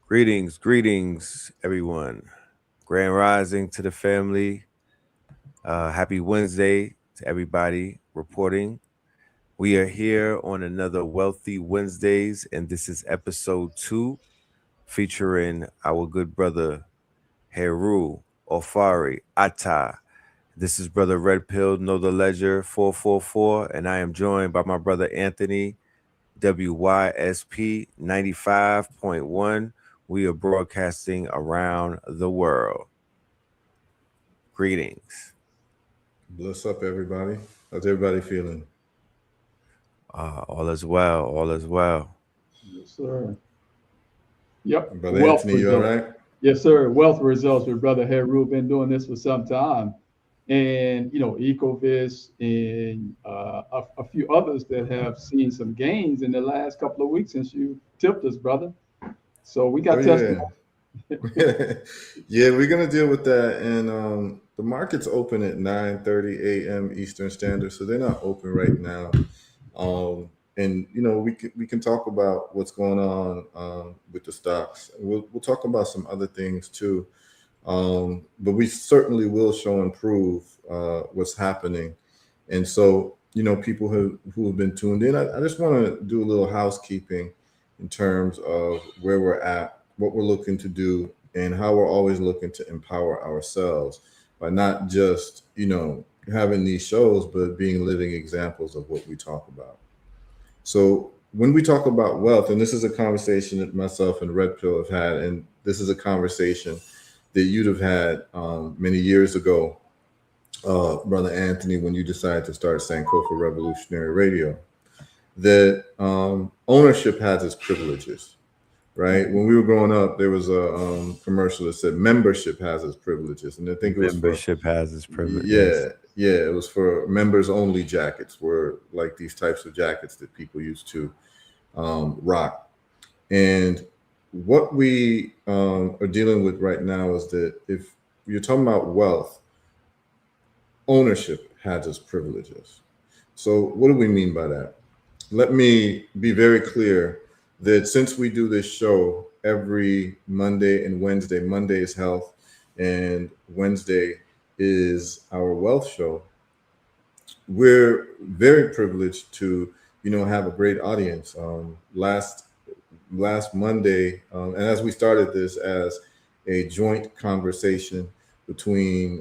Greetings, everyone. Grand Rising to the family. Happy Wednesday to everybody reporting. We are here on another Wealthy Wednesdays, and this is episode 2 featuring our good brother HERU OFORI ATTA. This is Brother Red Pill, Know the Ledger 444, and I am joined by my brother Anthony WYSP 95.1. We are broadcasting around the world. Greetings. Bless up, everybody. How's everybody feeling? All is well. All is well. Yes, sir. Yep. Brother Wealth Anthony, you all results. right? Yes, sir. Wealth results with Brother Heru. Been doing this for some time. And, Ecovis and a few others that have seen some gains in the last couple of weeks since you tipped us, brother. So we Oh got yeah, testimony. yeah. We're gonna deal with that, and the market's open at 9:30 a.m. Eastern Standard, so they're not open right now. And we can talk about what's going on with the stocks. We'll talk about some other things too. But we certainly will show and prove what's happening. And so, people who have been tuned in, I just want to do a little housekeeping in terms of where we're at, what we're looking to do, and how we're always looking to empower ourselves by not just, having these shows, but being living examples of what we talk about. So when we talk about wealth, and this is a conversation that myself and Red Pill have had, and this is a conversation that you'd have had many years ago, Brother Anthony, when you decided to start Sankofa Revolutionary Radio, that ownership has its privileges, right? When we were growing up, there was a commercial that said membership has its privileges, and I think it was for Membership has its yeah, privileges. yeah, it was for members only jackets, were like these types of jackets that people used to rock. And what we are dealing with right now is that if you're talking about wealth, ownership has its privileges. So, what do we mean by that? Let me be very clear that since we do this show every Monday and Wednesday, Monday is health and Wednesday is our wealth show, we're very privileged to have a great audience. Last Monday, and as we started this as a joint conversation between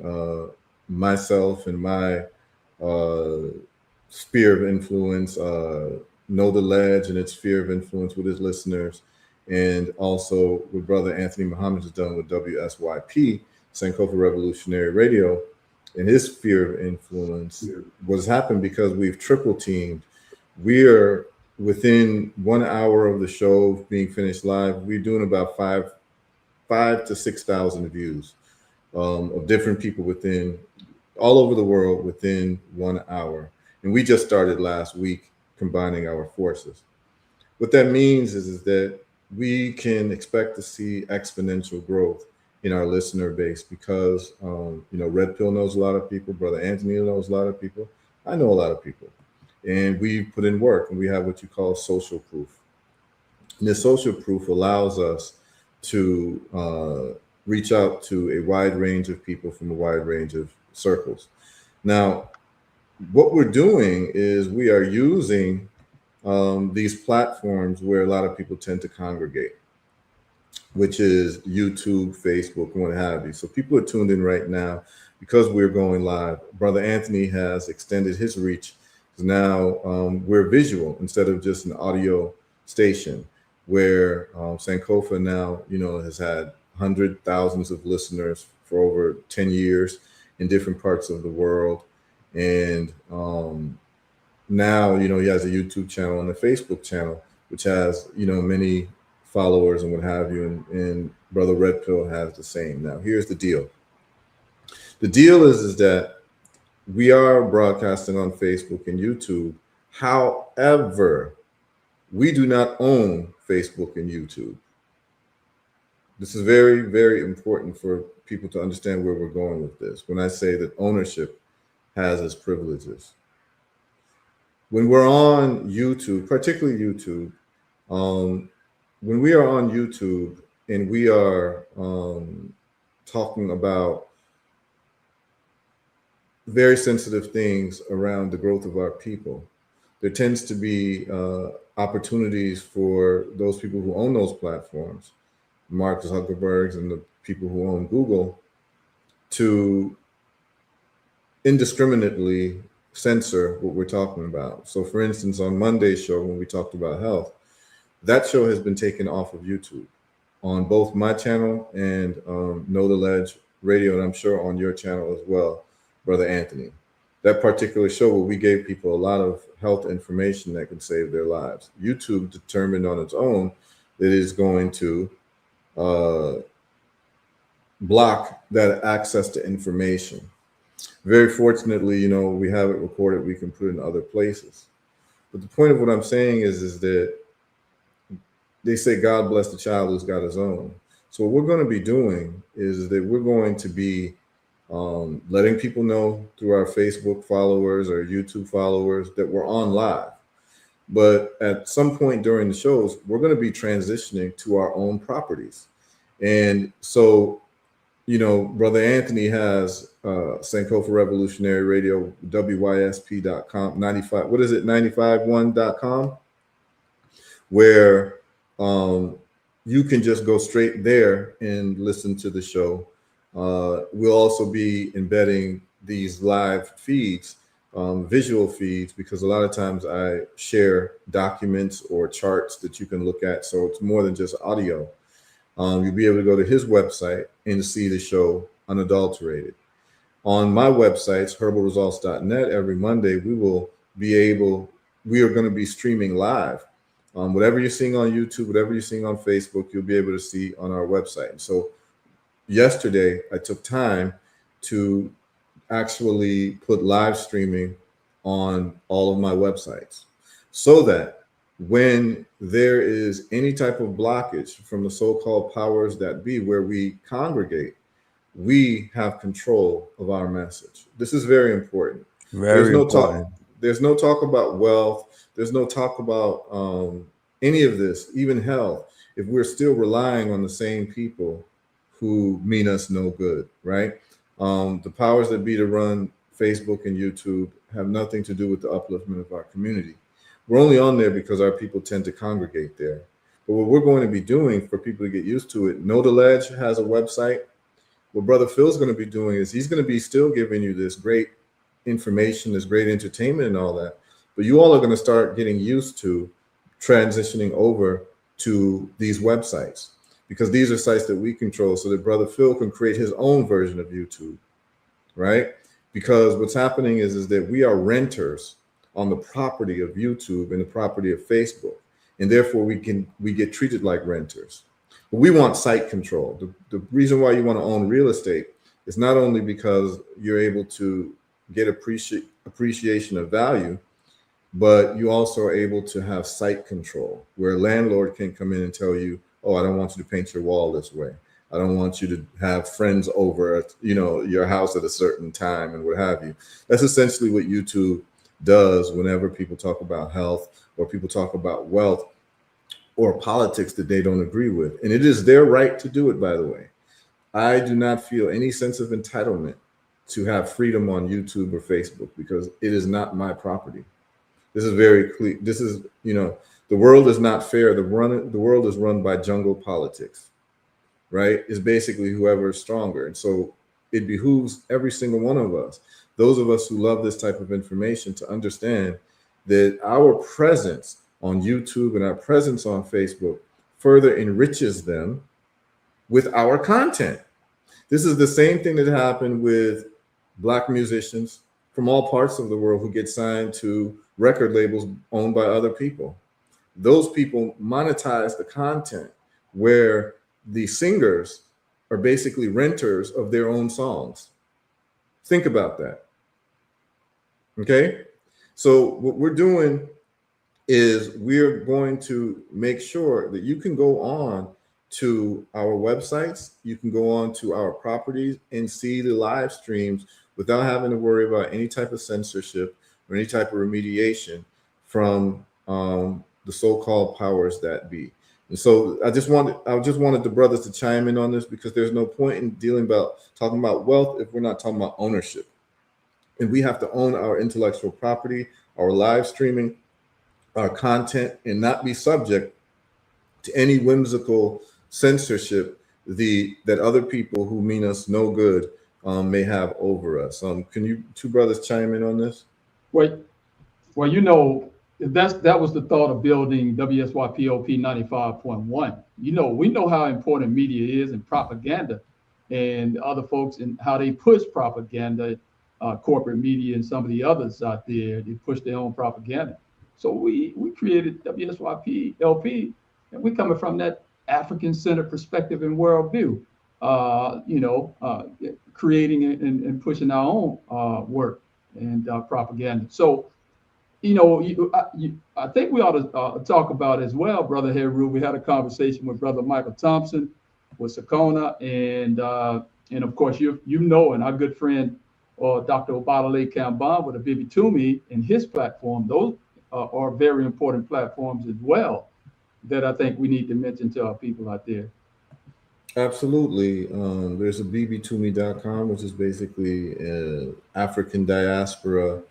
myself and my uh, sphere of influence, Know the Ledge and its sphere of influence with his listeners, and also what Brother Anthony Muhammad has done with WSYP, Sankofa Revolutionary Radio, and his sphere of influence was happened because we've triple teamed. We are within 1 hour of the show being finished live. We're doing about five to 6,000 views of different people within all over the world within 1 hour. And we just started last week combining our forces. What that means is that we can expect to see exponential growth in our listener base because, Red Pill knows a lot of people, Brother Anthony knows a lot of people, I know a lot of people. And we put in work and we have what you call social proof. And this social proof allows us to reach out to a wide range of people from a wide range of circles. Now, what we're doing is we are using these platforms where a lot of people tend to congregate, which is YouTube, Facebook, and what have you. So people are tuned in right now because we're going live. Brother Anthony has extended his reach. Now we're visual instead of just an audio station where Sankofa now, has had thousands of listeners for over 10 years in different parts of the world. And now, he has a YouTube channel and a Facebook channel, which has, many followers and what have you. And Brother Red Pill has the same. Now, here's the deal. The deal is that we are broadcasting on Facebook and YouTube. However, we do not own Facebook and YouTube. This is very, very important for people to understand where we're going with this. When I say that ownership has its privileges, when we're on YouTube, particularly YouTube, when we are on YouTube, and we are talking about very sensitive things around the growth of our people, there tends to be opportunities for those people who own those platforms, Mark Zuckerberg's and the people who own Google, to indiscriminately censor what we're talking about. So for instance, on Monday's show, when we talked about health, that show has been taken off of YouTube on both my channel and Know the Ledge Radio, and I'm sure on your channel as well, Brother Anthony. That particular show where we gave people a lot of health information that could save their lives. YouTube determined on its own that it is going to block that access to information. Very fortunately, you know, we have it recorded, we can put it in other places. But the point of what I'm saying is that they say God bless the child who's got his own. So what we're going to be doing is that we're going to be letting people know through our Facebook followers or YouTube followers that we're on live. But at some point during the shows, we're going to be transitioning to our own properties. And so, you know, Brother Anthony has Sankofa Revolutionary Radio, WYSP.com, 95, what is it, 951.com, where you can just go straight there and listen to the show. We'll also be embedding these live feeds, visual feeds, because a lot of times I share documents or charts that you can look at. So it's more than just audio. You'll be able to go to his website and see the show unadulterated. On my websites, herbalresults.net, every Monday, we are going to be streaming live. Whatever you're seeing on YouTube, whatever you're seeing on Facebook, you'll be able to see on our website. And so yesterday, I took time to actually put live streaming on all of my websites so that when there is any type of blockage from the so-called powers that be where we congregate, we have control of our message. This is very important. There's no talk about wealth. There's no talk about any of this, even health, if we're still relying on the same people who mean us no good, right? The powers that be to run Facebook and YouTube have nothing to do with the upliftment of our community. We're only on there because our people tend to congregate there. But what we're going to be doing for people to get used to it, Know the Ledge has a website. What Brother Phil's going to be doing is he's going to be still giving you this great information, this great entertainment and all that. But you all are going to start getting used to transitioning over to these websites, because these are sites that we control so that Brother Phil can create his own version of YouTube, right? Because what's happening is that we are renters on the property of YouTube and the property of Facebook. And therefore we get treated like renters. But we want site control. The reason why you want to own real estate is not only because you're able to get appreciation of value, but you also are able to have site control, where a landlord can come in and tell you, oh, I don't want you to paint your wall this way. I don't want you to have friends over at, you know, your house at a certain time and what have you. That's essentially what YouTube does whenever people talk about health or people talk about wealth or politics that they don't agree with. And it is their right to do it, by the way. I do not feel any sense of entitlement to have freedom on YouTube or Facebook because it is not my property. This is very clear. This is, you know, the world is not fair. The world is run by jungle politics, right? It's basically whoever is stronger. And so it behooves every single one of us, those of us who love this type of information, to understand that our presence on YouTube and our presence on Facebook further enriches them with our content. This is the same thing that happened with Black musicians from all parts of the world who get signed to record labels owned by other people. Those people monetize the content where the singers are basically renters of their own songs. Think about that. Okay? So what we're doing is we're going to make sure that you can go on to our websites, you can go on to our properties and see the live streams without having to worry about any type of censorship or any type of remediation from the so-called powers that be. And so I just wanted the brothers to chime in on this, because there's no point in talking about wealth if we're not talking about ownership. And we have to own our intellectual property, our live streaming, our content, and not be subject to any whimsical censorship that other people who mean us no good may have over us. Can you two brothers chime in on this? Well, you know, that was the thought of building WSYPOP 95.1. You know, we know how important media is and propaganda, and other folks and how they push propaganda, corporate media and some of the others out there, they push their own propaganda. So we created WSYP LP, and we're coming from that African-centered perspective and worldview. Creating and pushing our own work and propaganda. So I think we ought to talk about as well, Brother Heru. We had a conversation with Brother Michael Thompson with Sakona, and of course and our good friend Dr. Obadale Kamban with Abibi Toomey and his platform. Those are very important platforms as well that I think we need to mention to our people out there. Absolutely. There's a bbtoomey.com, which is basically African diaspora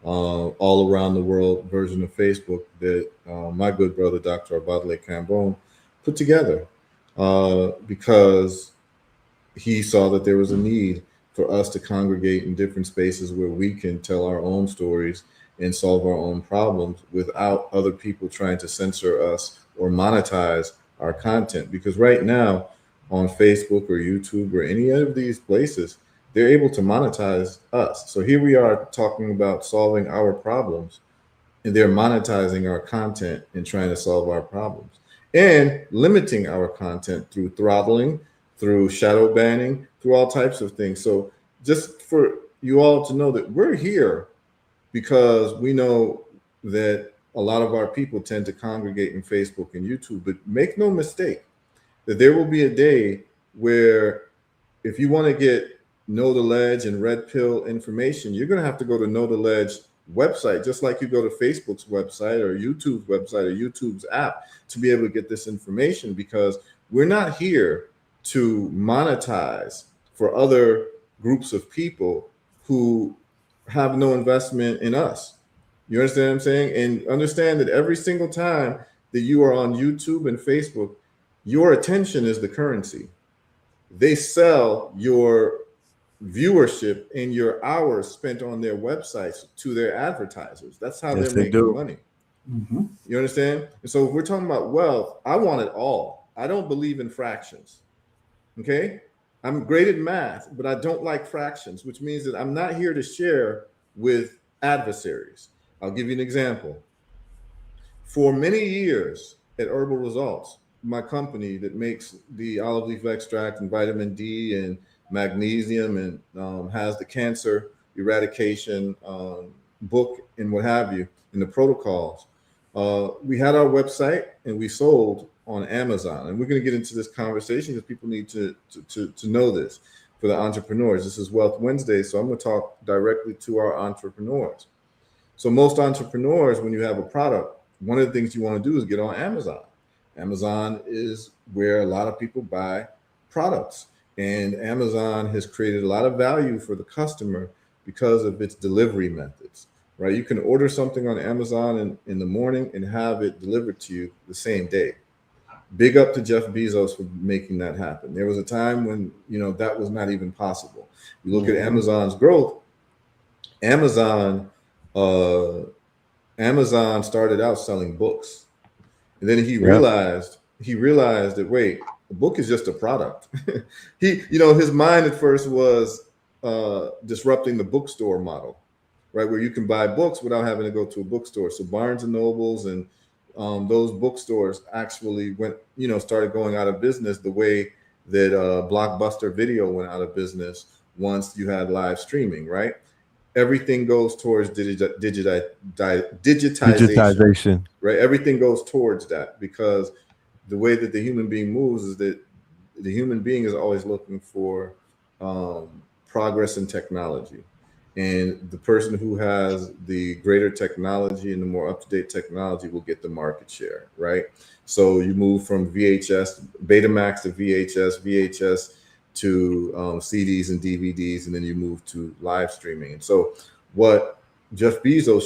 all around the world version of Facebook that my good brother, Dr. Obadale Kambon, put together because he saw that there was a need for us to congregate in different spaces where we can tell our own stories and solve our own problems without other people trying to censor us or monetize our content. Because right now on Facebook or YouTube or any of these places, they're able to monetize us. So here we are talking about solving our problems, and they're monetizing our content and trying to solve our problems and limiting our content through throttling, through shadow banning, through all types of things. So just for you all to know that we're here because we know that a lot of our people tend to congregate in Facebook and YouTube, but make no mistake that there will be a day where if you want to get Know the Ledge and Red Pill information, you're going to have to go to Know the Ledge website, just like you go to Facebook's website or YouTube's website or YouTube's app to be able to get this information, because we're not here to monetize for other groups of people who have no investment in us. You understand what I'm saying? And understand that every single time that you are on YouTube and Facebook, your attention is the currency. They sell your viewership and your hours spent on their websites to their advertisers. That's how they're making money. Mm-hmm. You understand? And so if we're talking about wealth, I want it all. I don't believe in fractions. Okay? I'm great at math, but I don't like fractions, which means that I'm not here to share with adversaries. I'll give you an example. For many years at Herbal Results, my company that makes the olive leaf extract and vitamin D and magnesium and has the cancer eradication book and what have you, and the protocols. We had our website and we sold on Amazon. And we're going to get into this conversation because people need to know this for the entrepreneurs. This is Wealth Wednesday, so I'm going to talk directly to our entrepreneurs. So most entrepreneurs, when you have a product, one of the things you want to do is get on Amazon. Amazon is where a lot of people buy products. And Amazon has created a lot of value for the customer because of its delivery methods, right? You can order something on Amazon in the morning and have it delivered to you the same day. Big up to Jeff Bezos for making that happen. There was a time when, that was not even possible. You look at Amazon's growth. Amazon started out selling books. And then he realized that, wait, a book is just a product. His mind at first was disrupting the bookstore model, right? Where you can buy books without having to go to a bookstore. So Barnes and Nobles and those bookstores actually started going out of business the way that Blockbuster Video went out of business once you had live streaming, right? Everything goes towards digitization, right? Everything goes towards that because the way that the human being moves is that the human being is always looking for progress in technology. And the person who has the greater technology and the more up-to-date technology will get the market share, right? So you move from VHS, Betamax to VHS to CDs and DVDs, and then you move to live streaming. And so what Jeff Bezos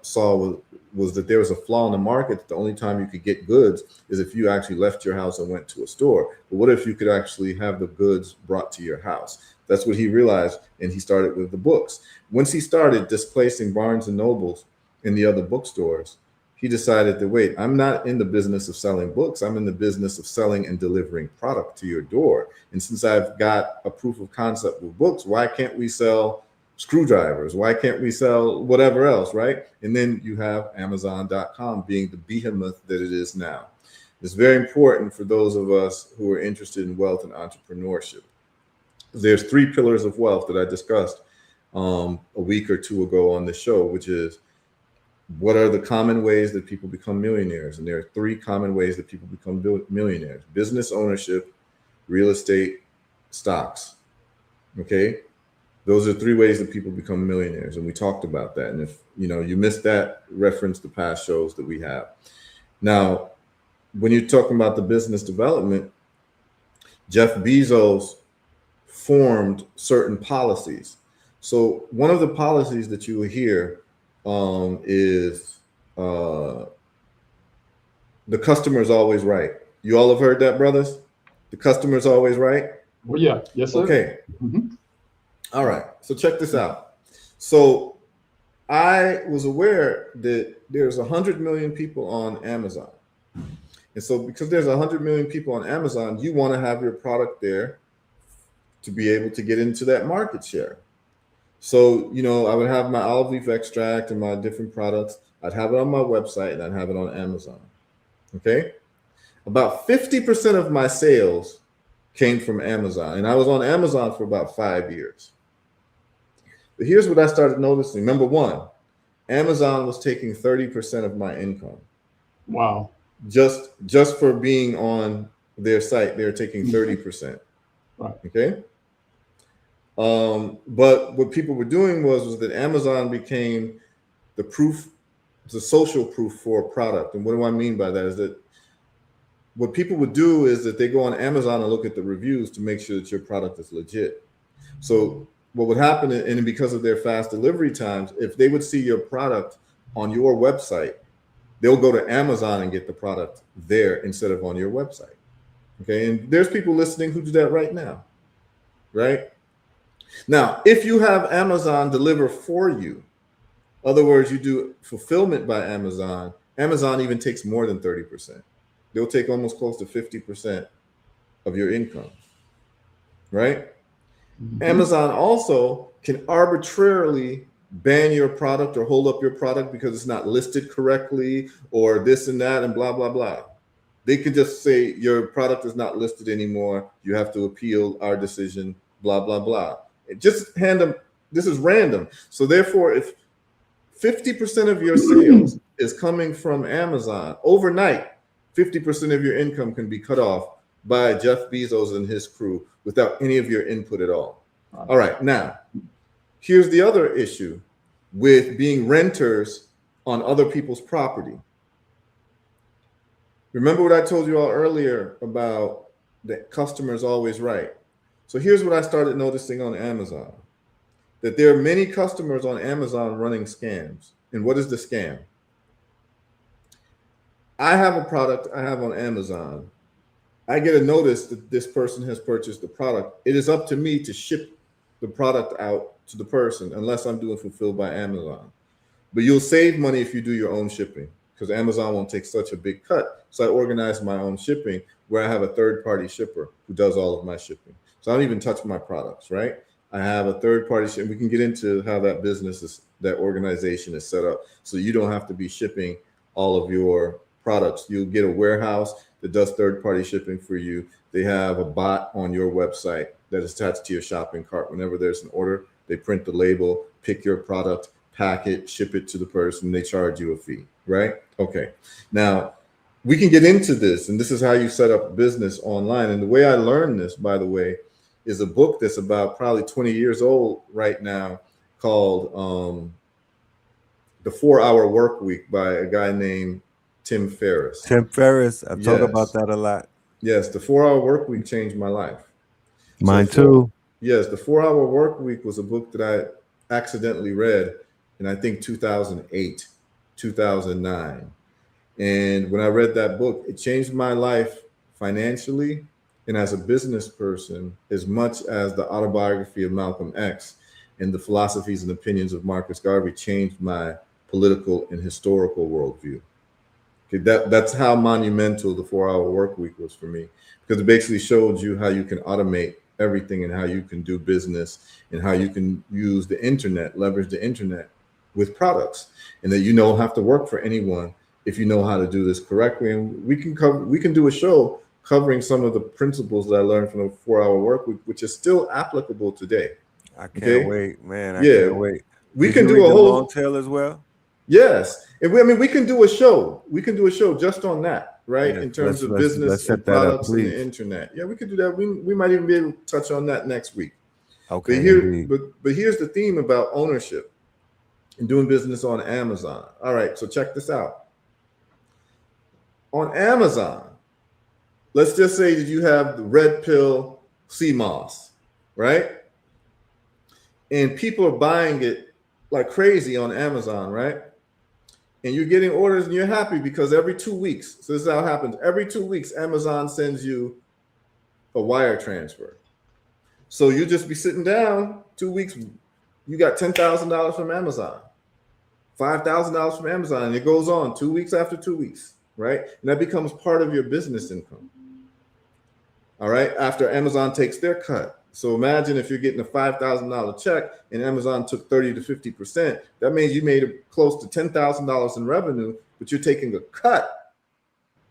saw was that there was a flaw in the market. The only time you could get goods is if you actually left your house and went to a store. But what if you could actually have the goods brought to your house? That's what he realized, and he started with the books. Once he started displacing Barnes and Nobles in the other bookstores, he decided that, wait, I'm not in the business of selling books. I'm in the business of selling and delivering product to your door. And since I've got a proof of concept with books, why can't we sell screwdrivers? Why can't we sell whatever else, right? And then you have Amazon.com being the behemoth that it is now. It's very important for those of us who are interested in wealth and entrepreneurship. There's 3 pillars of wealth that I discussed a week or 2 ago on the show, which is what are the common ways that people become millionaires? And there are 3 common ways that people become millionaires: business ownership, real estate, stocks. Okay. Those are 3 ways that people become millionaires. And we talked about that. And if you missed that, reference the past shows that we have. Now, when you're talking about the business development, Jeff Bezos formed certain policies. So one of the policies that you will hear is the customer is always right. You all have heard that, brothers? The customer is always right? Well, yeah. Yes, sir. Okay. All right. So check this out. So I was aware that there's 100 million people on Amazon. And so because there's 100 million people on Amazon, you want to have your product there to be able to get into that market share. So, I would have my olive leaf extract and my different products. I'd have it on my website and I'd have it on Amazon. Okay. About 50% of my sales came from Amazon, and I was on Amazon for about 5 years. But here's what I started noticing. Number one, Amazon was taking 30% of my income. Wow. Just for being on their site, they're taking 30%. Right. Okay. But what people were doing was that Amazon became the social proof for a product. And what do I mean by that is that what people would do is that they go on Amazon and look at the reviews to make sure that your product is legit. So what would happen, and because of their fast delivery times, if they would see your product on your website, they'll go to Amazon and get the product there instead of on your website. Okay. And there's people listening who do that right now. Right. Now, if you have Amazon deliver for you, in other words, you do fulfillment by Amazon, Amazon even takes more than 30%. They'll take almost close to 50% of your income, right? Amazon also can arbitrarily ban your product or hold up your product because it's not listed correctly or this and that and blah, blah, blah. They could just say your product is not listed anymore. You have to appeal our decision, blah, blah, blah. Just hand them, this is random. So therefore, if 50% of your sales is coming from Amazon, overnight, 50% of your income can be cut off by Jeff Bezos and his crew without any of your input at all. All right, now, here's the other issue with being renters on other people's property. Remember what I told you all earlier about the customer's always right. So here's what I started noticing on Amazon, that there are many customers on Amazon running scams. And what is the scam? I have a product I have on Amazon. I get a notice that this person has purchased the product. It is up to me to ship the product out to the person unless I'm doing fulfilled by Amazon. But you'll save money if you do your own shipping because Amazon won't take such a big cut. So I organize my own shipping where I have a third-party shipper who does all of my shipping. So I don't even touch my products, right? I have a third-party shipper. We can get into how that business is, that organization is set up. So you don't have to be shipping all of your products. You'll get a warehouse that does third-party shipping for you. They have a bot on your website that is attached to your shopping cart. Whenever there's an order, they print the label, pick your product, pack it, ship it to the person. They charge you a fee, right? Okay. Now, we can get into this, and this is how you set up business online. And the way I learned this, by the way, is a book that's about probably 20 years old right now called The 4-Hour Work Week by a guy named Tim Ferriss. Tim Ferriss. I talk about Yes. that a lot. Yes, the 4-Hour Work Week changed my life. Mine too. Yes, the 4-Hour Work Week was a book that I accidentally read in, I think, 2008, 2009. And when I read that book, it changed my life financially and as a business person as much as the autobiography of Malcolm X and the philosophies and opinions of Marcus Garvey changed my political and historical worldview. Okay, that's how monumental the 4-Hour Work Week was for me, because it basically showed you how you can automate everything and how you can do business and how you can use the internet, leverage the internet with products, and that you don't have to work for anyone if you know how to do this correctly. And we can do a show covering some of the principles that I learned from the 4-Hour Work Week, which is still applicable today. I can't wait, man. I Yeah. can't wait. We Did can you do read a the whole long tail as well. Yes. And we can do a show. We can do a show just on that, right? Yeah, in terms of let's business set and that up, products and the please. internet. Yeah, we could do that. We might even be able to touch on that next week. Okay. But here's the theme about ownership and doing business on Amazon. All right, so check this out. On Amazon, let's just say that you have the red pill sea moss, right? And people are buying it like crazy on Amazon, right? And you're getting orders and you're happy because every 2 weeks, so this is how it happens. Every 2 weeks, Amazon sends you a wire transfer. So you just be sitting down 2 weeks, you got $10,000 from Amazon, $5,000 from Amazon, and it goes on 2 weeks after 2 weeks, right? And that becomes part of your business income. All right, after Amazon takes their cut. So imagine if you're getting a $5,000 check and Amazon took 30 to 50%, that means you made close to $10,000 in revenue, but you're taking a cut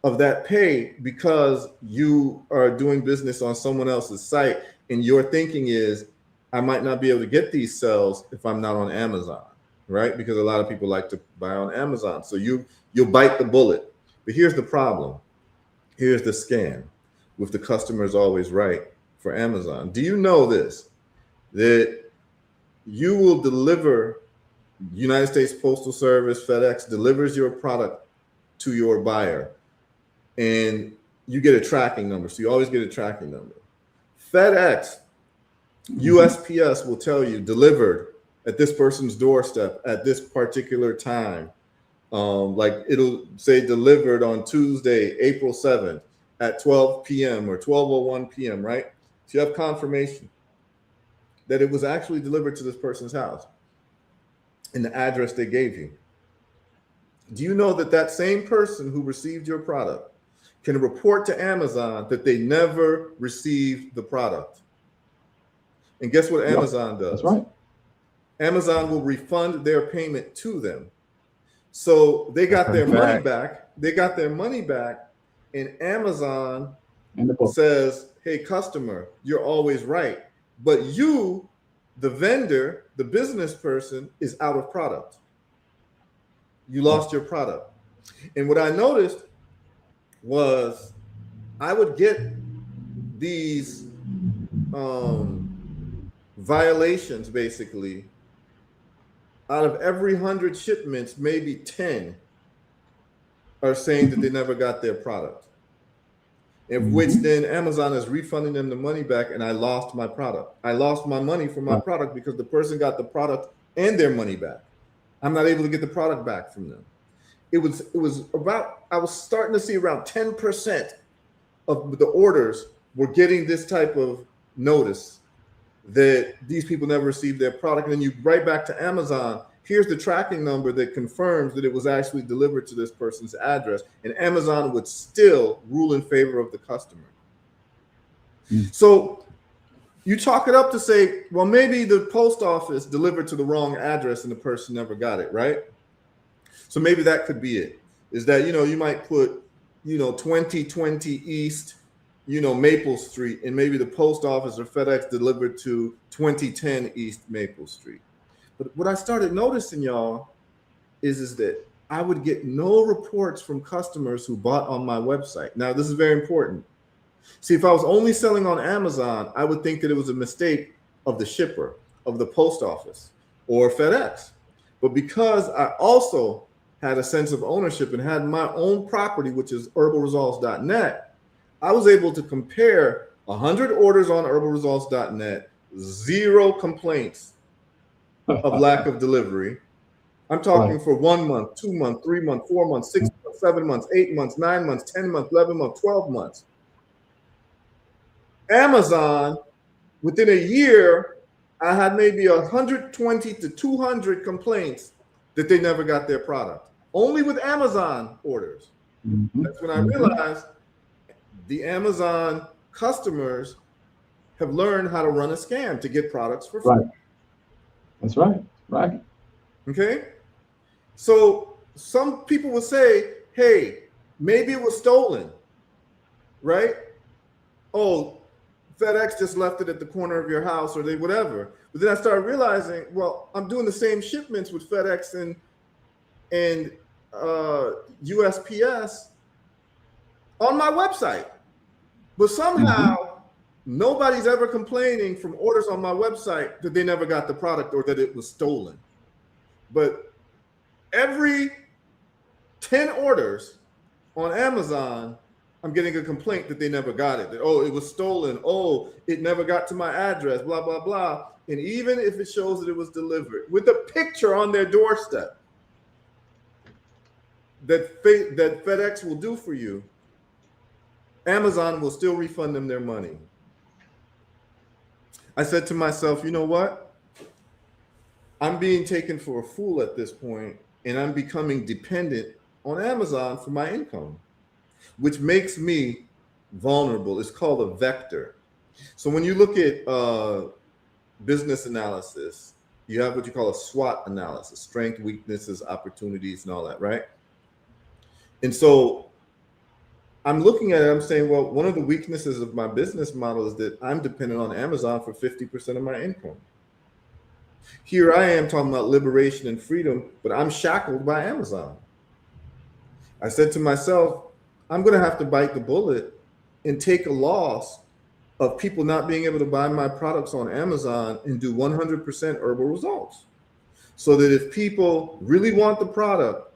of that pay because you are doing business on someone else's site. And your thinking is, I might not be able to get these sales if I'm not on Amazon, right? Because a lot of people like to buy on Amazon. So you'll bite the bullet. But here's the problem. Here's the scam with the customer's always right for Amazon. Do you know this? That you will deliver, United States Postal Service, FedEx delivers your product to your buyer and you get a tracking number. So you always get a tracking number. FedEx, USPS will tell you delivered at this person's doorstep at this particular time. Like it'll say delivered on Tuesday, April 7th at 12 p.m. or 12:01 p.m., right? So you have confirmation that it was actually delivered to this person's house in the address they gave you. Do you know that that same person who received your product can report to Amazon that they never received the product? And guess what Amazon does? That's right. Amazon will refund their payment to them. So they got their money back. They got their money back, and Amazon says, hey, customer, you're always right. But you, the vendor, the business person, is out of product. You lost your product. And what I noticed was I would get these violations, basically. Out of every 100 shipments, maybe 10 are saying that they never got their product. In which then Amazon is refunding them the money back, and I lost my product. I lost my money for my product because the person got the product and their money back. I'm not able to get the product back from them. It was about, I was starting to see around 10% of the orders were getting this type of notice that these people never received their product. And then you write back to Amazon, here's the tracking number that confirms that it was actually delivered to this person's address. And Amazon would still rule in favor of the customer. So you chalk it up to say, well, maybe the post office delivered to the wrong address and the person never got it, right? So maybe that could be it. Is that, you might put, 2020 East, Maple Street, and maybe the post office or FedEx delivered to 2010 East Maple Street. But what I started noticing, y'all, is that I would get no reports from customers who bought on my website. Now, this is very important. See, if I was only selling on Amazon, I would think that it was a mistake of the shipper, of the post office, or FedEx. But because I also had a sense of ownership and had my own property, which is herbalresults.net, I was able to compare 100 orders on herbalresults.net, 0 complaints of lack of delivery. I'm talking for 1 month, 2 months, 3 months, 4 months, 6 months, 7 months, 8 months, 9 months, 10 months, 11 months, 12 months. Amazon, within a year, I had maybe 120 to 200 complaints that they never got their product. Only with Amazon orders. That's when I realized the Amazon customers have learned how to run a scam to get products for free. Right. That's right. Right. Okay. So some people will say, hey, maybe it was stolen, right? Oh, FedEx just left it at the corner of your house, or they whatever. But then I started realizing, well, I'm doing the same shipments with FedEx and USPS on my website. But somehow nobody's ever complaining from orders on my website that they never got the product or that it was stolen. But every 10 orders on Amazon, I'm getting a complaint that they never got it. That, oh, it was stolen. Oh, it never got to my address, blah, blah, blah. And even if it shows that it was delivered with a picture on their doorstep that FedEx will do for you, Amazon will still refund them their money. I said to myself, you know what? I'm being taken for a fool at this point, and I'm becoming dependent on Amazon for my income, which makes me vulnerable. It's called a vector. So when you look at business analysis, you have what you call a SWOT analysis: strength, weaknesses, opportunities, and all that, right? And so I'm looking at it, I'm saying, well, one of the weaknesses of my business model is that I'm dependent on Amazon for 50% of my income. Here I am talking about liberation and freedom, but I'm shackled by Amazon. I said to myself, I'm going to have to bite the bullet and take a loss of people not being able to buy my products on Amazon and do 100% herbal results. So that if people really want the product,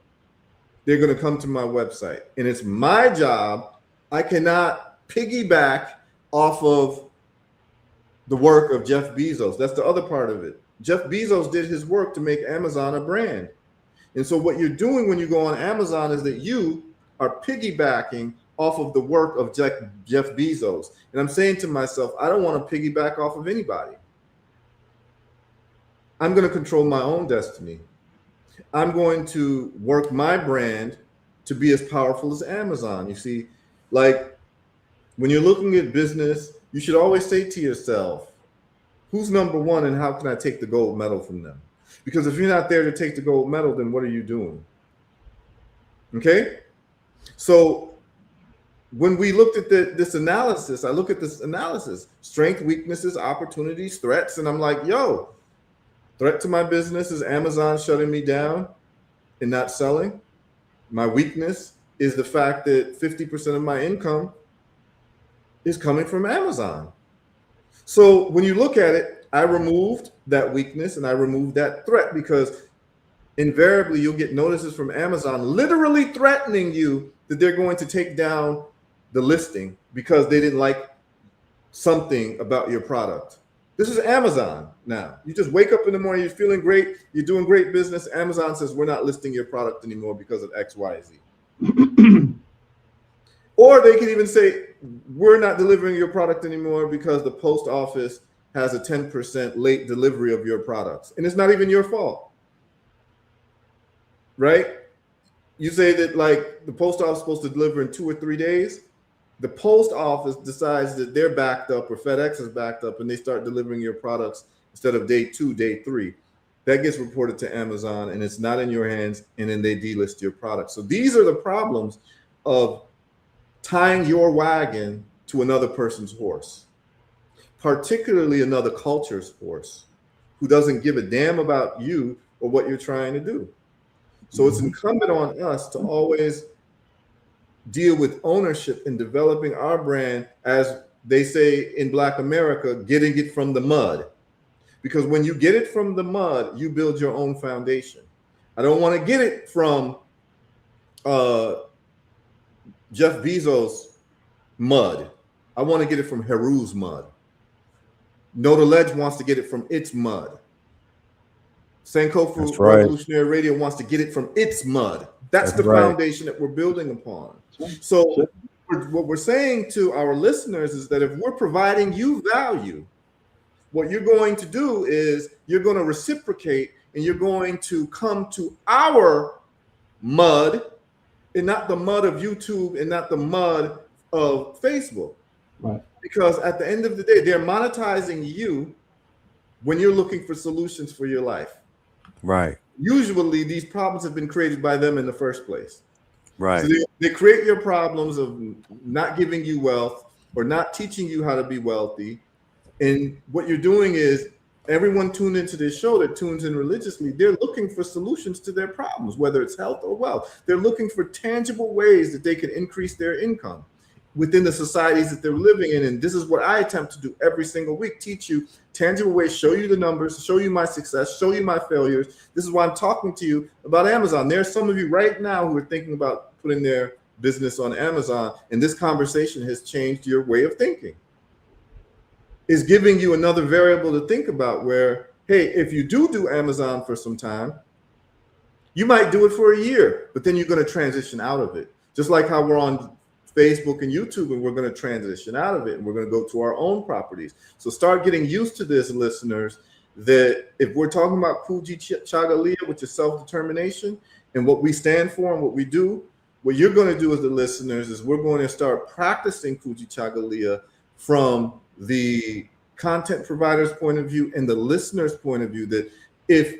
they're going to come to my website. And it's my job. I cannot piggyback off of the work of Jeff Bezos. That's the other part of it. Jeff Bezos did his work to make Amazon a brand. And so what you're doing when you go on Amazon is that you are piggybacking off of the work of Jeff Bezos. And I'm saying to myself, I don't want to piggyback off of anybody. I'm going to control my own destiny. I'm going to work my brand to be as powerful as Amazon. You see, like when you're looking at business, you should always say to yourself, who's number one and how can I take the gold medal from them? Because if you're not there to take the gold medal, then what are you doing? Okay? So when we looked at this analysis, I look at this analysis: strength, weaknesses, opportunities, threats. And I'm like, yo, threat to my business is Amazon shutting me down and not selling. My weakness is the fact that 50% of my income is coming from Amazon. So when you look at it, I removed that weakness and I removed that threat, because invariably you'll get notices from Amazon literally threatening you that they're going to take down the listing because they didn't like something about your product. This is Amazon now. You just wake up in the morning, you're feeling great, you're doing great business. Amazon says, we're not listing your product anymore because of X, Y, Z. Or they can even say, we're not delivering your product anymore because the post office has a 10% late delivery of your products. And it's not even your fault, right? You say that like the post office is supposed to deliver in 2 or 3 days. The post office decides that they're backed up, or FedEx is backed up, and they start delivering your products instead of day 2, day 3. That gets reported to Amazon and it's not in your hands, and then they delist your product. So these are the problems of tying your wagon to another person's horse, particularly another culture's horse, who doesn't give a damn about you or what you're trying to do. So it's incumbent on us to always deal with ownership and developing our brand, as they say in Black America, getting it from the mud. because when you get it from the mud, you build your own foundation. I don't want to get it from Jeff Bezos' mud. I want to get it from HERU's mud. Know the Ledge wants to get it from its mud. Sankofa Revolutionary Radio wants to get it from its mud. That's the foundation that we're building upon. So what we're saying to our listeners is that if we're providing you value, what you're going to do is you're going to reciprocate, and you're going to come to our mud, and not the mud of YouTube, and not the mud of Facebook. Right. Because at the end of the day, they're monetizing you when you're looking for solutions for your life. Right. Usually these problems have been created by them in the first place. Right. So they create your problems of not giving you wealth or not teaching you how to be wealthy. And what you're doing is, everyone tuned into this show that tunes in religiously, they're looking for solutions to their problems, whether it's health or wealth. They're looking for tangible ways that they can increase their income within the societies that they're living in. And this is what I attempt to do every single week: teach you tangible ways, show you the numbers, show you my success, show you my failures. This is why I'm talking to you about Amazon. There's some of you right now who are thinking about putting their business on Amazon, and this conversation has changed your way of thinking. Is giving you another variable to think about, where, hey, if you do Amazon for some time, you might do it for a year, but then you're going to transition out of it. Just like how we're on Facebook and YouTube, and we're going to transition out of it, and we're going to go to our own properties. So start getting used to this, listeners, that if we're talking about Kuji Chagalia, which is self-determination, and what we stand for and what we do, what you're going to do as the listeners is we're going to start practicing Kuji Chagalia from the content provider's point of view and the listener's point of view. That if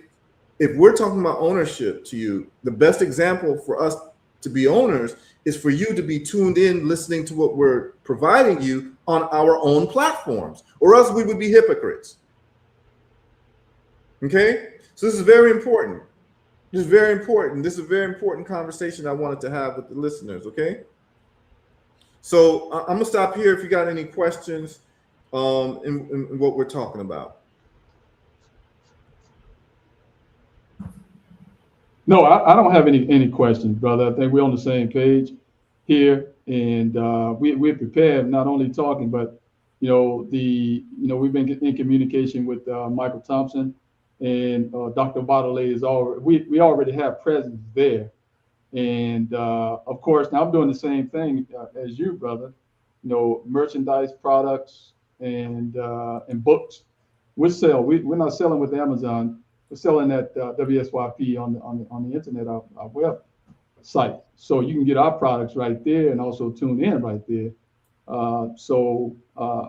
we're talking about ownership to you, the best example for us to be owners is for you to be tuned in, listening to what we're providing you on our own platforms, or else we would be hypocrites. Okay? So this is very important. This is very important. This is a very important conversation I wanted to have with the listeners, okay? So I'm going to stop here if you got any questions in what we're talking about. No, I don't have any questions, brother. I think we're on the same page here, and we're prepared. Not only talking, but we've been in communication with Michael Thompson, and Dr. Badalay is already. We already have presence there, and of course, now I'm doing the same thing as you, brother. Merchandise, products, and books. We're not selling with Amazon. We're selling at WSYP on the internet, our website. So you can get our products right there and also tune in right there. So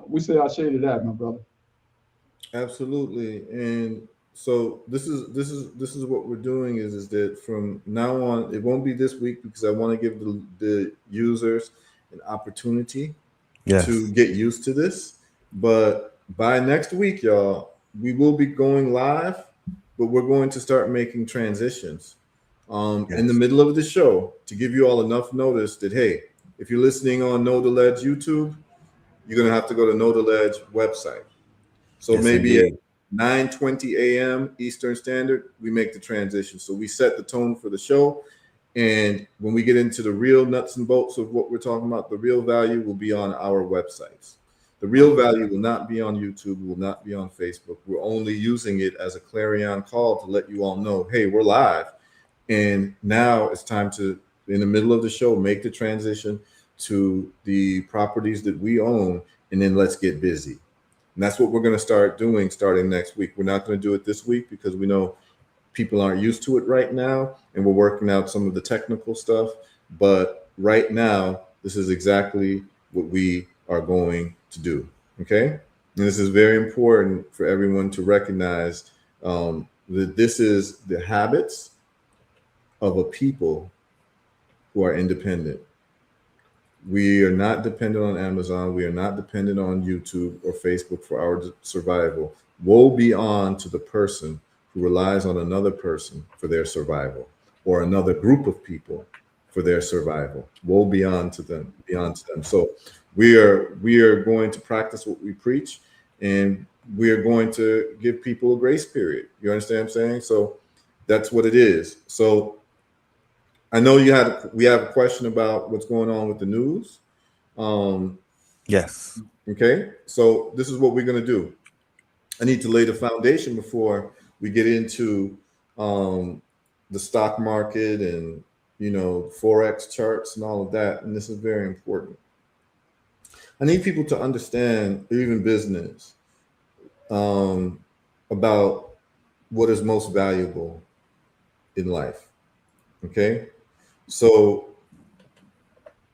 we say our shade of that, my brother. Absolutely. And so this is what we're doing is that from now on, it won't be this week because I want to give the users an opportunity to get used to this. But by next week, y'all, we will be going live, but we're going to start making transitions in the middle of the show to give you all enough notice that, hey, if you're listening on Know the Ledge YouTube, you're going to have to go to Know the Ledge website. So maybe at 9:20 a.m. Eastern Standard, we make the transition. So we set the tone for the show. And when we get into the real nuts and bolts of what we're talking about, the real value will be on our websites. The real value will not be on YouTube, will not be on Facebook. We're only using it as a clarion call to let you all know, hey, we're live. And now it's time to, in the middle of the show, make the transition to the properties that we own, and then let's get busy. And that's what we're going to start doing starting next week. We're not going to do it this week because we know people aren't used to it right now, and we're working out some of the technical stuff. But right now, this is exactly what we are going to do. Okay? And this is very important for everyone to recognize that this is the habits of a people who are independent. We are not dependent on Amazon. We are not dependent on YouTube or Facebook for our survival. Woe be on to the person who relies on another person for their survival, or another group of people for their survival. Woe be on to them, So we are going to practice what we preach. and we're going to give people a grace period. You understand what I'm saying? So that's what it is. So I know we have a question about what's going on with the news. Um, Yes. okay, so this is what we're going to do. I need to lay the foundation before we get into um, the stock market and forex charts and all of that. And this is very important. I need people to understand, even business, um, about what is most valuable in life. Okay, so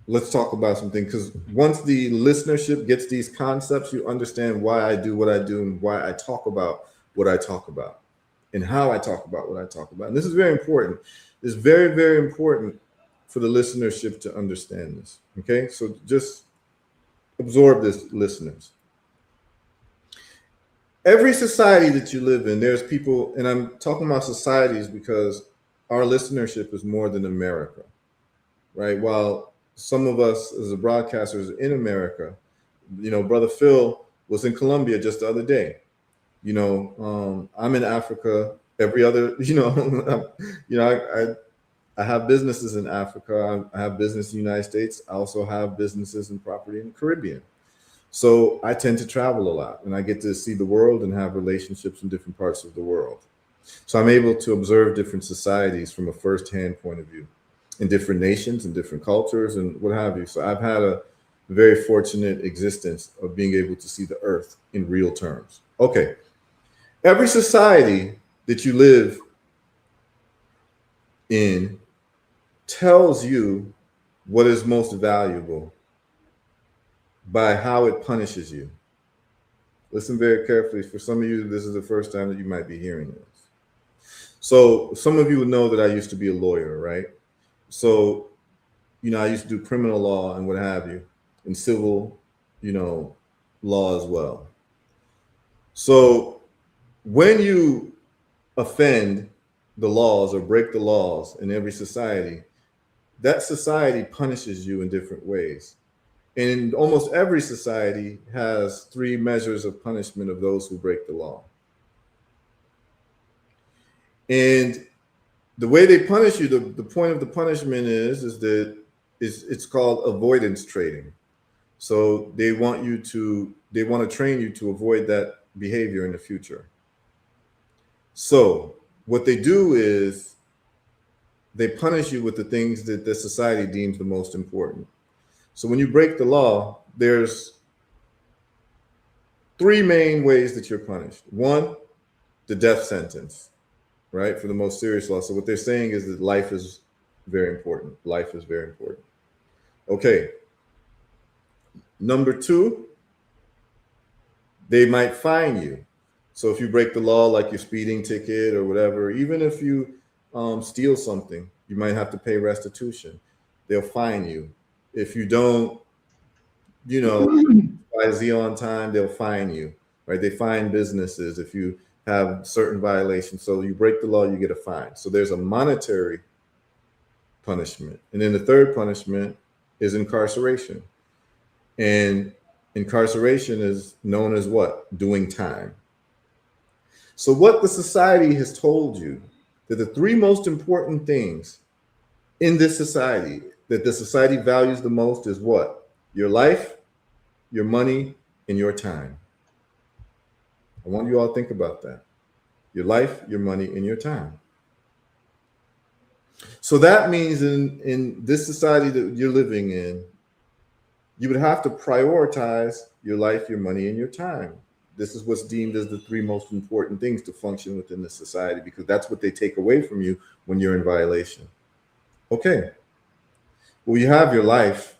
let's talk about something, because once the listenership gets these concepts, you understand why I do what I do and why I talk about what I talk about and how I talk about what I talk about. And this is very important. It's very, very important for the listenership to understand this. Okay, so just absorb this, listeners. Every society that you live in, there's people, and I'm talking about societies because our listenership is more than America, right? While some of us as a broadcasters in America, Brother Phil was in Colombia just the other day. I'm in Africa every other, I have businesses in Africa. I have business in the United States. I also have businesses and property in the Caribbean. So I tend to travel a lot and I get to see the world and have relationships in different parts of the world. So I'm able to observe different societies from a firsthand point of view in different nations and different cultures and what have you. So I've had a very fortunate existence of being able to see the earth in real terms. Okay. Every society that you live in tells you what is most valuable by how it punishes you. Listen very carefully. For some of you, this is the first time that you might be hearing this. So some of you would know that I used to be a lawyer, right? So, I used to do criminal law and what have you, and civil, law as well. So when you offend the laws or break the laws in every society, that society punishes you in different ways. And almost every society has 3 measures of punishment of those who break the law. And the way they punish you, the point of the punishment is that it's called avoidance trading. So they want to train you to avoid that behavior in the future. So what they do is they punish you with the things that the society deems the most important. So when you break the law, there's 3 main ways that you're punished. One, the death sentence, right? For the most serious law. So what they're saying is that life is very important. Life is very important. Okay. Number 2, they might fine you. So if you break the law, like your speeding ticket or whatever, even if you steal something, you might have to pay restitution. They'll fine you. If you don't, Y Z on time, they'll fine you, right? They fine businesses if you have certain violations. So you break the law, you get a fine. So there's a monetary punishment. And then the third punishment is incarceration. And incarceration is known as what? Doing time. So what the society has told you, that the 3 most important things in this society, that the society values the most, is what? Your life, your money, and your time. I want you all to think about that. Your life, your money, and your time. So that means in this society that you're living in, you would have to prioritize your life, your money, and your time. This is what's deemed as the 3 most important things to function within the society, because that's what they take away from you when you're in violation. Okay. Well, you have your life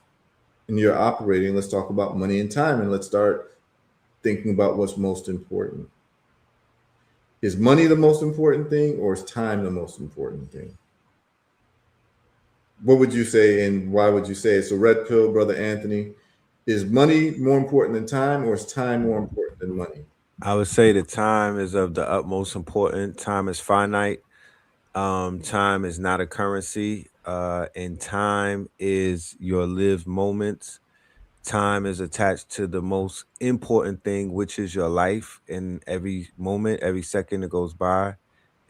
and you're operating. Let's talk about money and time, and let's start thinking about what's most important. Is money the most important thing, or is time the most important thing? What would you say, and why would you say it? So, Red Pill, Brother Anthony, is money more important than time, or is time more important than money? I would say that time is of the utmost importance. Time is finite. Time is not a currency. And time is your lived moments. time is attached to the most important thing, which is your life. And every moment, every second that goes by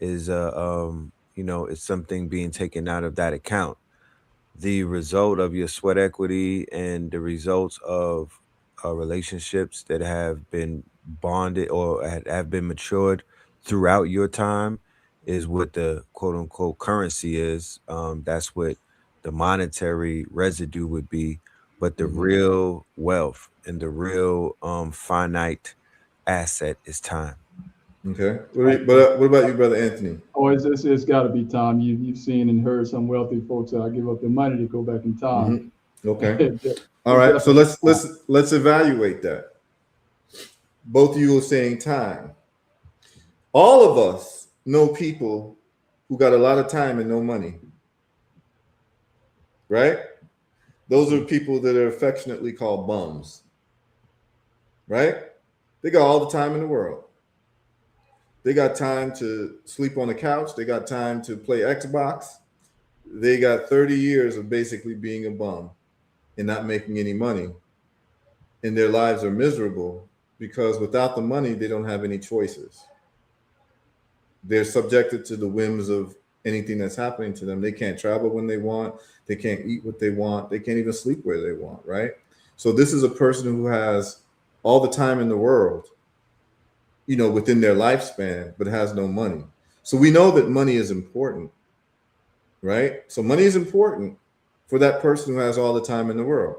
is it's something being taken out of that account. The result of your sweat equity and the results of relationships that have been bonded or have been matured throughout your time is what the quote unquote currency is. That's what the monetary residue would be. But the Mhm. real wealth and the real finite asset is time. Okay. Right. What about you, brother Anthony? Oh, it's got to be time. You've seen and heard some wealthy folks give up their money to go back in time. Hmm. Okay. It's All right. So definitely let's time. let's let's evaluate that. Both of you are saying time. All of us know people who got a lot of time and no money, right? Those are people that are affectionately called bums, right? They got all the time in the world. They got time to sleep on the couch. They got time to play Xbox. They got 30 years of basically being a bum and not making any money. And their lives are miserable because without the money, they don't have any choices. They're subjected to the whims of anything that's happening to them. They can't travel when they want. They can't eat what they want. They can't even sleep where they want, right? So this is a person who has all the time in the world, within their lifespan, but has no money. So we know that money is important, right? So money is important for that person who has all the time in the world.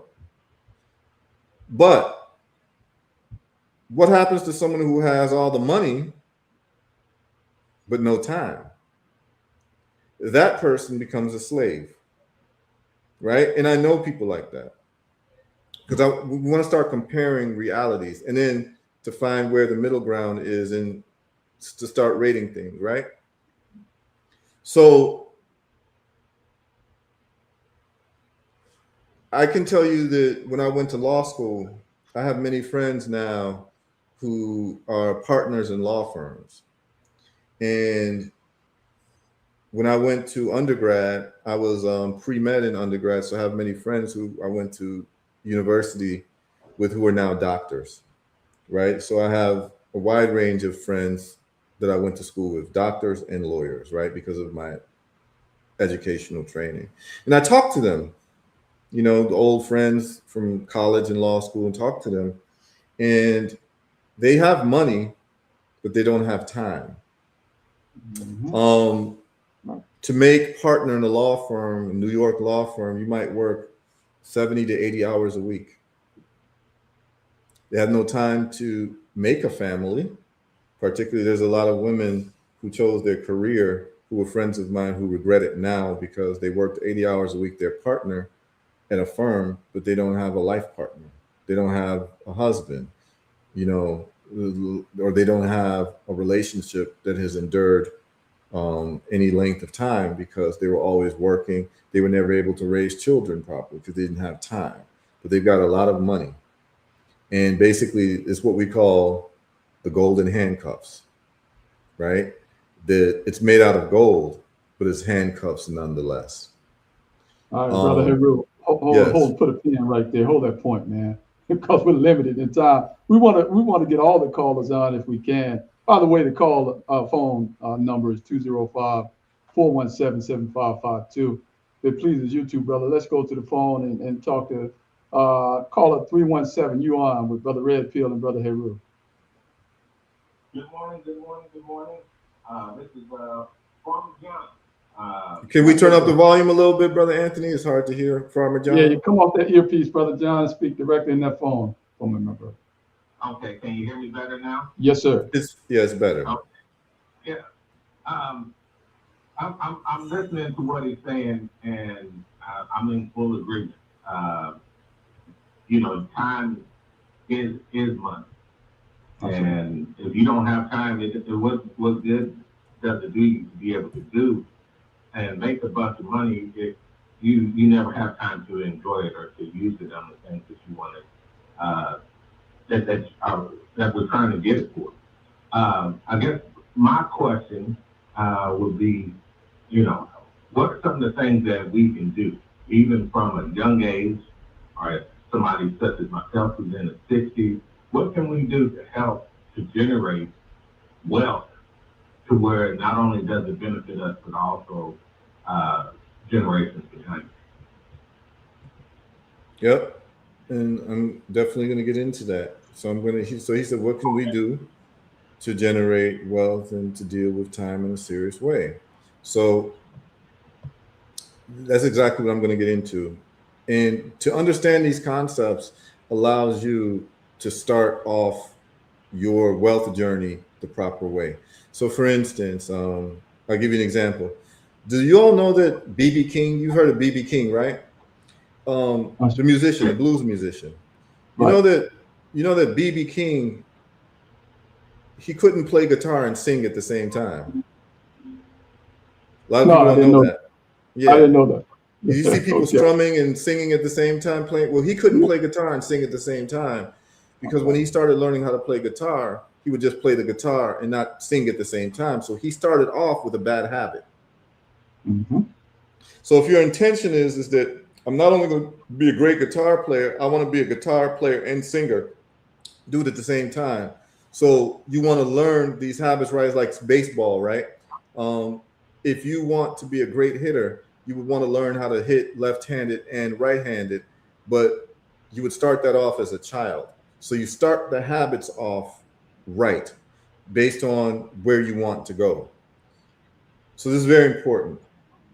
But what happens to someone who has all the money but no time? That person becomes a slave, right? And I know people like that because we want to start comparing realities and then to find where the middle ground is and to start rating things, right? So I can tell you that when I went to law school, I have many friends now who are partners in law firms. And when I went to undergrad, I was pre-med in undergrad. So I have many friends who I went to university with who are now doctors, right? So I have a wide range of friends that I went to school with, doctors and lawyers, right? Because of my educational training. And I talk to them, the old friends from college and law school, and talk to them. And they have money, but they don't have time. Mhm. Um, Right. to make partner in a law firm, a New York law firm, you might work 70 to 80 hours a week. They have no time to make a family. Particularly, there's a lot of women who chose their career who were friends of mine who regret it now because they worked 80 hours a week, their partner at a firm, but they don't have a life partner. They don't have a husband, you know, or they don't have a relationship that has endured any length of time because they were always working. They were never able to raise children properly because they didn't have time. But they've got a lot of money. And basically, it's what we call the golden handcuffs, right? That it's made out of gold, but it's handcuffs nonetheless. All right, brother Um, Heru, yes. put a pin right there. Hold that point, man, because we're limited in time. We want to get all the callers on if we can. By the way, the call phone number is 205-417-7552. If it pleases you two, brother, let's go to the phone and talk to caller 317. You on with brother Red Pill and brother Heru. Good morning, good morning, good morning. This is Farmer John. Can we Okay, turn up the brother. volume a little bit, Brother Anthony? It's hard to hear, Farmer Yeah, you John. come off that earpiece, brother John, and speak directly in that phone. Phone number. Okay, can you hear me better now? Yes, sir. It's better. Oh, yeah. Um, I'm listening to what he's saying, and I'm in full agreement. Time is money, and if you don't have time, what good does it do you to be able to do and make a bunch of money if you never have time to enjoy it or to use it on the things that you want to that we're trying to get it for. I guess my question would be, what are some of the things that we can do, even from a young age or at somebody such as myself who's in the 60s, what can we do to help to generate wealth to where not only does it benefit us, but also generations behind? Yep. And I'm definitely going to get into that. So he said, what can we do to generate wealth and to deal with time in a serious way? So that's exactly what I'm going to get into. And to understand these concepts allows you to start off your wealth journey the proper way. So for instance, I'll give you an example. Do you all know that B.B. King, you've heard of B.B. King, right? The musician, the blues musician. You know that B.B. King, he couldn't play guitar and sing at the same time. A lot of people don't know that. Yeah. I didn't know that. You see people strumming and singing at the same time, playing. Well, he couldn't play guitar and sing at the same time because when he started learning how to play guitar, he would just play the guitar and not sing at the same time. So he started off with a bad habit. Mm-hmm. So if your intention is that I'm not only going to be a great guitar player, I want to be a guitar player and singer, do it at the same time. So you want to learn these habits, right? It's like baseball, right? If you want to be a great hitter, you would want to learn how to hit left-handed and right-handed, but you would start that off as a child. So you start the habits off right based on where you want to go. So this is very important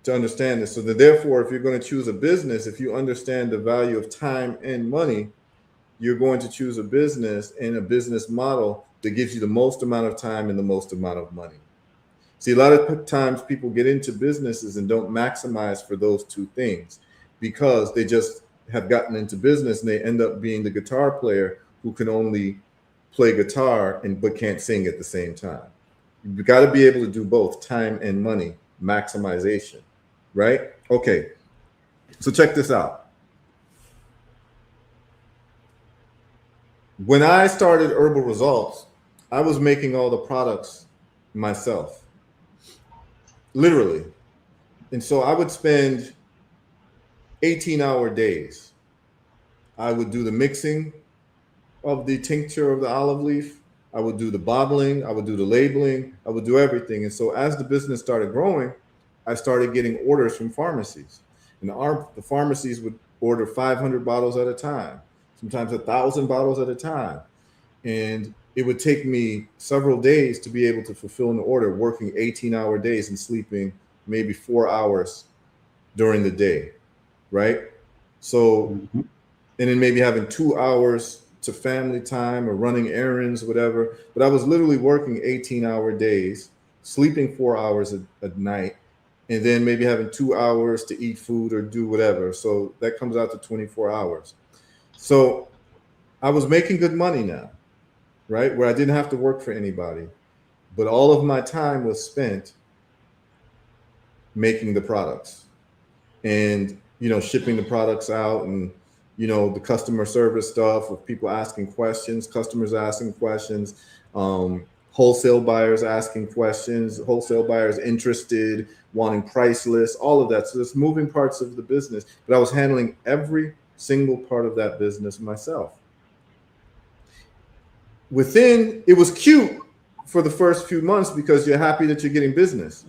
to understand this. So that therefore, if you're going to choose a business, if you understand the value of time and money, you're going to choose a business and a business model that gives you the most amount of time and the most amount of money. See, a lot of times people get into businesses and don't maximize for those two things because they just have gotten into business and they end up being the guitar player who can only play guitar but can't sing at the same time. You've got to be able to do both time and money maximization, right? Okay, so check this out. When I started Herbal Results, I was making all the products myself. Literally. And so I would spend 18-hour days. I would do the mixing of the tincture of the olive leaf. I would do the bottling. I would do the labeling. I would do everything. And so as the business started growing, I started getting orders from pharmacies. And the pharmacies would order 500 bottles at a time, sometimes 1,000 bottles at a time. And it would take me several days to be able to fulfill an order, working 18-hour days and sleeping maybe 4 hours during the day, right? So, and then maybe having 2 hours to family time or running errands, whatever. But I was literally working 18-hour days, sleeping 4 hours a night, and then maybe having 2 hours to eat food or do whatever. So that comes out to 24 hours. So I was making good money now, right? Where I didn't have to work for anybody, but all of my time was spent making the products and, shipping the products out and, the customer service stuff with people asking questions, customers asking questions, wholesale buyers asking questions, wholesale buyers interested, wanting price lists, all of that. So there's moving parts of the business, but I was handling every single part of that business myself. It was cute for the first few months because you're happy that you're getting business,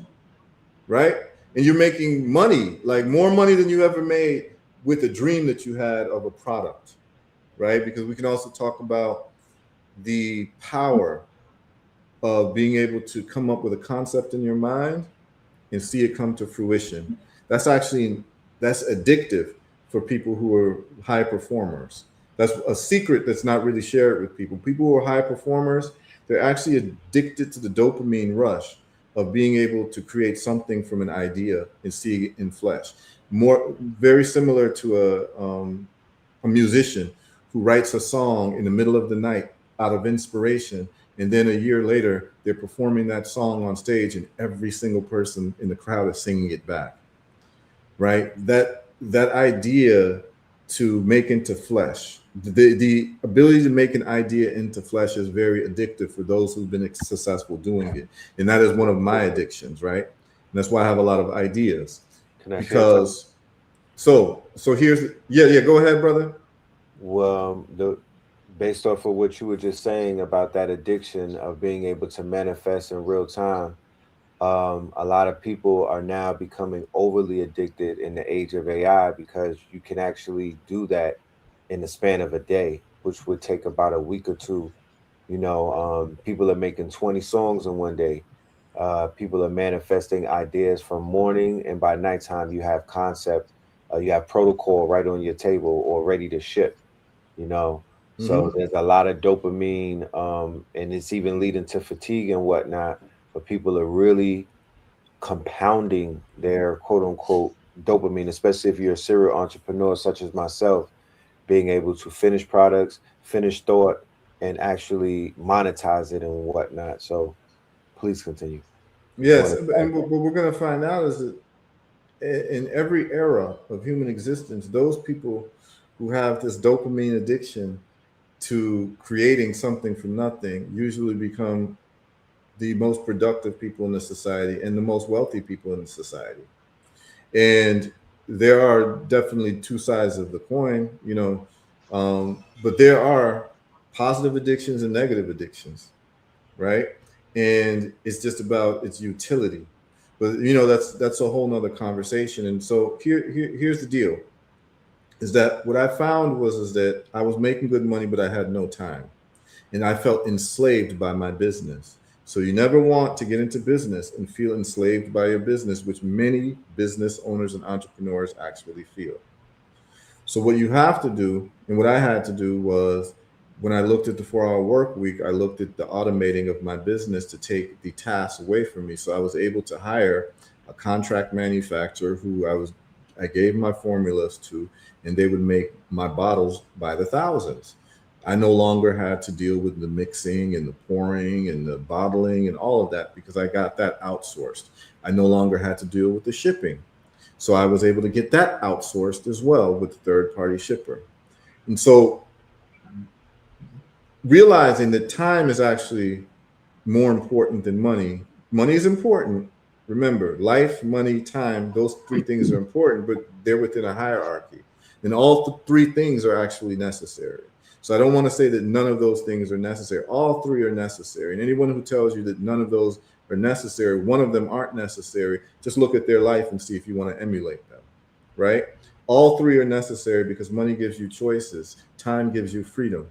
right? And you're making money, like more money than you ever made with a dream that you had of a product, right? Because we can also talk about the power of being able to come up with a concept in your mind and see it come to fruition. That's addictive for people who are high performers. That's a secret that's not really shared with people. People who are high performers, they're actually addicted to the dopamine rush of being able to create something from an idea and see it in flesh. Very similar to a musician who writes a song in the middle of the night out of inspiration, and then a year later, they're performing that song on stage and every single person in the crowd is singing it back, right? That idea to make into flesh, the ability to make an idea into flesh is very addictive for those who've been successful doing it. And that is one of my addictions, right? And that's why I have a lot of ideas. Because so here's, go ahead, brother. Well, based off of what you were just saying about that addiction of being able to manifest in real time, a lot of people are now becoming overly addicted in the age of AI because you can actually do that in the span of a day, which would take about a week or two. People are making 20 songs in one day. People are manifesting ideas from morning, and by nighttime, you have concept, you have protocol right on your table or ready to ship. you know. So Hmm. there's a lot of dopamine, and it's even leading to fatigue and whatnot. But people are really compounding their quote unquote dopamine, especially if you're a serial entrepreneur such as myself, being able to finish products, finish thought, and actually monetize it and whatnot. So please continue. Just Yes, wanted to add and what we're going to find out is that in every era of human existence, those people who have this dopamine addiction to creating something from nothing usually become the most productive people in the society and the most wealthy people in the society. And there are definitely two sides of the coin, but there are positive addictions and negative addictions, right? And it's just about its utility. But that's a whole nother conversation. And so here's the deal: is that what I found is that I was making good money, but I had no time, and I felt enslaved by my business. So you never want to get into business and feel enslaved by your business, which many business owners and entrepreneurs actually feel. So what you have to do, and what I had to do was, when I looked at the 4-hour work week, I looked at the automating of my business to take the tasks away from me. So I was able to hire a contract manufacturer who I gave my formulas to, and they would make my bottles by the thousands. I no longer had to deal with the mixing and the pouring and the bottling and all of that because I got that outsourced. I no longer had to deal with the shipping. So I was able to get that outsourced as well with the third party shipper. And so realizing that time is actually more important than money. Money is important. Remember, life, money, time, those three things are important, but they're within a hierarchy. And all three things are actually necessary. So I don't want to say that none of those things are necessary. All three are necessary. And anyone who tells you that none of those are necessary, one of them aren't necessary, just look at their life and see if you want to emulate them, right? All three are necessary because money gives you choices, time gives you freedom.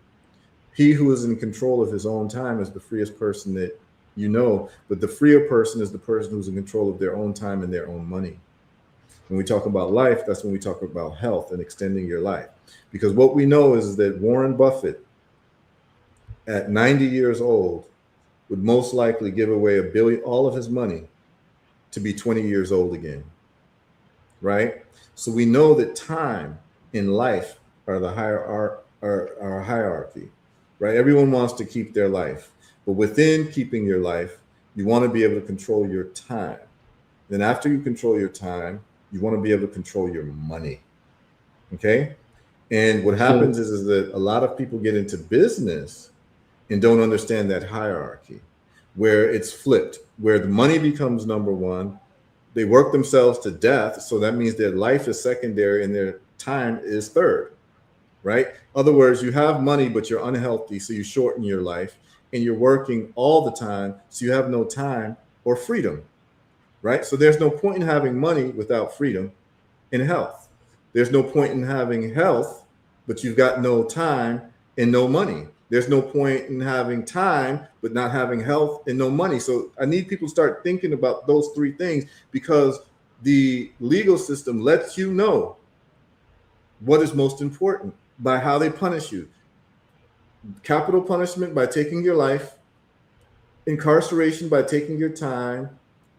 He who is in control of his own time is the freest person that you know, but the freer person is the person who's in control of their own time and their own money. When we talk about life, that's when we talk about health and extending your life. Because what we know is that Warren Buffett, at 90 years old, would most likely give away all of his money to be 20 years old again, right? So we know that time in life are the our hierarchy, right? Everyone wants to keep their life, but within keeping your life, you want to be able to control your time. Then after you control your time, you want to be able to control your money. Okay. And what So happens is that a lot of people get into business and don't understand that hierarchy where it's flipped, where the money becomes number one. They work themselves to death. So that means their life is secondary and their time is third, right? Other words, you have money, but you're unhealthy. So you shorten your life and you're working all the time. So you have no time or freedom, right? So there's no point in having money without freedom and health. There's no point in having health, but you've got no time and no money. There's no point in having time, but not having health and no money. So I need people to start thinking about those three things because the legal system lets you know what is most important by how they punish you. Capital punishment by taking your life, incarceration by taking your time,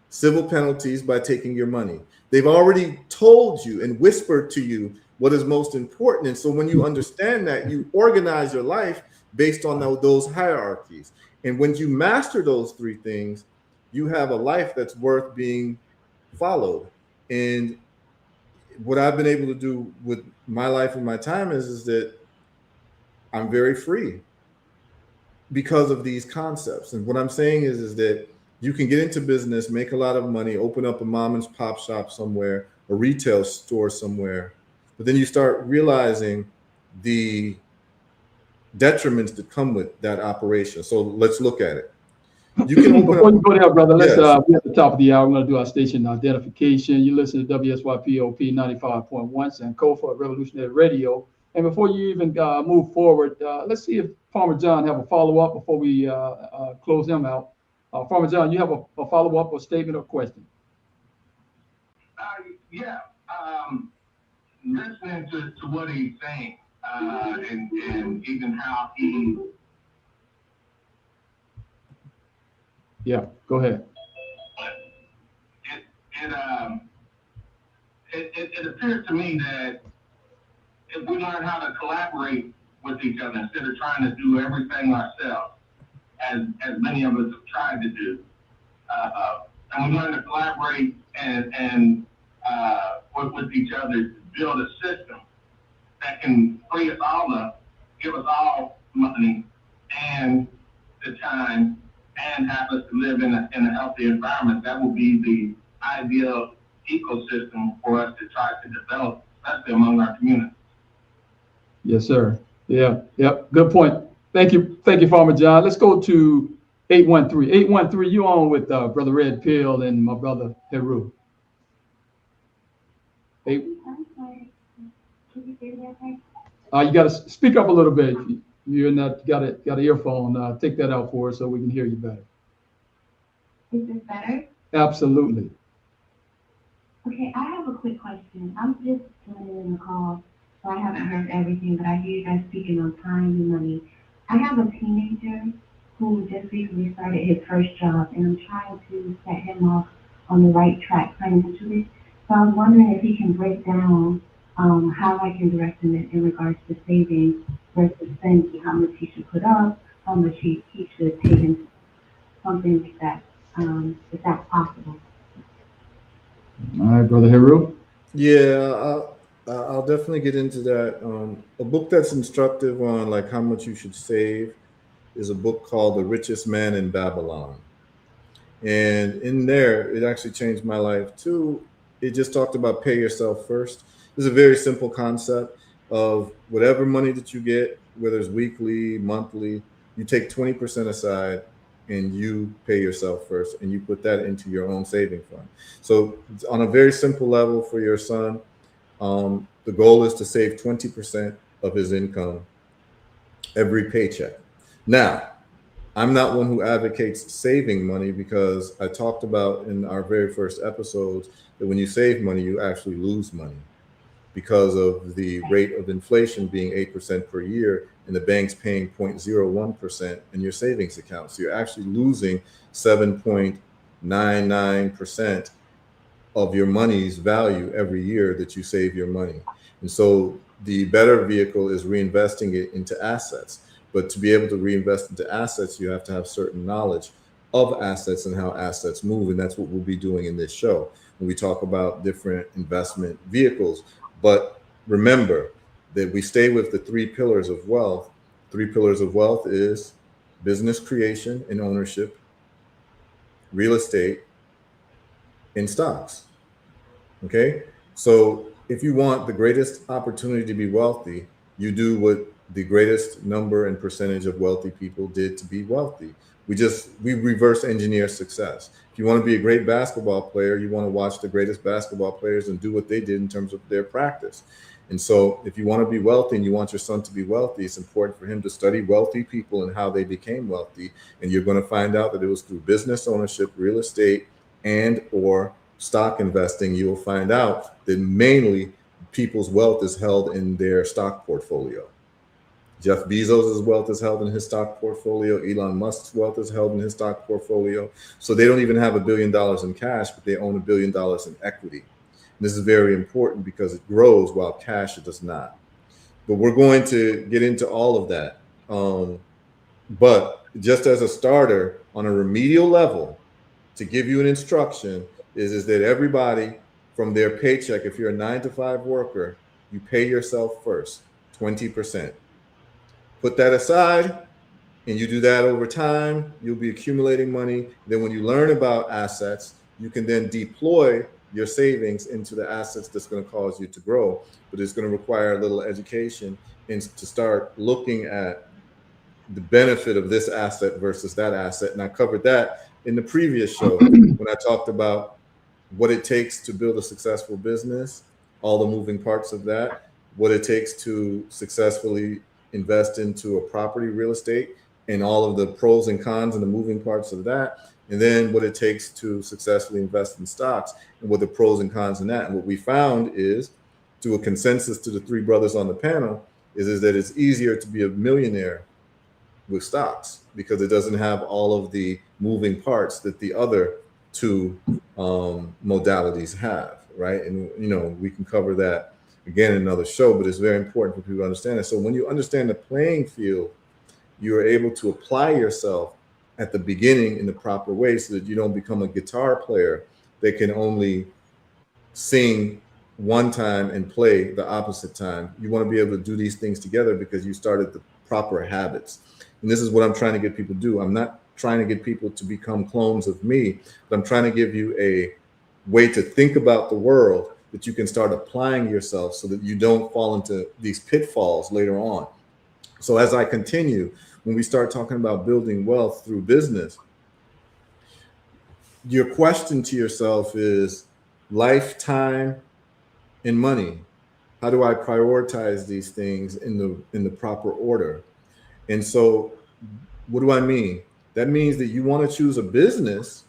civil penalties by taking your money. They've already told you and whispered to you what is most important. And so when you understand that, you organize your life based on those hierarchies. And when you master those three things, you have a life that's worth being followed. And what I've been able to do with my life and my time is that I'm very free because of these concepts. And what I'm saying is that you can get into business, make a lot of money, open up a mom and pop shop somewhere, a retail store somewhere, but then you start realizing the detriments that come with that operation. So let's look at it. You can open Before you go there, brother, let's Yes. we're at the top of the hour. We're going to do our station identification. You listen to WSYPOP 95.1 Sankofa Revolutionary Radio. And before you even move forward, let's see if Farmer John have a follow-up before we close him out. Farmer John, you have a follow-up or statement or question? Yeah. Listening to what he's saying, and even how he. Yeah, go ahead. It appears to me that if we learn how to collaborate with each other instead of trying to do everything ourselves, as many of us have tried to do, and we learn to collaborate and work with each other to build a system that can free us all up, give us all money and the time, and have us to live in a healthy environment. That will be the ideal ecosystem for us to try to develop, especially among our communities. Yes, sir. Yeah, yep. Good point. Thank you, Farmer John. Let's go to 813. 813, you on with Brother Red Pill and my brother Heru. I'm sorry. Can you hear me okay? You got to speak up a little bit. You're not got an earphone. Take that out for us so we can hear you better. Is this better? Absolutely. Okay, I have a quick question. I'm just joining in the call, so I haven't heard everything, but I hear you guys speaking on time and money. I have a teenager who just recently started his first job, and I'm trying to set him off on the right track financially. So I was wondering if he can break down how I can direct him in regards to savings versus spending, how much he should put up, how much he should pay him, something like that, if that's possible. All right, Brother Heru. Yeah, I'll definitely get into that. A book that's instructive on like how much you should save is a book called The Richest Man in Babylon. And in there, it actually changed my life too. It just talked about pay yourself first. It's a very simple concept of whatever money that you get, whether it's weekly, monthly, you take 20% aside and you pay yourself first, and you put that into your own saving fund. So on a very simple level for your son, the goal is to save 20% of his income every paycheck. Now, I'm not one who advocates saving money, because I talked about in our very first episodes that when you save money, you actually lose money because of the rate of inflation being 8% per year, and the bank's paying 0.01% in your savings account. So you're actually losing 7.99% of your money's value every year that you save your money. And so the better vehicle is reinvesting it into assets. But to be able to reinvest into assets, you have to have certain knowledge of assets and how assets move. And that's what we'll be doing in this show when we talk about different investment vehicles. But remember that we stay with the 3 pillars of wealth. 3 pillars of wealth is business creation and ownership, real estate, and stocks. Okay? So if you want the greatest opportunity to be wealthy, you do what the greatest number and percentage of wealthy people did to be wealthy. We reverse engineer success. If you want to be a great basketball player, you want to watch the greatest basketball players and do what they did in terms of their practice. And so if you want to be wealthy and you want your son to be wealthy, it's important for him to study wealthy people and how they became wealthy. And you're going to find out that it was through business ownership, real estate, and or stock investing. You will find out that mainly people's wealth is held in their stock portfolio. Jeff Bezos' wealth is held in his stock portfolio. Elon Musk's wealth is held in his stock portfolio. So they don't even have $1 billion in cash, but they own $1 billion in equity. And this is very important because it grows while cash does not. But we're going to get into all of that. But just as a starter on a remedial level, to give you an instruction is that everybody from their paycheck, if you're a 9-to-5 worker, you pay yourself first, 20%. Put that aside, and you do that over time, you'll be accumulating money. Then when you learn about assets, you can then deploy your savings into the assets that's going to cause you to grow. But it's going to require a little education and to start looking at the benefit of this asset versus that asset. And I covered that in the previous show when I talked about what it takes to build a successful business, all the moving parts of that, what it takes to successfully invest into a property, real estate, and all of the pros and cons and the moving parts of that. And then what it takes to successfully invest in stocks and what the pros and cons in that. And what we found is, to a consensus to the three brothers on the panel, is that it's easier to be a millionaire with stocks because it doesn't have all of the moving parts that the other two modalities have, right? And, you know, we can cover that again in another show, but it's very important for people to understand it. So when you understand the playing field, you're able to apply yourself at the beginning in the proper way so that you don't become a guitar player that can only sing one time and play the opposite time. You want to be able to do these things together because you started the proper habits. And this is what I'm trying to get people to do. I'm not trying to get people to become clones of me, but I'm trying to give you a way to think about the world that you can start applying yourself so that you don't fall into these pitfalls later on. So as I continue, when we start talking about building wealth through business, your question to yourself is lifetime and money. How do I prioritize these things in the proper order? And so what do I mean? That means that you want to choose a business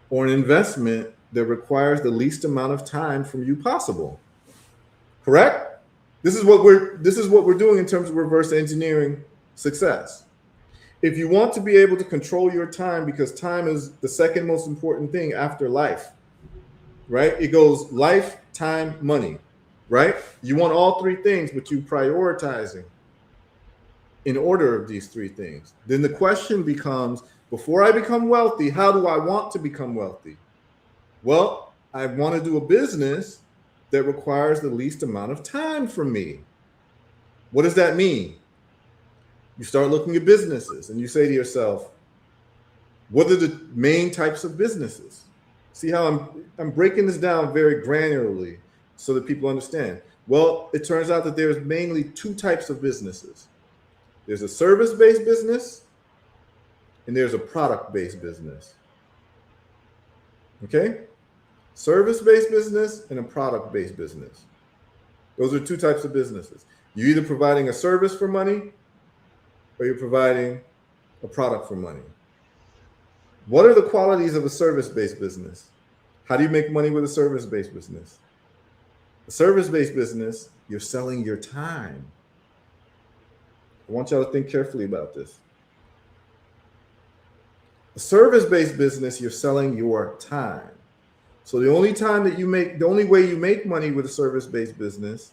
or an investment that requires the least amount of time from you possible. Correct? This is what we're doing in terms of reverse engineering success. If you want to be able to control your time, because time is the second most important thing after life, right? It goes life, time, money, right? You want all three things, but you prioritizing in order of these three things. Then the question becomes, before I become wealthy, how do I want to become wealthy? Well, I want to do a business that requires the least amount of time from me. What does that mean? You start looking at businesses and you say to yourself, what are the main types of businesses? See how I'm breaking this down very granularly so that people understand. Well, it turns out that there's mainly two types of businesses. There's a service-based business and there's a product-based business. Okay? Service-based business and a product-based business. Those are two types of businesses. You're either providing a service for money or you're providing a product for money. What are the qualities of a service-based business? How do you make money with a service-based business? A service-based business, you're selling your time. I want y'all to think carefully about this. A service-based business, you're selling your time. So the only way you make money with a service-based business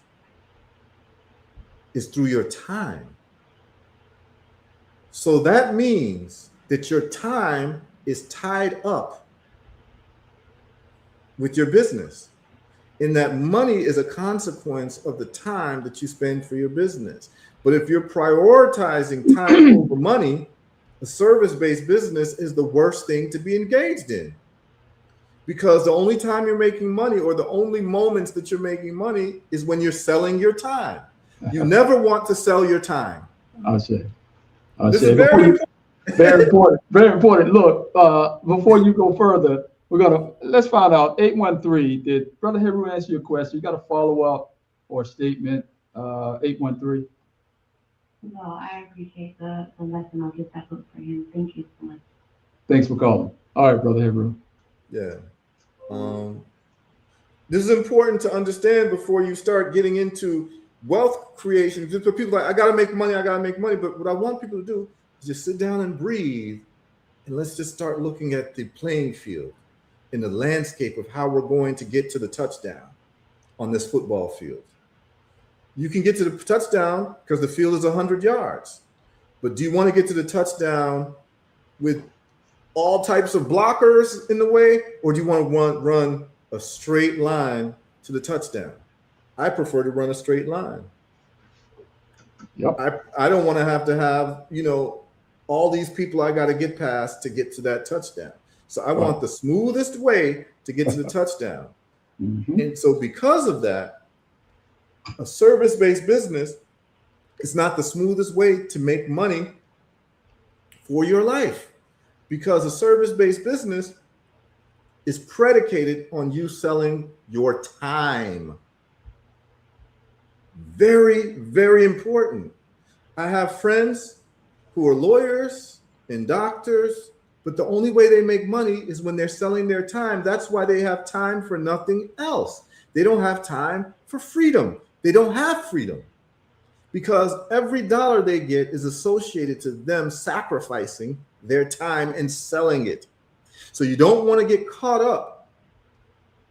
is through your time. So that means that your time is tied up with your business, and that money is a consequence of the time that you spend for your business. But if you're prioritizing time over money, a service-based business is the worst thing to be engaged in, because the only time you're making money, or the only moments that you're making money, is when you're selling your time. You never want to sell your time. This is very important. Very important. Very important. Look, before you go further, let's find out. 813. Did Brother HERU answer your question? You got a follow-up or statement? 813. No, I appreciate the lesson. I'll get that book for him. Thank you so much. Thanks for calling. All right, Brother HERU. Yeah. This is important to understand before you start getting into wealth creation. Because people are like, I gotta make money. But what I want people to do is just sit down and breathe, and let's just start looking at the playing field in the landscape of how we're going to get to the touchdown on this football field. You can get to the touchdown because the field is 100 yards. But do you want to get to the touchdown with all types of blockers in the way, or do you want to run a straight line to the touchdown? I prefer to run a straight line. Yep. I don't want to have, all these people I got to get past to get to that touchdown. So I want the smoothest way to get to the touchdown. Mm-hmm. And so because of that, a service-based business It's not the smoothest way to make money for your life, because a service-based business is predicated on you selling your time. Very, very important. I have friends who are lawyers and doctors, but the only way they make money is when they're selling their time. That's why they have time for nothing else. They don't have time for freedom. They don't have freedom, because every dollar they get is associated to them sacrificing their time and selling it. So you don't want to get caught up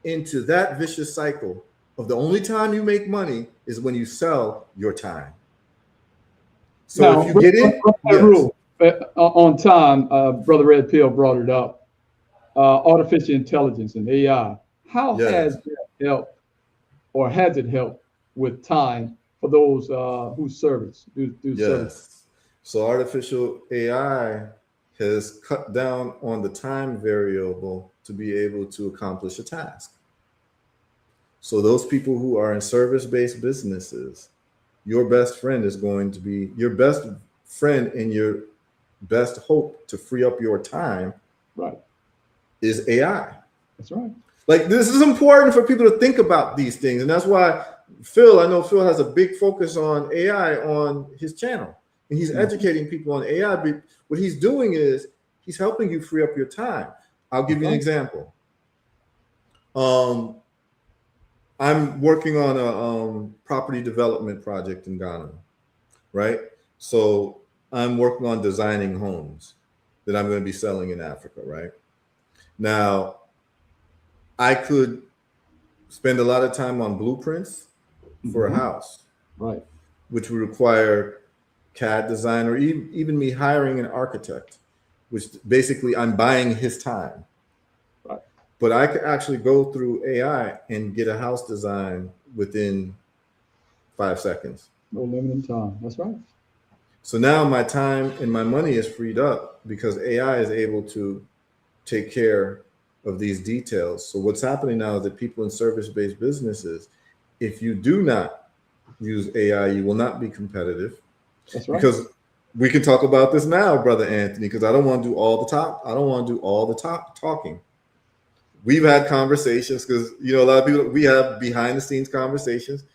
into that vicious cycle of the only time you make money is when you sell your time. So Now, if you get in, yes. On time, Brother Red Pill brought it up. Artificial intelligence and AI. How has that helped, or has it helped with time for those who service, do service? So artificial AI has cut down on the time variable to be able to accomplish a task. So those people who are in service-based businesses, your best friend is going to be your best friend, and your best hope to free up your time, right, is AI. That's right. Like, this is important for people to think about these things. And that's why I know Phil has a big focus on AI on his channel. And he's educating people on AI. But what he's doing is he's helping you free up your time. I'll give you an example. I'm working on a property development project in Ghana, right? So I'm working on designing homes that I'm going to be selling in Africa, right? Now, I could spend a lot of time on blueprints for a house, right, which would require CAD design, or even me hiring an architect, which basically I'm buying his time. Right. But I could actually go through AI and get a house design within 5 seconds. No limit in time. That's right. So now my time and my money is freed up because AI is able to take care of these details. So what's happening now is that people in service-based businesses, if you do not use AI, you will not be competitive. That's right. Because we can talk about this now, Brother Anthony, because I don't want to do all the talk. I don't want to do all the talking. We've had conversations because, a lot of people, we have behind the scenes conversations.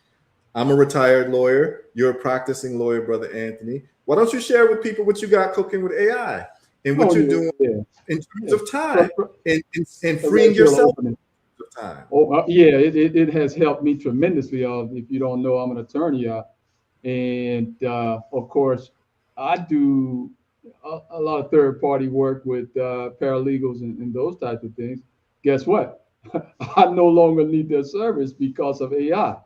I'm a retired lawyer. You're a practicing lawyer, Brother Anthony. Why don't you share with people what you got cooking with AI and what you're doing in terms of time and freeing yourself of time? It has helped me tremendously. If you don't know, I'm an attorney. And of course, I do a lot of third-party work with paralegals and those types of things. Guess what? I no longer need their service because of AI.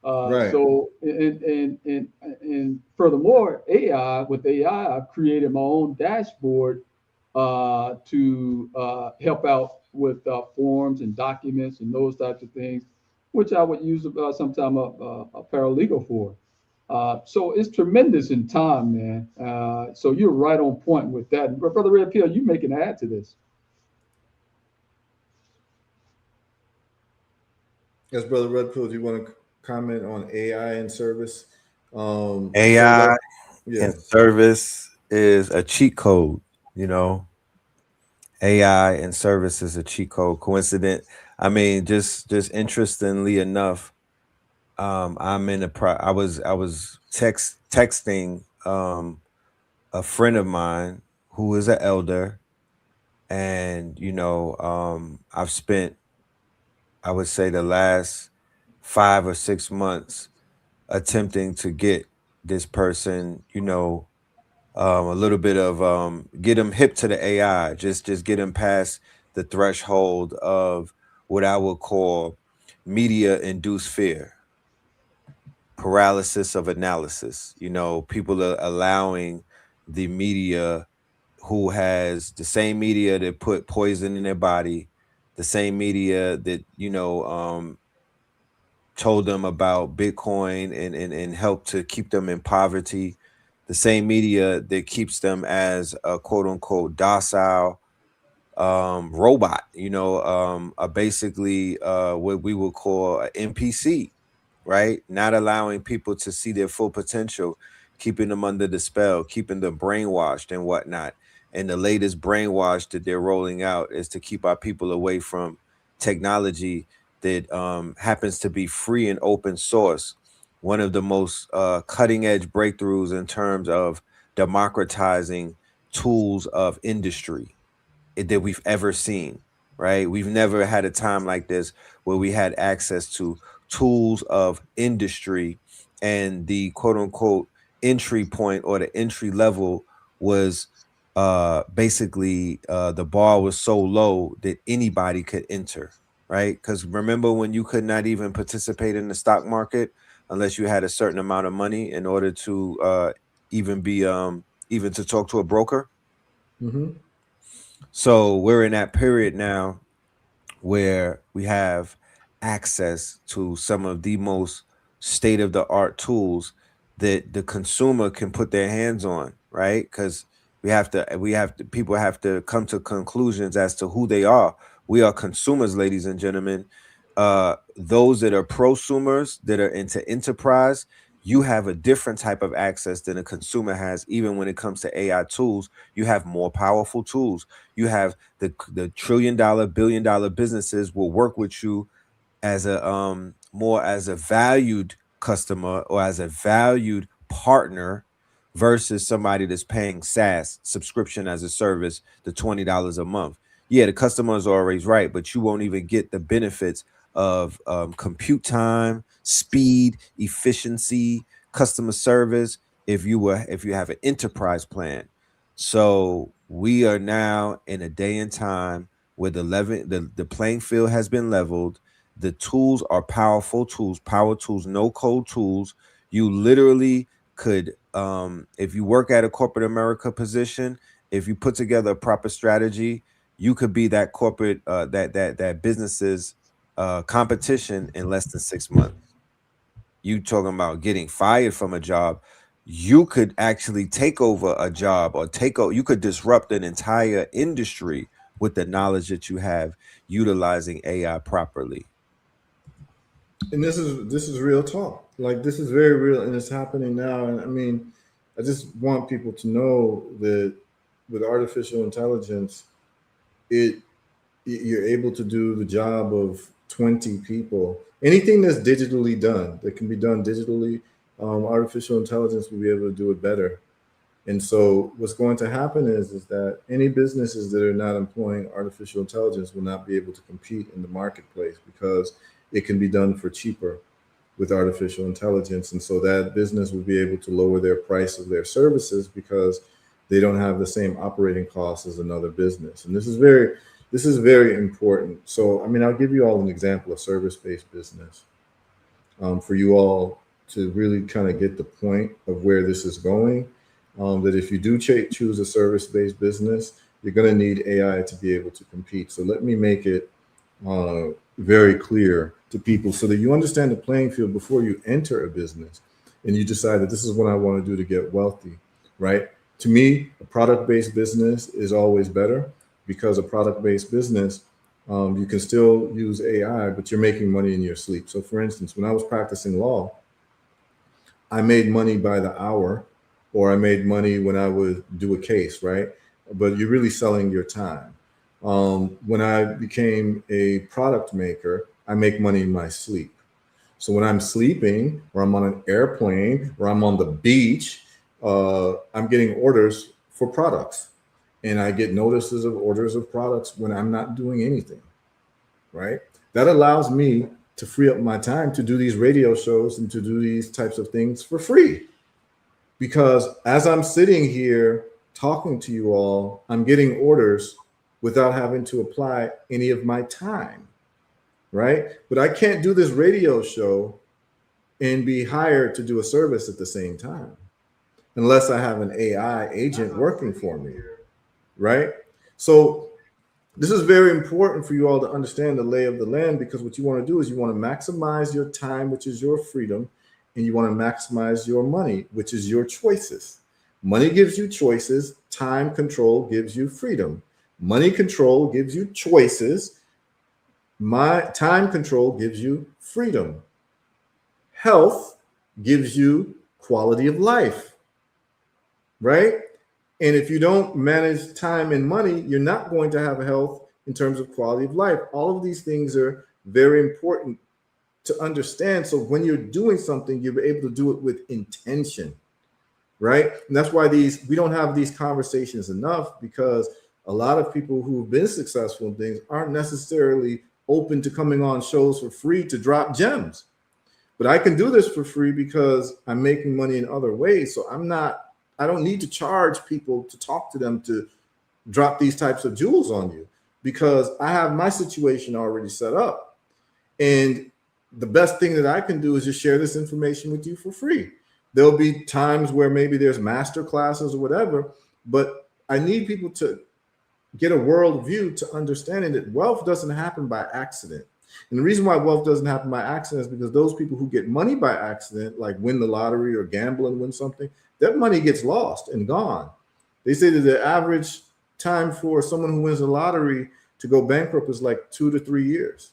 Right. So, and furthermore, with AI, I've created my own dashboard to help out with forms and documents and those types of things, which I would use sometime a paralegal for. So it's tremendous in time, man. So you're right on point with that. Brother Red Pill, you make an add to this. Yes, Brother Red Pill, do you want to comment on AI and service? AI and service is a cheat code, AI and service is a cheat code. Coincident. I mean, just interestingly enough, I'm in I was texting a friend of mine who is an elder, and I've spent, I would say, the last 5 or 6 months attempting to get this person, a little bit of get them hip to the AI, just get them past the threshold of what I would call media-induced fear, paralysis of analysis. People are allowing the media, who has the same media that put poison in their body, the same media that told them about Bitcoin and helped to keep them in poverty, the same media that keeps them as a quote unquote docile robot, basically what we would call an NPC, right? Not allowing people to see their full potential, keeping them under the spell, keeping them brainwashed and whatnot. And the latest brainwash that they're rolling out is to keep our people away from technology that happens to be free and open source. One of the most cutting edge breakthroughs in terms of democratizing tools of industry that we've ever seen, right? We've never had a time like this where we had access to tools of industry, and the quote unquote entry point or the entry level was basically the bar was so low that anybody could enter, right? Because remember when you could not even participate in the stock market unless you had a certain amount of money in order to even be even to talk to a broker. Mm-hmm. So we're in that period now where we have access to some of the most state of the art tools that the consumer can put their hands on, right? Because people have to come to conclusions as to who they are. We are consumers, ladies and gentlemen. Those that are prosumers, that are into enterprise, you have a different type of access than a consumer has. Even when it comes to AI tools, you have more powerful tools. You have the trillion-dollar, billion-dollar businesses will work with you as a more as a valued customer or as a valued partner versus somebody that's paying SaaS, subscription as a service, the $20 a month. Yeah, the customer is always right, but you won't even get the benefits of compute time, speed, efficiency, customer service if you have an enterprise plan. So we are now in a day and time where the playing field has been leveled. The tools are powerful tools, power tools, no code tools. You literally could, if you work at a corporate America position, if you put together a proper strategy, you could be that corporate, that business's competition in less than 6 months. You talking about getting fired from a job? You could actually take over a job or you could disrupt an entire industry with the knowledge that you have utilizing AI properly. And this is real talk. Like, this is very real, and it's happening now. And I mean, I just want people to know that with artificial intelligence, you're able to do the job of 20 people. Anything that's digitally done, that can be done digitally, artificial intelligence will be able to do it better. And so what's going to happen is that any businesses that are not employing artificial intelligence will not be able to compete in the marketplace because it can be done for cheaper with artificial intelligence. And so that business will be able to lower their price of their services because they don't have the same operating costs as another business. And this is very important. So, I mean, I'll give you all an example of service-based business for you all to really kind of get the point of where this is going. That if you do choose a service-based business, you're going to need AI to be able to compete. So let me make it very clear to people so that you understand the playing field before you enter a business and you decide that this is what I want to do to get wealthy, right? To me, a product-based business is always better because a product-based business, you can still use AI, but you're making money in your sleep. So for instance, when I was practicing law, I made money by the hour, or I made money when I would do a case, right? But you're really selling your time. When I became a product maker, I make money in my sleep. So when I'm sleeping, or I'm on an airplane, or I'm on the beach, I'm getting orders for products. And I get notices of orders of products when I'm not doing anything, right? That allows me to free up my time to do these radio shows and to do these types of things for free. Because as I'm sitting here talking to you all, I'm getting orders without having to apply any of my time, right? But I can't do this radio show and be hired to do a service at the same time unless I have an AI agent working for me, right? So this is very important for you all to understand the lay of the land, because what you want to do is you want to maximize your time, which is your freedom, and you want to maximize your money, which is your choices. Money gives you choices. Time control gives you freedom. Money control gives you choices. Time control gives you freedom. Health gives you quality of life. right? And if you don't manage time and money, you're not going to have health in terms of quality of life. All of these things are very important to understand. So when you're doing something, you're able to do it with intention, right? And that's why we don't have these conversations enough, because a lot of people who've been successful in things aren't necessarily open to coming on shows for free to drop gems. But I can do this for free because I'm making money in other ways. So I don't need to charge people to talk to them to drop these types of jewels on you, because I have my situation already set up. And the best thing that I can do is just share this information with you for free. There'll be times where maybe there's master classes or whatever, but I need people to get a world view to understanding that wealth doesn't happen by accident. And the reason why wealth doesn't happen by accident is because those people who get money by accident, like win the lottery or gamble and win something, that money gets lost and gone. They say that the average time for someone who wins the lottery to go bankrupt is like 2 to 3 years.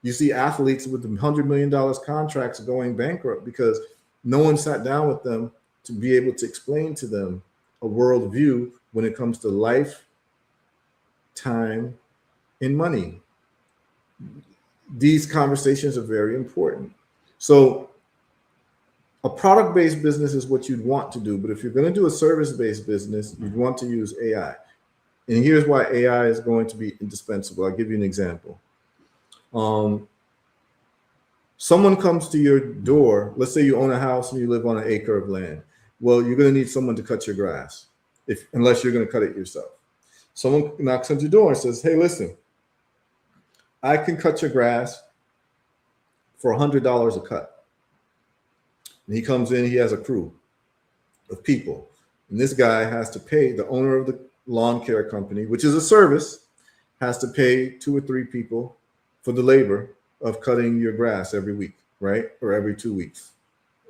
You see athletes with $100 million contracts going bankrupt because no one sat down with them to be able to explain to them a world view when it comes to life, time, and money. These conversations are very important. So a product-based business is what you'd want to do, but if you're going to do a service-based business, you'd want to use AI. And here's why AI is going to be indispensable. I'll give you an example. Someone comes to your door. Let's say you own a house and you live on an acre of land. Well, you're going to need someone to cut your grass, unless you're going to cut it yourself. Someone knocks on your door and says, hey, listen, I can cut your grass for $100 a cut. And he comes in, he has a crew of people. And this guy has to pay, the owner of the lawn care company, which is a service, has to pay 2 or 3 people for the labor of cutting your grass every week, right? Or every 2 weeks.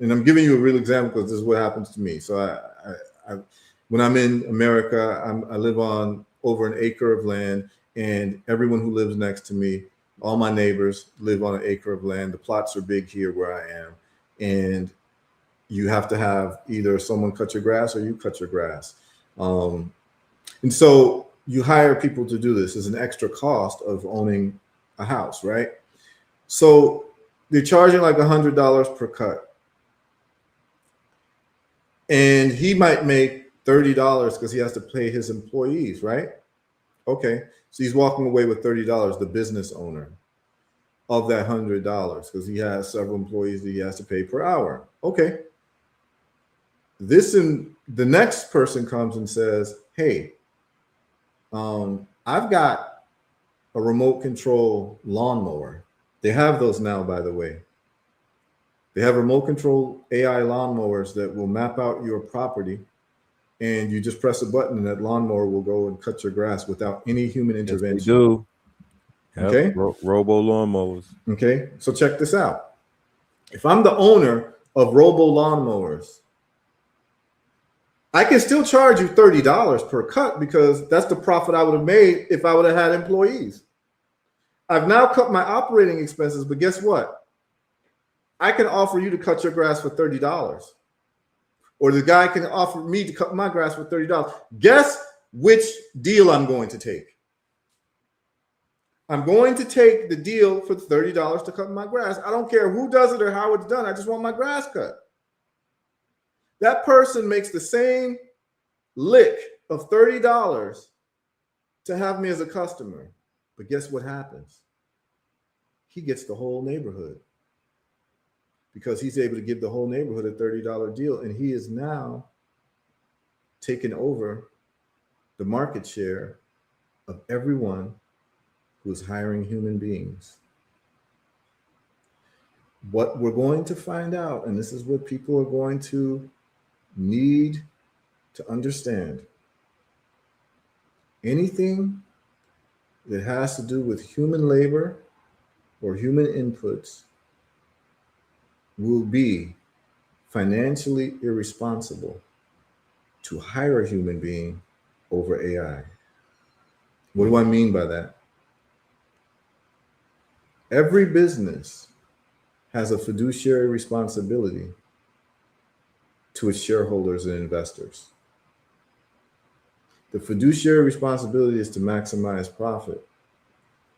And I'm giving you a real example because this is what happens to me. So when I'm in America, I live on over an acre of land, and everyone who lives next to me, all my neighbors live on an acre of land. The plots are big here where I am. And you have to have either someone cut your grass or you cut your grass. And so you hire people to do this as an extra cost of owning a house, right? So they're charging like $100 per cut. And he might make $30 because he has to pay his employees, right? Okay, so he's walking away with $30, the business owner, of that $100 because he has several employees that he has to pay per hour. Okay. The next person comes and says, hey, I've got a remote control lawnmower. They have those now, by the way. They have remote control AI lawnmowers that will map out your property, and you just press a button and that lawnmower will go and cut your grass without any human intervention. Yes, they do. Yep. Okay. Robo lawnmowers. Okay. So check this out. If I'm the owner of robo lawnmowers, I can still charge you $30 per cut because that's the profit I would have made if I would have had employees. I've now cut my operating expenses, but guess what? I can offer you to cut your grass for $30. Or the guy can offer me to cut my grass for $30. Guess which deal I'm going to take? I'm going to take the deal for $30 to cut my grass. I don't care who does it or how it's done. I just want my grass cut. That person makes the same lick of $30 to have me as a customer. But guess what happens? He gets the whole neighborhood because he's able to give the whole neighborhood a $30 deal. And he is now taken over the market share of everyone who's hiring human beings. What we're going to find out, and this is what people are going to need to understand, anything that has to do with human labor or human inputs will be financially irresponsible to hire a human being over AI. What do I mean by that? Every business has a fiduciary responsibility to its shareholders and investors. The fiduciary responsibility is to maximize profit.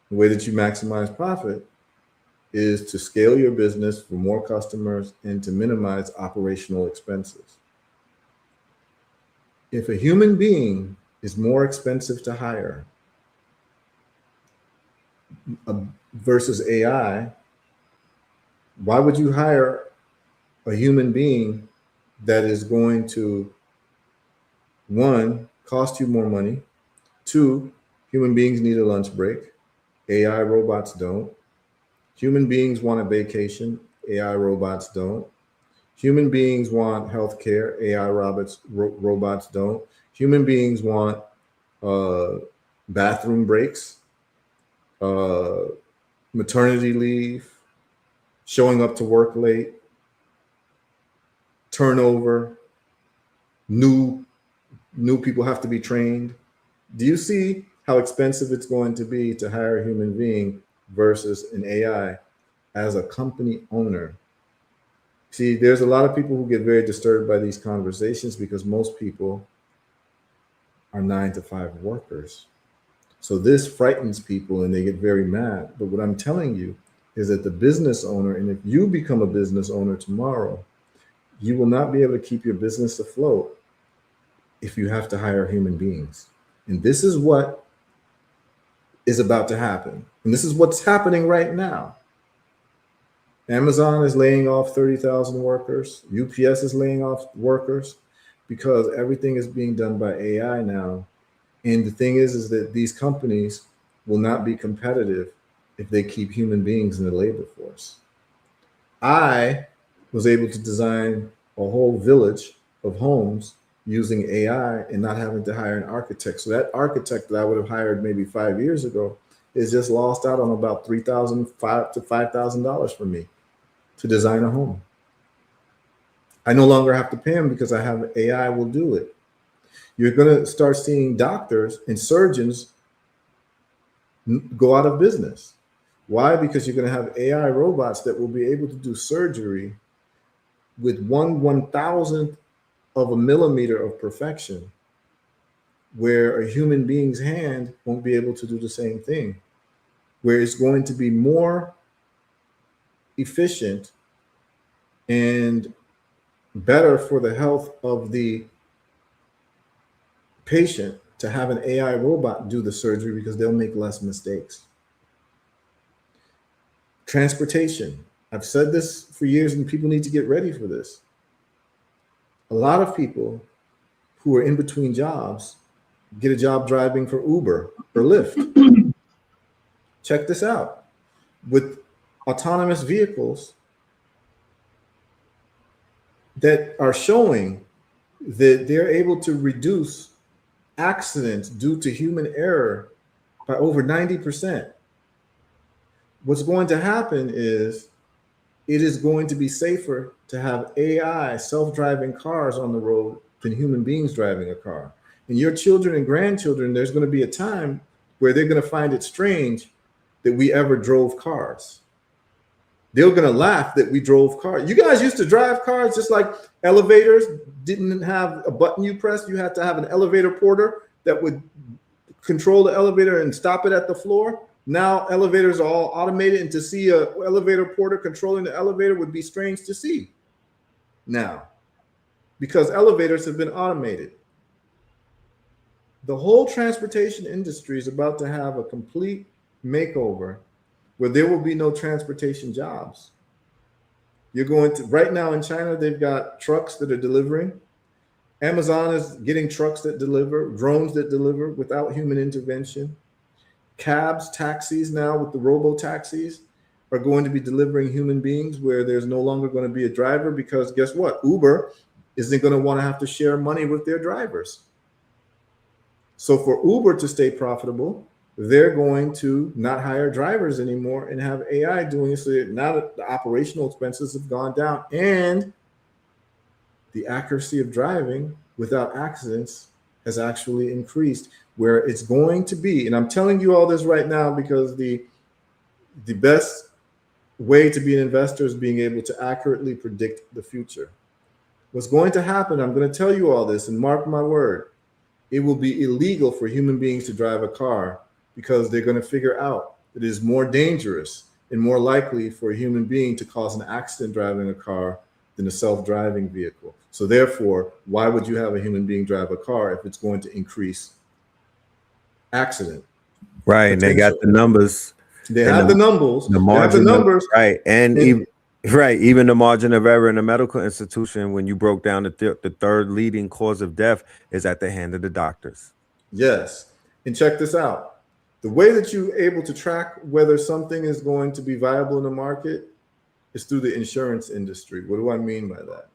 The way that you maximize profit is to scale your business for more customers and to minimize operational expenses. If a human being is more expensive to hire versus AI, why would you hire a human being that is going to, one, cost you more money, two, human beings need a lunch break, AI robots don't. Human beings want a vacation, AI robots don't. Human beings want healthcare, AI robots don't. Human beings want bathroom breaks, maternity leave, showing up to work late, turnover, new people have to be trained. Do you see how expensive it's going to be to hire a human being versus an AI as a company owner? See, there's a lot of people who get very disturbed by these conversations because most people are 9-to-5 workers. So this frightens people and they get very mad. But what I'm telling you is that the business owner, and if you become a business owner tomorrow, you will not be able to keep your business afloat if you have to hire human beings. And this is what is about to happen. And this is what's happening right now. Amazon is laying off 30,000 workers. UPS is laying off workers because everything is being done by AI now. And the thing is that these companies will not be competitive if they keep human beings in the labor force. I was able to design a whole village of homes using AI and not having to hire an architect. So that architect that I would have hired maybe 5 years ago is just lost out on about $3,000 to $5,000 for me to design a home. I no longer have to pay him because I have AI will do it. You're going to start seeing doctors and surgeons go out of business. Why? Because you're going to have AI robots that will be able to do surgery with 1/1000th of a millimeter of perfection, where a human being's hand won't be able to do the same thing, where it's going to be more efficient and better for the health of the patient to have an AI robot do the surgery because they'll make less mistakes. Transportation. I've said this for years and people need to get ready for this. A lot of people who are in between jobs get a job driving for Uber or Lyft. Check this out. With autonomous vehicles that are showing that they're able to reduce accidents due to human error by over 90%. What's going to happen is it is going to be safer to have AI self-driving cars on the road than human beings driving a car. And your children and grandchildren, there's going to be a time where they're going to find it strange that we ever drove cars. They're going to laugh that we drove cars. You guys used to drive cars just like elevators didn't have a button you pressed. You had to have an elevator porter that would control the elevator and stop it at the floor. Now elevators are all automated, and to see an elevator porter controlling the elevator would be strange to see now because elevators have been automated. The whole transportation industry is about to have a complete makeover where there will be no transportation jobs. You're going to, right now in China, they've got trucks that are delivering. Amazon is getting trucks that deliver, drones that deliver without human intervention. Cabs, taxis now with the robo-taxis are going to be delivering human beings where there's no longer going to be a driver because guess what? Uber isn't going to want to have to share money with their drivers. So for Uber to stay profitable, they're going to not hire drivers anymore and have AI doing it. So now that the operational expenses have gone down and the accuracy of driving without accidents has actually increased, where it's going to be, and I'm telling you all this right now because the best way to be an investor is being able to accurately predict the future. What's going to happen, I'm going to tell you all this, and mark my word, it will be illegal for human beings to drive a car because they're going to figure out that it is more dangerous and more likely for a human being to cause an accident driving a car than a self-driving vehicle. So therefore, why would you have a human being drive a car if it's going to increase accident? Right, and they got the numbers. They have the numbers. The they have the margin numbers. Right, and even the margin of error in a medical institution, when you broke down the third leading cause of death is at the hand of the doctors. Yes, and check this out. The way that you're able to track whether something is going to be viable in the market is through the insurance industry. What do I mean by that?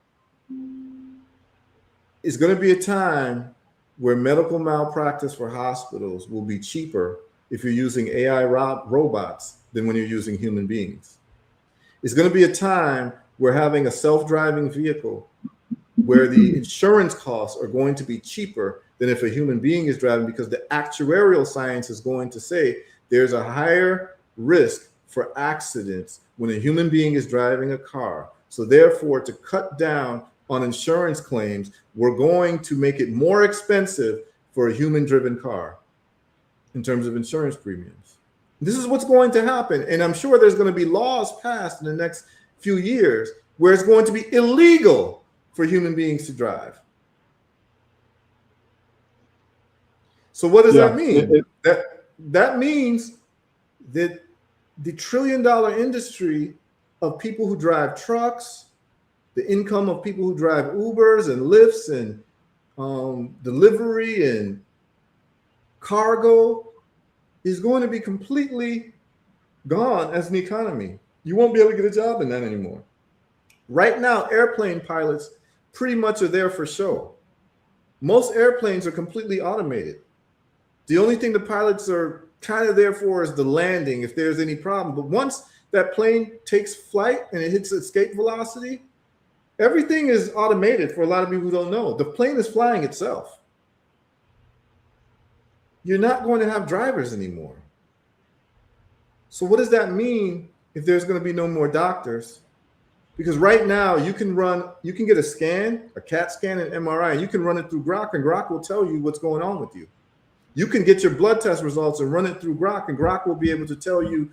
It's going to be a time where medical malpractice for hospitals will be cheaper if you're using AI robots than when you're using human beings. It's going to be a time where having a self-driving vehicle where the insurance costs are going to be cheaper than if a human being is driving, because the actuarial science is going to say there's a higher risk for accidents when a human being is driving a car. So therefore, to cut down on insurance claims, we're going to make it more expensive for a human-driven car in terms of insurance premiums. This is what's going to happen. And I'm sure there's going to be laws passed in the next few years where it's going to be illegal for human beings to drive. So what does that mean? That means that the trillion-dollar industry of people who drive trucks, the income of people who drive Ubers and Lyfts and delivery and cargo is going to be completely gone as an economy. You won't be able to get a job in that anymore. Right now, airplane pilots pretty much are there for show. Most airplanes are completely automated. The only thing the pilots are kind of there for is the landing if there's any problem. But once that plane takes flight and it hits escape velocity, everything is automated. For a lot of people who don't know, the plane is flying itself. You're not going to have drivers anymore. So what does that mean if there's going to be no more doctors? Because right now you can get a scan, a CAT scan, an MRI, and you can run it through Grok, and Grok will tell you what's going on with you. You can get your blood test results and run it through Grok, and Grok will be able to tell you,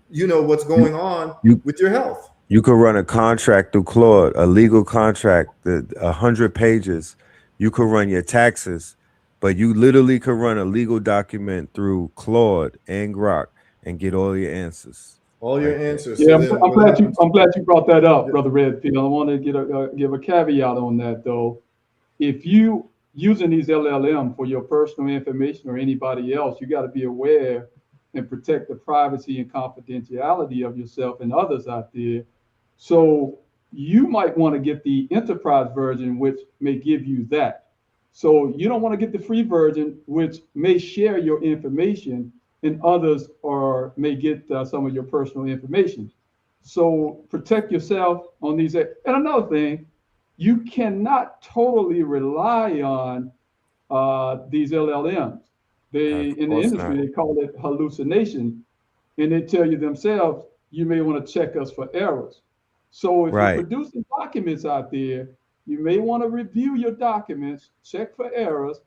what's going on with your health. You could run a contract through Claude, a legal contract, 100 pages. You could run your taxes, but you literally could run a legal document through Claude and Grok and get all your answers. All your answers. Yeah, so I'm glad you brought that up, Brother Redfield. I want to give a caveat on that, though. If you using these LLM for your personal information or anybody else, you got to be aware and protect the privacy and confidentiality of yourself and others out there. So you might want to get the enterprise version, which may give you that. So you don't want to get the free version, which may share your information, and others may get some of your personal information. So protect yourself on these. And another thing, you cannot totally rely on these LLMs. In the industry, they call it hallucination, and they tell you themselves, you may want to check us for errors. So if you're producing documents out there, you may want to review your documents, check for errors,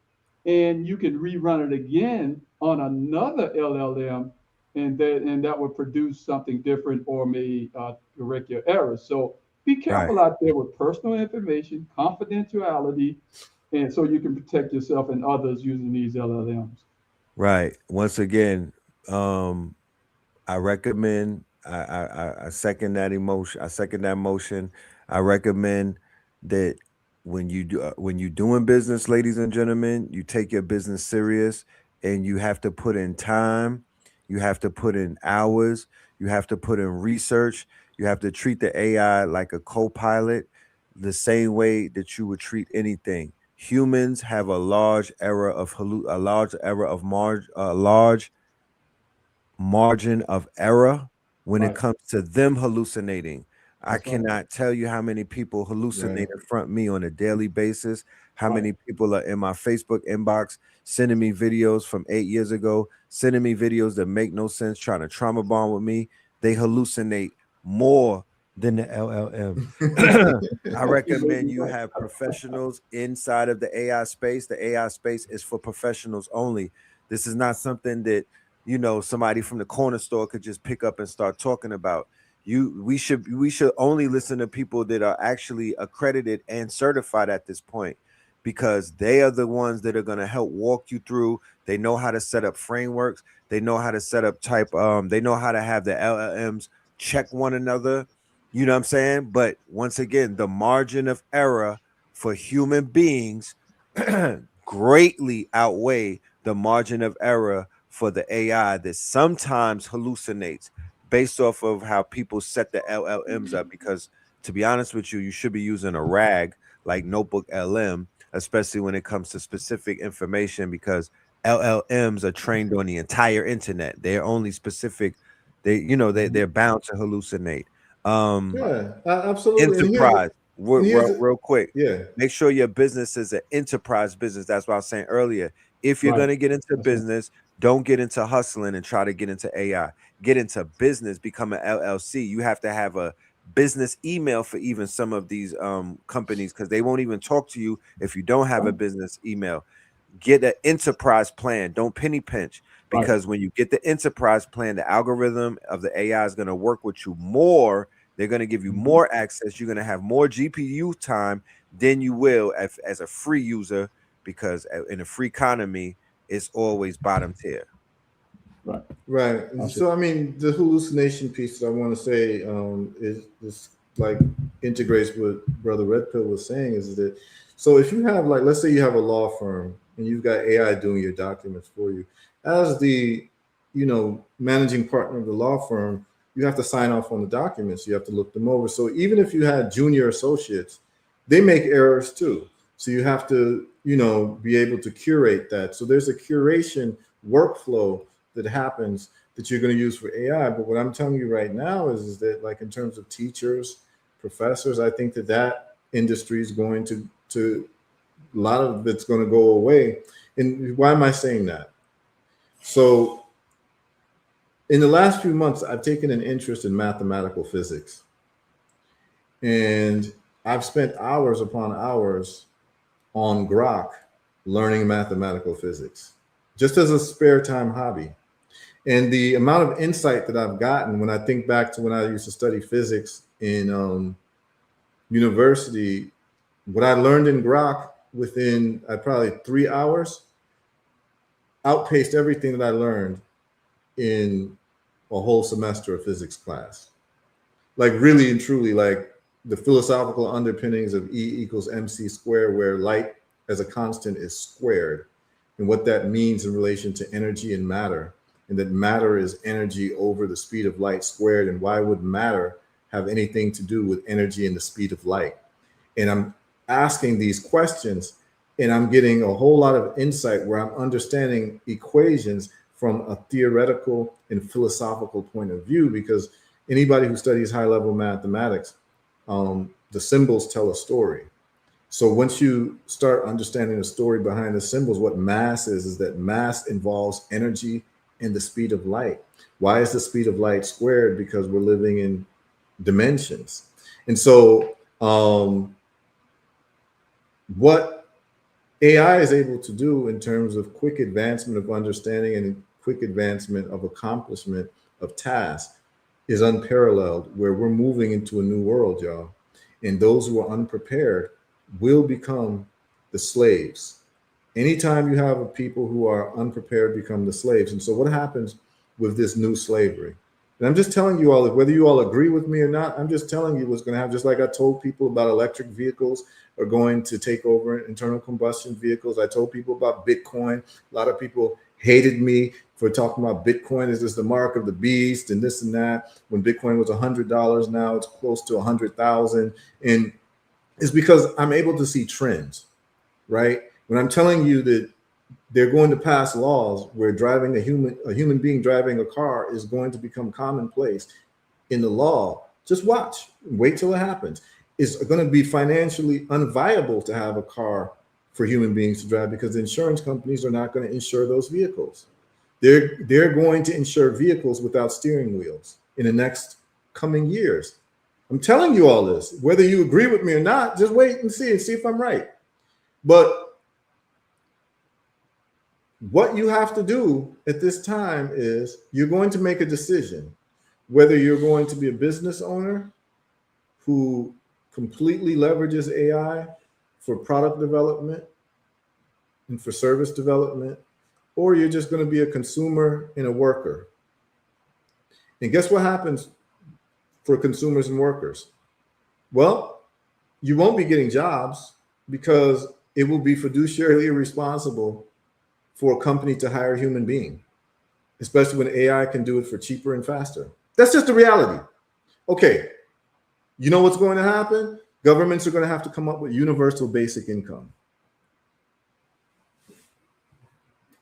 and you can rerun it again on another LLM, and that will produce something different or may correct your errors. So be careful out there with personal information, confidentiality, and so you can protect yourself and others using these LLMs. Right. Once again, I recommend. I second that emotion. I second that motion. I recommend that when you're doing business, ladies and gentlemen, you take your business serious, and you have to put in time. You have to put in hours. You have to put in research. You have to treat the AI like a co-pilot, the same way that you would treat anything. Humans have a large margin of error when it comes to them hallucinating. I cannot tell you how many people hallucinate in front of me on a daily basis, how many people are in my Facebook inbox sending me videos from 8 years ago, sending me videos that make no sense, trying to trauma bond with me. They hallucinate more than the LLM. I recommend you have professionals inside of the AI space. The AI space is for professionals only. This is not something that, you know, somebody from the corner store could just pick up and start talking about. We should only listen to people that are actually accredited and certified at this point, because they are the ones that are going to help walk you through. They know how to set up frameworks. They know how to set up they know how to have the LLMs check one another. You know what I'm saying? But once again, the margin of error for human beings greatly outweigh the margin of error for the AI that sometimes hallucinates based off of how people set the LLMs up. Because to be honest with you, you should be using a RAG like Notebook LM, especially when it comes to specific information, because LLMs are trained on the entire internet. They're only specific. They're bound to hallucinate. Yeah, absolutely. Enterprise, And here's real quick. yeah, Make sure your business is an enterprise business. That's what I was saying earlier. If you're Right. going to get into That's right. business, don't get into hustling and try to get into AI. Get into business, become an LLC. You have to have a business email for even some of these companies, because they won't even talk to you if you don't have a business email. Get an enterprise plan. Don't penny pinch, Right. because when you get the enterprise plan, the algorithm of the AI is going to work with you more. They're going to give you more access. You're going to have more GPU time than you will as a free user, because in a free economy, it's always bottom tier. Right. right. So I mean, the hallucination piece that I want to say is like integrates what Brother Red Pill was saying, is that so if you have, like, let's say you have a law firm and you've got AI doing your documents for you, as the managing partner of the law firm, you have to sign off on the documents. You have to look them over. So even if you had junior associates, they make errors too. So you have to, be able to curate that. So there's a curation workflow that happens that you're going to use for AI. But what I'm telling you right now is that, like, in terms of teachers, professors, I think that industry is going to a lot of it's going to go away. And why am I saying that? So in the last few months, I've taken an interest in mathematical physics. And I've spent hours upon hours on Grok learning mathematical physics, just as a spare time hobby. And the amount of insight that I've gotten when I think back to when I used to study physics in university, what I learned in Grok within probably 3 hours outpaced everything that I learned in a whole semester of physics class. Like, really and truly, like the philosophical underpinnings of E equals MC squared, where light as a constant is squared, and what that means in relation to energy and matter, and that matter is energy over the speed of light squared. And why would matter have anything to do with energy and the speed of light? And I'm asking these questions, and I'm getting a whole lot of insight where I'm understanding equations from a theoretical and philosophical point of view, because anybody who studies high-level mathematics, the symbols tell a story. So once you start understanding the story behind the symbols, what mass is that mass involves energy and the speed of light. Why is the speed of light squared? Because we're living in dimensions. And so what AI is able to do in terms of quick advancement of understanding and quick advancement of accomplishment of tasks is unparalleled, where we're moving into a new world, y'all. And those who are unprepared will become the slaves. Anytime you have people who are unprepared become the slaves. And so what happens with this new slavery? And I'm just telling you all, whether you all agree with me or not, I'm just telling you what's going to happen. Just like I told people about electric vehicles are going to take over internal combustion vehicles. I told people about Bitcoin. A lot of people hated me for talking about Bitcoin. Is this the mark of the beast and this and that? When Bitcoin was $100, now it's close to 100,000. And it's because I'm able to see trends, right? When I'm telling you that they're going to pass laws where driving a human being driving a car is going to become commonplace in the law, just watch, wait till it happens. It's going to be financially unviable to have a car for human beings to drive, because the insurance companies are not going to insure those vehicles. They're going to insure vehicles without steering wheels in the next coming years. I'm telling you all this. Whether you agree with me or not, just wait and see if I'm right. But what you have to do at this time is you're going to make a decision whether you're going to be a business owner who completely leverages AI for product development and for service development, or you're just going to be a consumer and a worker. And guess what happens for consumers and workers? Well, you won't be getting jobs because it will be fiduciarily irresponsible for a company to hire a human being, especially when AI can do it for cheaper and faster. That's just the reality. Okay, you know what's going to happen? Governments are going to have to come up with universal basic income.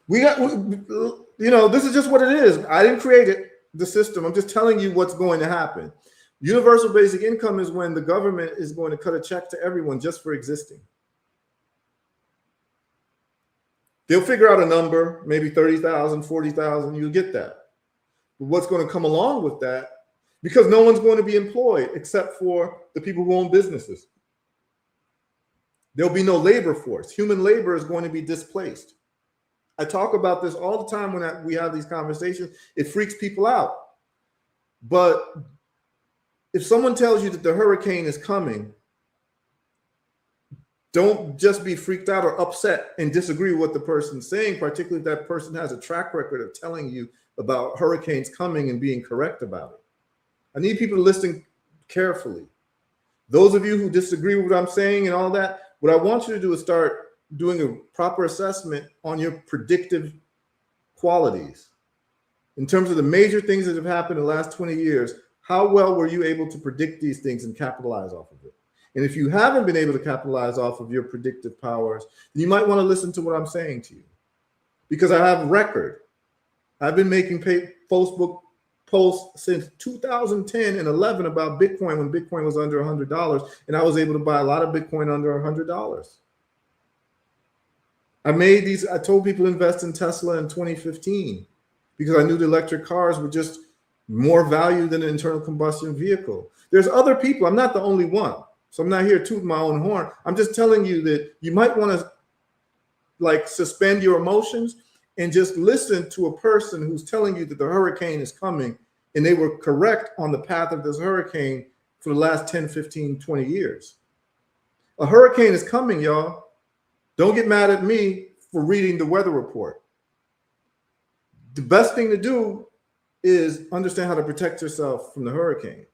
This is just what it is. I didn't create it, the system. I'm just telling you what's going to happen. Universal basic income is when the government is going to cut a check to everyone just for existing. They'll figure out a number, maybe 30,000, 40,000, you'll get that. But what's going to come along with that? Because no one's going to be employed except for the people who own businesses. There'll be no labor force. Human labor is going to be displaced. I talk about this all the time when we have these conversations. It freaks people out. But if someone tells you that the hurricane is coming, don't just be freaked out or upset and disagree with what the person's saying, particularly if that person has a track record of telling you about hurricanes coming and being correct about it. I need people to listen carefully. Those of you who disagree with what I'm saying and all that, what I want you to do is start doing a proper assessment on your predictive qualities. In terms of the major things that have happened in the last 20 years, how well were you able to predict these things and capitalize off of it? And if you haven't been able to capitalize off of your predictive powers, then you might want to listen to what I'm saying to you. Because I have record. I've been making Facebook posts since 2010 and 11 about Bitcoin when Bitcoin was under $100, and I was able to buy a lot of Bitcoin under $100. I told people to invest in Tesla in 2015 because I knew the electric cars were just more value than an internal combustion vehicle. There's other people. I'm not the only one. So I'm not here tooting my own horn. I'm just telling you that you might want to suspend your emotions and just listen to a person who's telling you that the hurricane is coming and they were correct on the path of this hurricane for the last 10, 15, 20 years. A hurricane is coming, y'all. Don't get mad at me for reading the weather report. The best thing to do is understand how to protect yourself from the hurricane.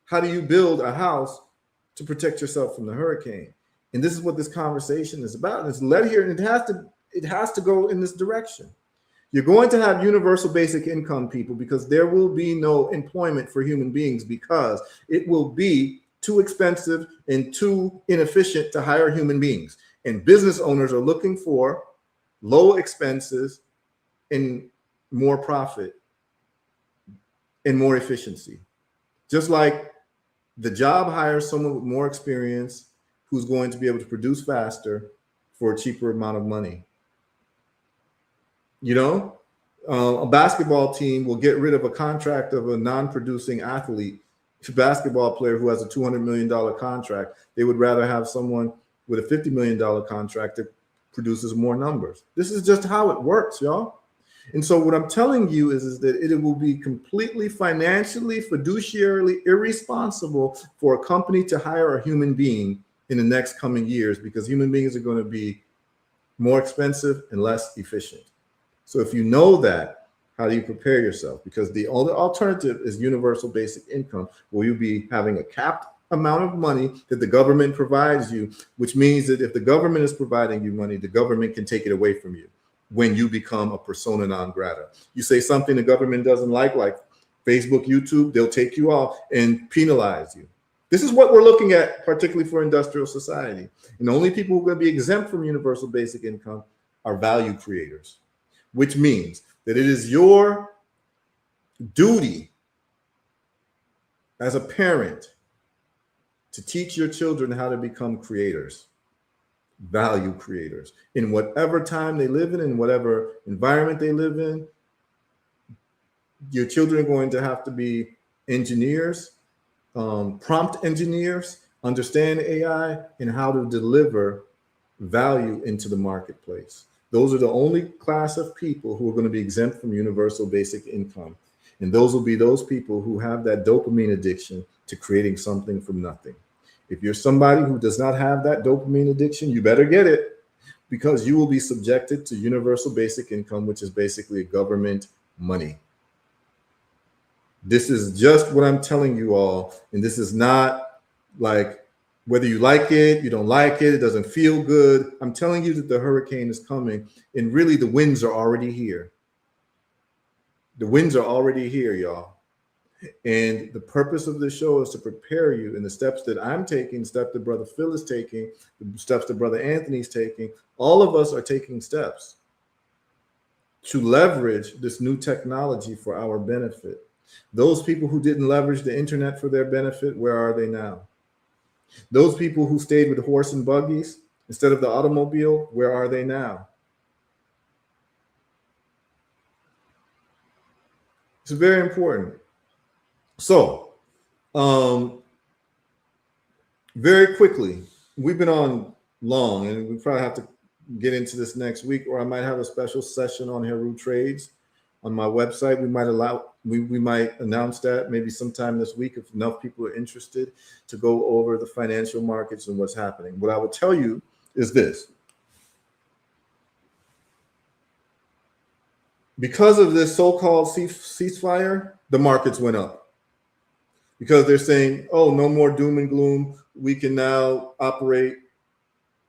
How do you build a house to protect yourself from the hurricane? And this is what this conversation is about. And it's led here, and it has to go in this direction. You're going to have universal basic income, people, because there will be no employment for human beings because it will be too expensive and too inefficient to hire human beings. And business owners are looking for low expenses and more profit and more efficiency. Just like the job hires someone with more experience who's going to be able to produce faster for a cheaper amount of money. A basketball team will get rid of a contract of a non-producing athlete, a basketball player who has a $200 million contract. They would rather have someone with a $50 million contract that produces more numbers. This is just how it works, y'all. And so what I'm telling you is that it will be completely financially, fiduciarily irresponsible for a company to hire a human being in the next coming years because human beings are going to be more expensive and less efficient. So if you know that, how do you prepare yourself? Because the only alternative is universal basic income, where you'll be having a capped amount of money that the government provides you, which means that if the government is providing you money, the government can take it away from you when you become a persona non grata. You say something the government doesn't like Facebook, YouTube, they'll take you off and penalize you. This is what we're looking at, particularly for industrial society. And the only people who are going to be exempt from universal basic income are value creators, which means that it is your duty as a parent to teach your children how to become creators, value creators, in whatever time they live in whatever environment they live in. Your children are going to have to be engineers, prompt engineers, understand AI, and how to deliver value into the marketplace. Those are the only class of people who are going to be exempt from universal basic income. And those will be those people who have that dopamine addiction to creating something from nothing. If you're somebody who does not have that dopamine addiction, you better get it, because you will be subjected to universal basic income, which is basically government money. This is just what I'm telling you all. And this is not like whether you like it, you don't like it, it doesn't feel good. I'm telling you that the hurricane is coming, and really the winds are already here. The winds are already here, y'all. And the purpose of this show is to prepare you in the steps that I'm taking, the steps that Brother Phil is taking, the steps that Brother Anthony's taking. All of us are taking steps to leverage this new technology for our benefit. Those people who didn't leverage the internet for their benefit, where are they now? Those people who stayed with horse and buggies instead of the automobile, where are they now? It's very important. So, very quickly, we've been on long, and we probably have to get into this next week, or I might have a special session on HERU trades on my website. We might announce that maybe sometime this week if enough people are interested to go over the financial markets and what's happening. What I will tell you is this. Because of this so-called ceasefire, the markets went up. Because they're saying, oh, no more doom and gloom. We can now operate,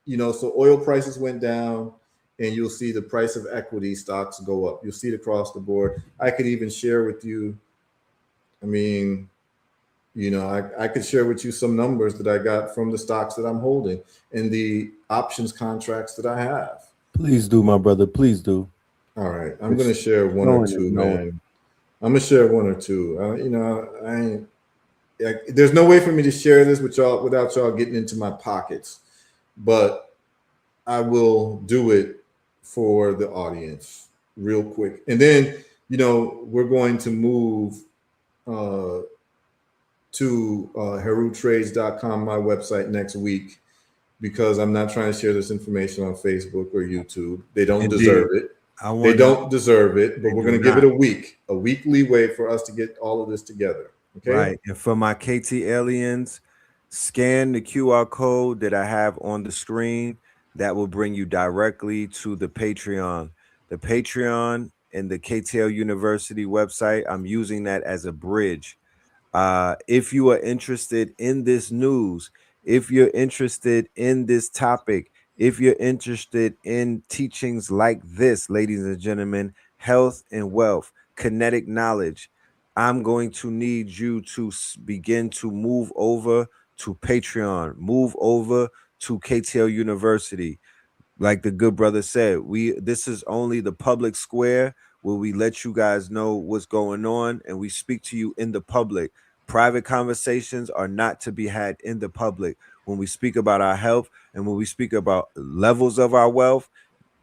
so oil prices went down, and you'll see the price of equity stocks go up. You'll see it across the board. I could even share with you, I could share with you some numbers that I got from the stocks that I'm holding and the options contracts that I have. Please do, my brother. Please do. All right. I'm going to share one or two, man. I'm going to share one or two. There's no way for me to share this with y'all without y'all getting into my pockets, but I will do it for the audience real quick. And then, we're going to move to HERUtrades.com, my website, next week, because I'm not trying to share this information on Facebook or YouTube. They don't deserve it. They don't deserve it, but we're going to give it a week leeway for us to get all of this together. Okay. Right. And for my KT aliens, scan the QR code that I have on the screen. That will bring you directly to the Patreon. The Patreon and the KTL University website, I'm using that as a bridge. If you are interested in this news, if you're interested in this topic, if you're interested in teachings like this, ladies and gentlemen, health and wealth, kinetic knowledge, I'm going to need you to begin to move over to Patreon, move over to KTL University. Like the good brother said, this is only the public square where we let you guys know what's going on and we speak to you in the public. Private conversations are not to be had in the public. When we speak about our health and when we speak about levels of our wealth,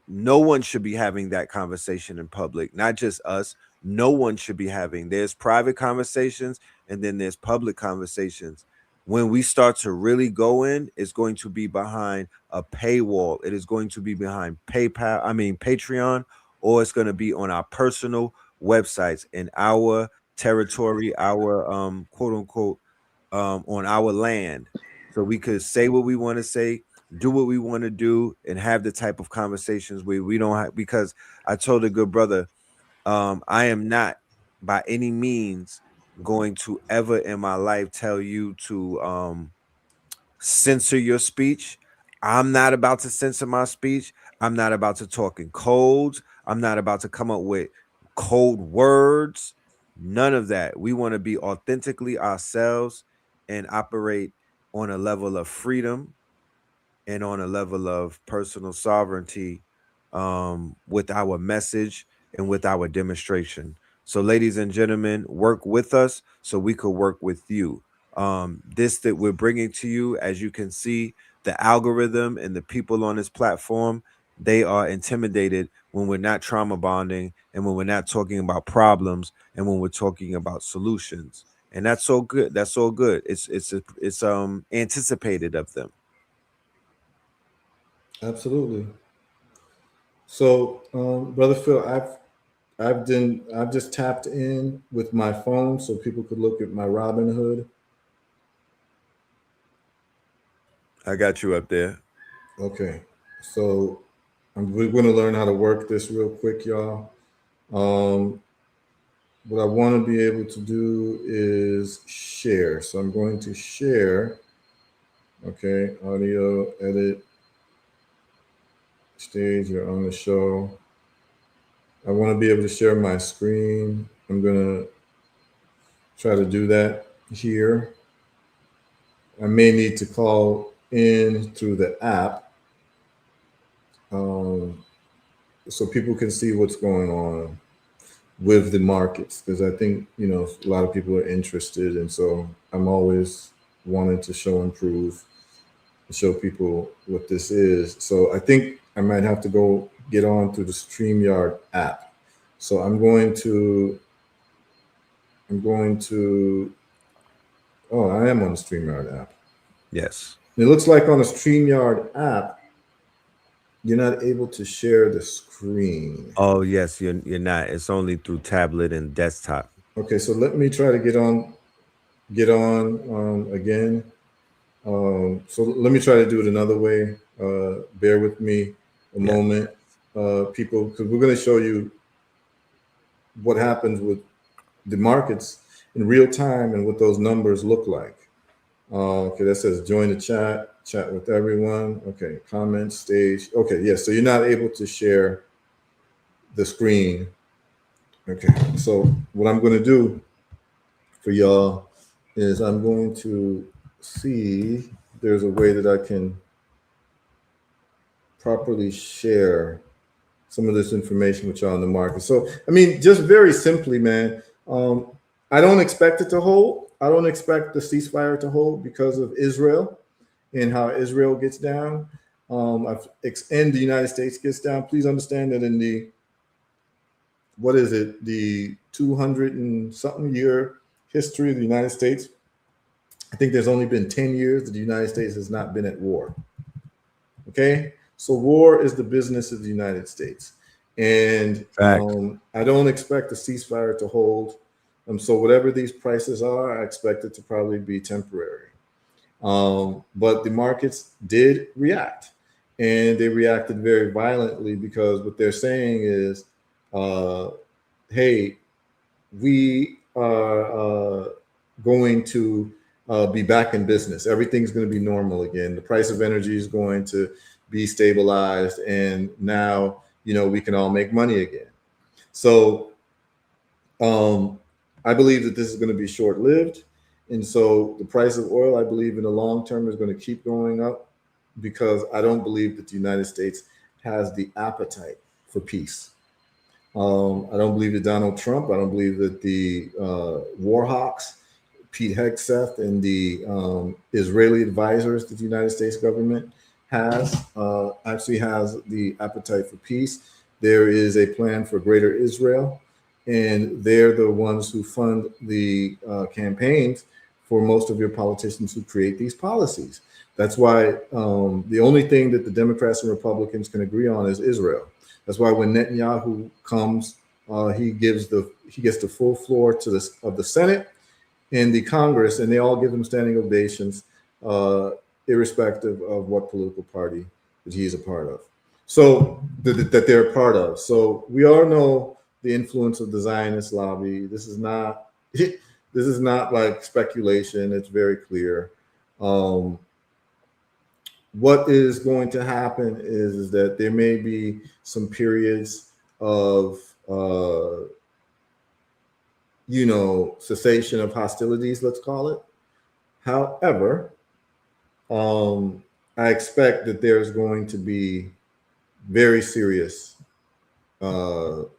no one should be having that conversation in public, not just us. No one should be having. There's private conversations and then there's public conversations. When we start to really go in, it's going to be behind a paywall. It is going to be behind Patreon, or it's going to be on our personal websites in our territory, our quote unquote on our land. So we could say what we want to say, do what we want to do, and have the type of conversations where we don't have, because I told a good brother, I am not by any means going to ever in my life tell you to censor your speech. I'm not about to censor my speech. I'm not about to talk in codes. I'm not about to come up with code words. None of that. We want to be authentically ourselves and operate on a level of freedom and on a level of personal sovereignty with our message and with our demonstration. So, ladies and gentlemen, work with us so we could work with you. This that we're bringing to you, as you can see, the algorithm and the people on this platform, they are intimidated when we're not trauma bonding and when we're not talking about problems and when we're talking about solutions. and that's so good. That's so good. It's anticipated of them. Absolutely. So, brother Phil, I've just tapped in with my phone so people could look at my Robinhood. I got you up there. Okay, so we're going to learn how to work this real quick, y'all. What I want to be able to do is share. So I'm going to share. Okay, audio, edit, stage, you're on the show. I want to be able to share my screen. I'm going to try to do that here. I may need to call in through the app so people can see what's going on with the markets, because I think, you know, a lot of people are interested. And so I'm always wanting to show and prove, show people what this is. So I think I might have to go get on through the StreamYard app. So I'm going to, oh, I am on the StreamYard app. Yes. It looks like on the StreamYard app, you're not able to share the screen. Oh yes, you're not. It's only through tablet and desktop. Okay, so let me try to get on again. So let me try to do it another way. Bear with me a moment, people, because we're going to show you what happens with the markets in real time and what those numbers look like. Okay, that says join the chat with everyone. Okay, comment stage. Okay, yes, so you're not able to share the screen. Okay, so what I'm going to do for y'all is I'm going to see if there's a way that I can properly share some of this information with y'all in the market. So, I mean, just very simply, man, I don't expect it to hold. I don't expect the ceasefire to hold because of Israel and how Israel gets down. And the United States gets down. Please understand that in the, what is it, the 200 and something year history of the United States, I think there's only been 10 years that the United States has not been at war. Okay? So war is the business of the United States. And I don't expect the ceasefire to hold. So whatever these prices are, I expect it to probably be temporary. But the markets did react, and they reacted very violently, because what they're saying is, hey, we are going to be back in business. Everything's going to be normal again. The price of energy is going to be stabilized, and now, you know, we can all make money again. So I believe that this is going to be short-lived. And so the price of oil, I believe in the long term, is going to keep going up, because I don't believe that the United States has the appetite for peace. I don't believe that Donald Trump, I don't believe that the war hawks, Pete Hegseth, and the Israeli advisors that the United States government actually has the appetite for peace. There is a plan for greater Israel, and they're the ones who fund the campaigns for most of your politicians who create these policies. That's why the only thing that the Democrats and Republicans can agree on is Israel. That's why when Netanyahu comes, he gets the full floor of the Senate and the Congress, and they all give him standing ovations, irrespective of what political party that he's a part of. So that they're a part of. So we all know the influence of the Zionist lobby. This is not like speculation. It's very clear. What is going to happen is that there may be some periods of cessation of hostilities, let's call it. However, I expect that there's going to be very serious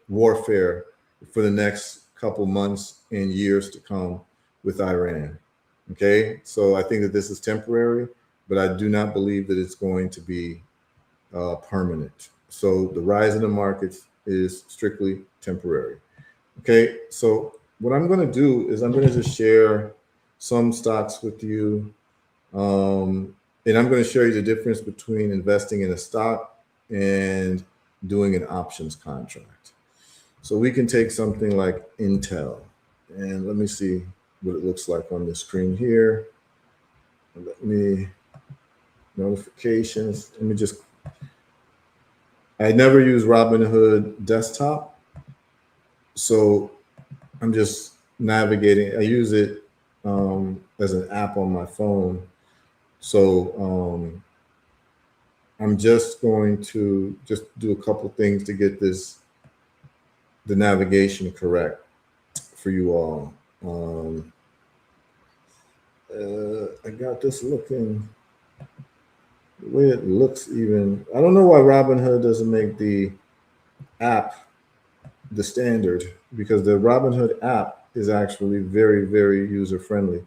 warfare for the next couple months and years to come with Iran. Okay, so I think that this is temporary, but I do not believe that it's going to be permanent. So the rise in the markets is strictly temporary. Okay, so what I'm going to do is I'm going to just share some stocks with you. And I'm going to show you the difference between investing in a stock and doing an options contract. So we can take something like Intel, and let me see what it looks like on the screen here. Let me, notifications. Let me just, I never use Robinhood desktop. So I'm just navigating. I use it as an app on my phone. So I'm just going to just do a couple things to get the navigation correct for you all. I got this looking the way it looks. Even I don't know why Robinhood doesn't make the app the standard, because the Robinhood app is actually very, very user friendly.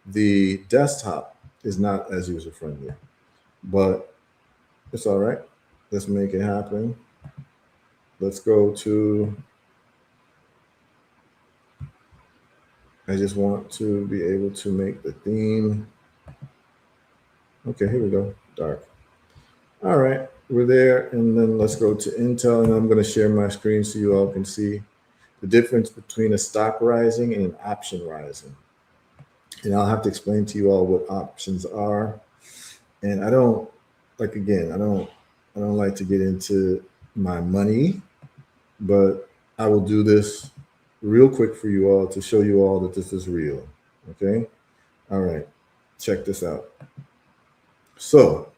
The desktop is not as user friendly, but it's all right. Let's make it happen. Let's go to, I just want to be able to make the theme. Okay, here we go, dark. All right, we're there. And then let's go to Intel, and I'm going to share my screen so you all can see the difference between a stock rising and an option rising. And I'll have to explain to you all what options are. And I don't, like, again, I don't like to get into my money, but I will do this real quick for you all to show you all that this is real. Okay. All right. Check this out. So,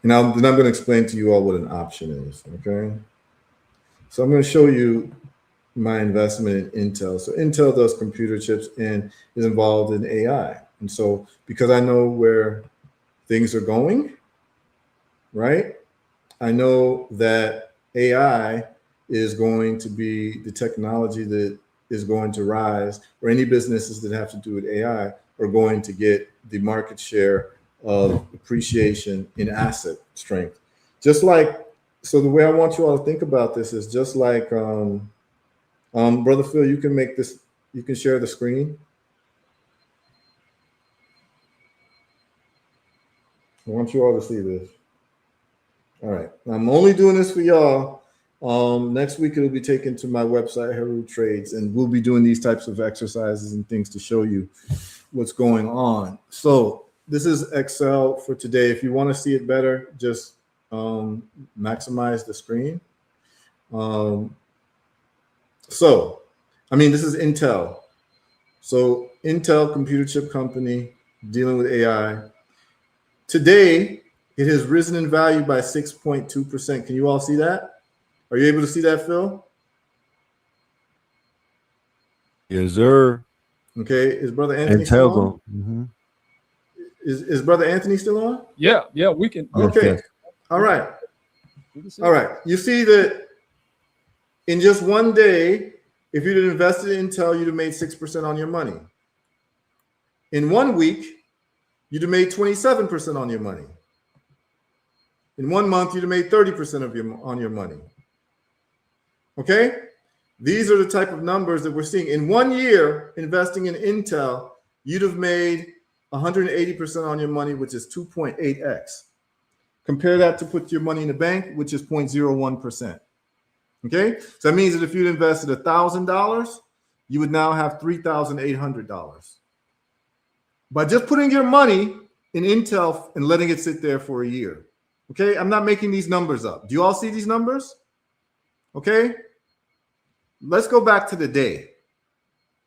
then I'm going to explain to you all what an option is. Okay. So I'm going to show you my investment in Intel. So Intel does computer chips and is involved in AI. And so because I know where things are going, right? I know that AI is going to be the technology that is going to rise, or any businesses that have to do with AI are going to get the market share of appreciation in asset strength. Just like, so the way I want you all to think about this is just like, Brother Phil, you can make this, you can share the screen. I want you all to see this. All right. I'm only doing this for y'all. Next week, it'll be taken to my website, HERU Trades, and we'll be doing these types of exercises and things to show you what's going on. So this is Excel for today. If you want to see it better, just maximize the screen. So, I mean, this is Intel. So Intel, computer chip company, dealing with AI. Today, it has risen in value by 6.2%. Can you all see that? Are you able to see that, Phil? Yes, sir. Okay. Is Brother Anthony still on? Mm-hmm. Is Brother Anthony still on? Yeah, we can. Okay. Yes. All right. All right. You see that in just one day, if you'd invested in Intel, you'd have made 6% on your money. In 1 week, you'd have made 27% on your money. In 1 month, you'd have made 30% on your money. Okay? These are the type of numbers that we're seeing. In 1 year, investing in Intel, you'd have made 180% on your money, which is 2.8x. Compare that to put your money in the bank, which is 0.01%. Okay? So that means that if you'd invested $1,000, you would now have $3,800. By just putting your money in Intel and letting it sit there for a year. Okay? I'm not making these numbers up. Do you all see these numbers? Okay? Let's go back to the day.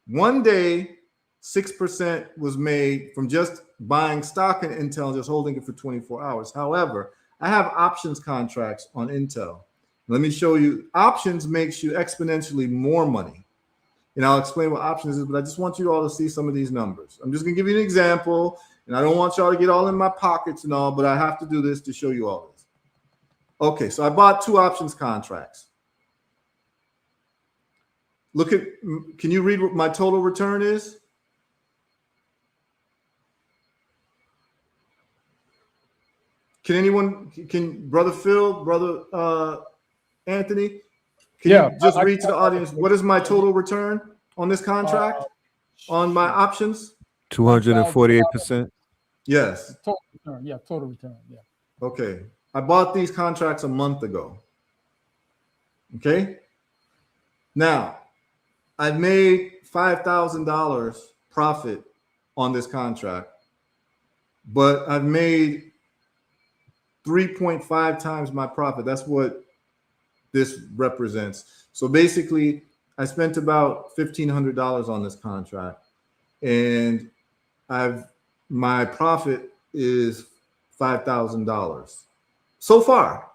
1 day, 6% was made from just buying stock in Intel and just holding it for 24 hours. However, I have options contracts on Intel. Let me show you. Options makes you exponentially more money. And I'll explain what options is, but I just want you all to see some of these numbers. I'm just going to give you an example, and I don't want y'all to get all in my pockets and all, but I have to do this to show you all this. Okay, so I bought 2 options contracts. Look at, can you read what my total return is? Can anyone, can Brother Phil, Brother Anthony, can you just read to the audience, what is my total return on this contract on my options? 248%. Yes. Total return. Yeah, total return. Yeah. Okay. I bought these contracts a month ago. Okay. Now, I've made $5,000 profit on this contract, but I've made 3.5 times my profit. That's what this represents. So basically, I spent about $1,500 on this contract, and my profit is $5,000 so far.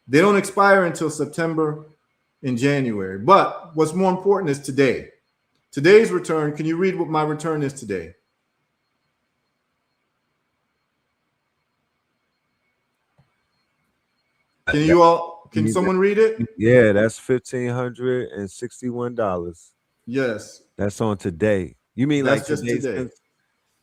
They don't expire until September and January. But what's more important is today. Today's return. Can you read what my return is today? Can someone read it? Yeah, that's $1,561. Yes. That's on today. You mean That's like just today?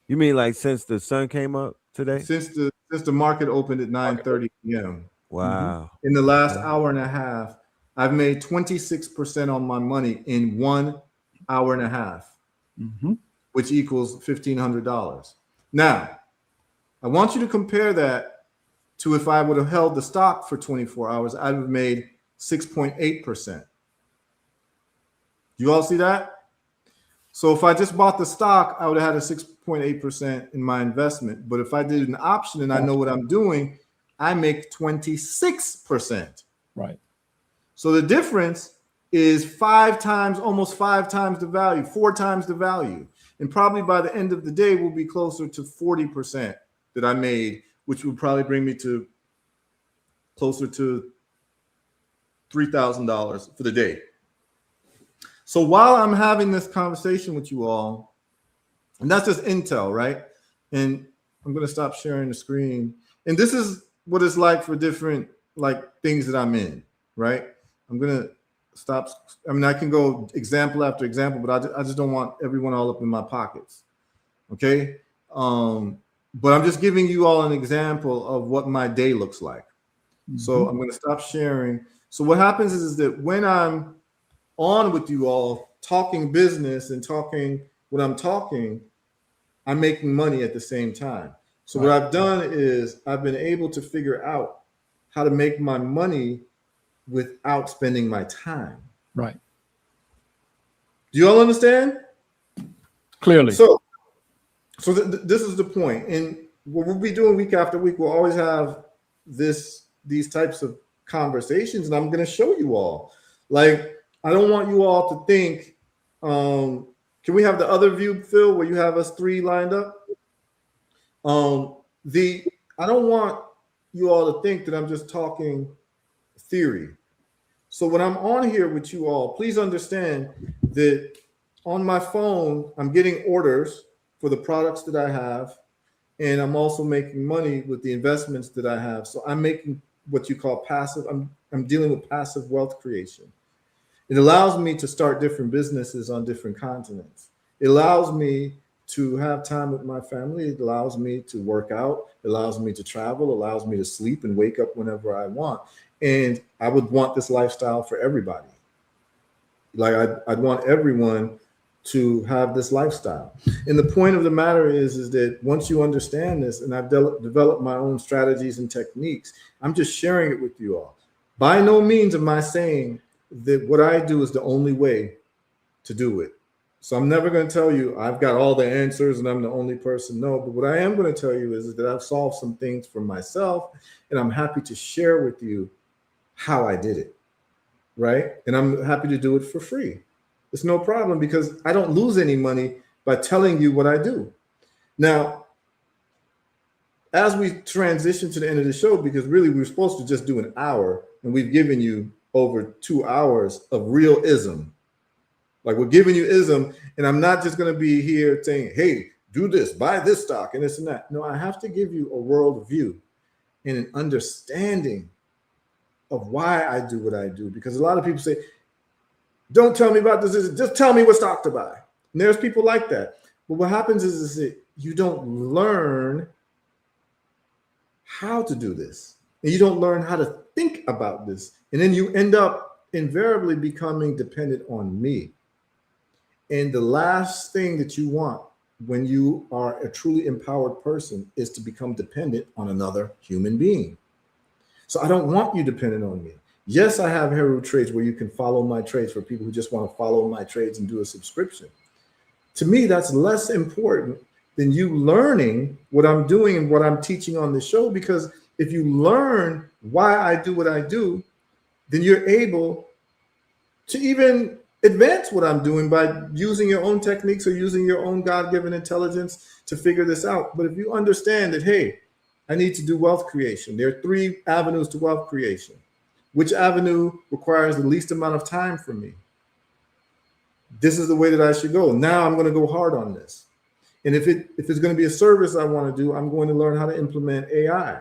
You mean like since the sun came up today? Since the market opened at 9:30 p.m. Wow. In the last hour and a half, I've made 26% on my money in 1 hour and a half, which equals $1,500. Now, I want you to compare that to if I would have held the stock for 24 hours, I'd have made 6.8%. You all see that? So if I just bought the stock, I would have had a 6.8% in my investment. But if I did an option and I know what I'm doing, I make 26%. Right. So the difference is 5 times, almost 5 times the value, 4 times the value. And probably by the end of the day, we'll be closer to 40% that I made, which would probably bring me to closer to $3,000 for the day. So while I'm having this conversation with you all, and that's just intel, right? And I'm going to stop sharing the screen. And this is what it's like for different things that I'm in, right? I'm going to stop. I mean, I can go example after example, but I just don't want everyone all up in my pockets. Okay. But I'm just giving you all an example of what my day looks like. So I'm going to stop sharing. So what happens is that when I'm on with you all talking business and talking what I'm talking, I'm making money at the same time. So what I've done is I've been able to figure out how to make my money without spending my time. Right. Do you all understand? Clearly. So this is the point. And what we'll be doing week after week, we'll always have these types of conversations, and I'm going to show you all. Like, I don't want you all to think, can we have the other view, Phil, where you have us 3 lined up? I don't want you all to think that I'm just talking theory. So when I'm on here with you all, please understand that on my phone, I'm getting orders for the products that I have, and I'm also making money with the investments that I have. So I'm making what you call passive. I'm dealing with passive wealth creation. It allows me to start different businesses on different continents. It allows me to have time with my family. It allows me to work out. It allows me to travel. It allows me to sleep and wake up whenever I want. And I would want this lifestyle for everybody. Like I'd want everyone to have this lifestyle. And the point of the matter is that once you understand this, and I've developed my own strategies and techniques, I'm just sharing it with you all. By no means am I saying that what I do is the only way to do it. So I'm never going to tell you I've got all the answers and I'm the only person. No, but what I am going to tell you is that I've solved some things for myself, and I'm happy to share with you how I did it, right? And I'm happy to do it for free. It's no problem because I don't lose any money by telling you what I do. Now, as we transition to the end of the show, because really we were supposed to just do an hour, and we've given you over 2 hours of real ism. Like, we're giving you ism, and I'm not just going to be here saying, hey, do this, buy this stock and this and that. No, I have to give you a world view and an understanding of why I do what I do. Because a lot of people say, don't tell me about this, just tell me what stock to buy. And there's people like that. But what happens is that you don't learn how to do this. And you don't learn how to think about this. And then you end up invariably becoming dependent on me. And the last thing that you want when you are a truly empowered person is to become dependent on another human being. So I don't want you dependent on me. Yes, I have HERU trades where you can follow my trades for people who just want to follow my trades and do a subscription. To me, that's less important than you learning what I'm doing and what I'm teaching on the show, because if you learn why I do what I do, then you're able to even advance what I'm doing by using your own techniques or using your own God-given intelligence to figure this out. But if you understand that, hey, I need to do wealth creation, there are 3 avenues to wealth creation. Which avenue requires the least amount of time from me? This is the way that I should go. Now I'm going to go hard on this. And if it's going to be a service I want to do, I'm going to learn how to implement AI,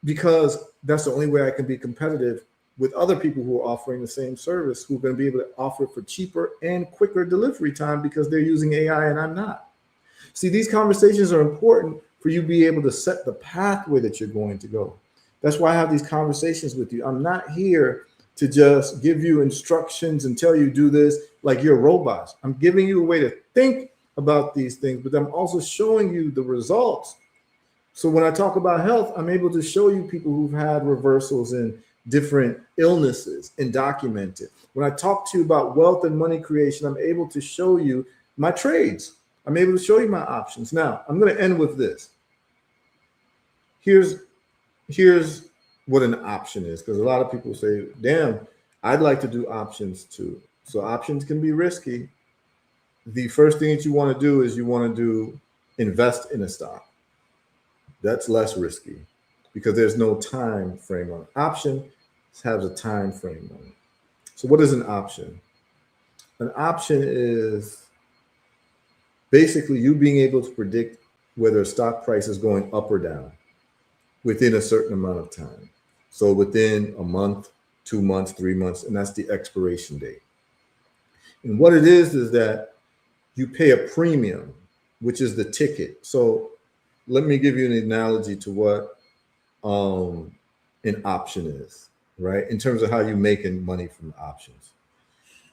because that's the only way I can be competitive with other people who are offering the same service, who are going to be able to offer it for cheaper and quicker delivery time because they're using AI and I'm not. See, these conversations are important for you to be able to set the pathway that you're going to go. That's why I have these conversations with you. I'm not here to just give you instructions and tell you do this like you're robots. I'm giving you a way to think about these things, but I'm also showing you the results. So when I talk about health, I'm able to show you people who've had reversals in different illnesses and document it. When I talk to you about wealth and money creation, I'm able to show you my trades. I'm able to show you my options. Now, I'm going to end with this. Here's what an option is, because a lot of people say, damn, I'd like to do options too. So options can be risky. The first thing that you want to do is you want to invest in a stock. That's less risky because there's no time frame on it. Option has a time frame on it. So what is an option? An option is basically you being able to predict whether a stock price is going up or down within a certain amount of time. So within a month, 2 months, 3 months, and that's the expiration date. And what it is that you pay a premium, which is the ticket. So let me give you an analogy to what an option is, right? In terms of how you're making money from options.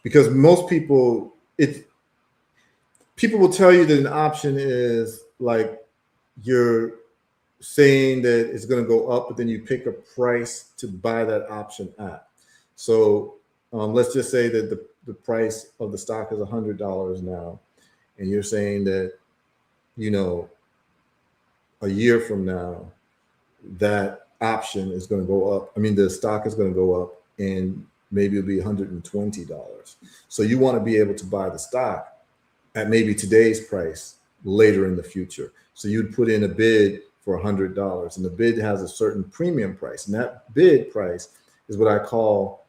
Because most people, people will tell you that an option is like you're saying that it's going to go up, but then you pick a price to buy that option at. So let's just say that the price of the stock is $100 now, and you're saying that, you know, a year from now, that option is going to go up. I mean, the stock is going to go up and maybe it'll be $120. So you want to be able to buy the stock at maybe today's price later in the future. So you'd put in a bid for $100, and the bid has a certain premium price. And that bid price is what I call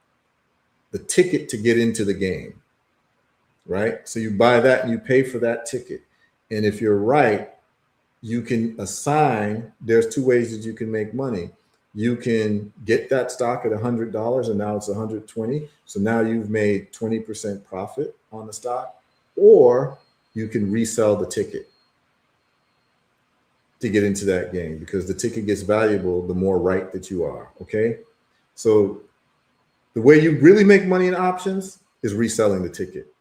the ticket to get into the game, right? So you buy that and you pay for that ticket. And if you're right, you can assign, there's 2 ways that you can make money. You can get that stock at $100 and now it's 120. So now you've made 20% profit on the stock, or you can resell the ticket to get into that game, because the ticket gets valuable the more right that you are, okay? So the way you really make money in options is reselling the ticket.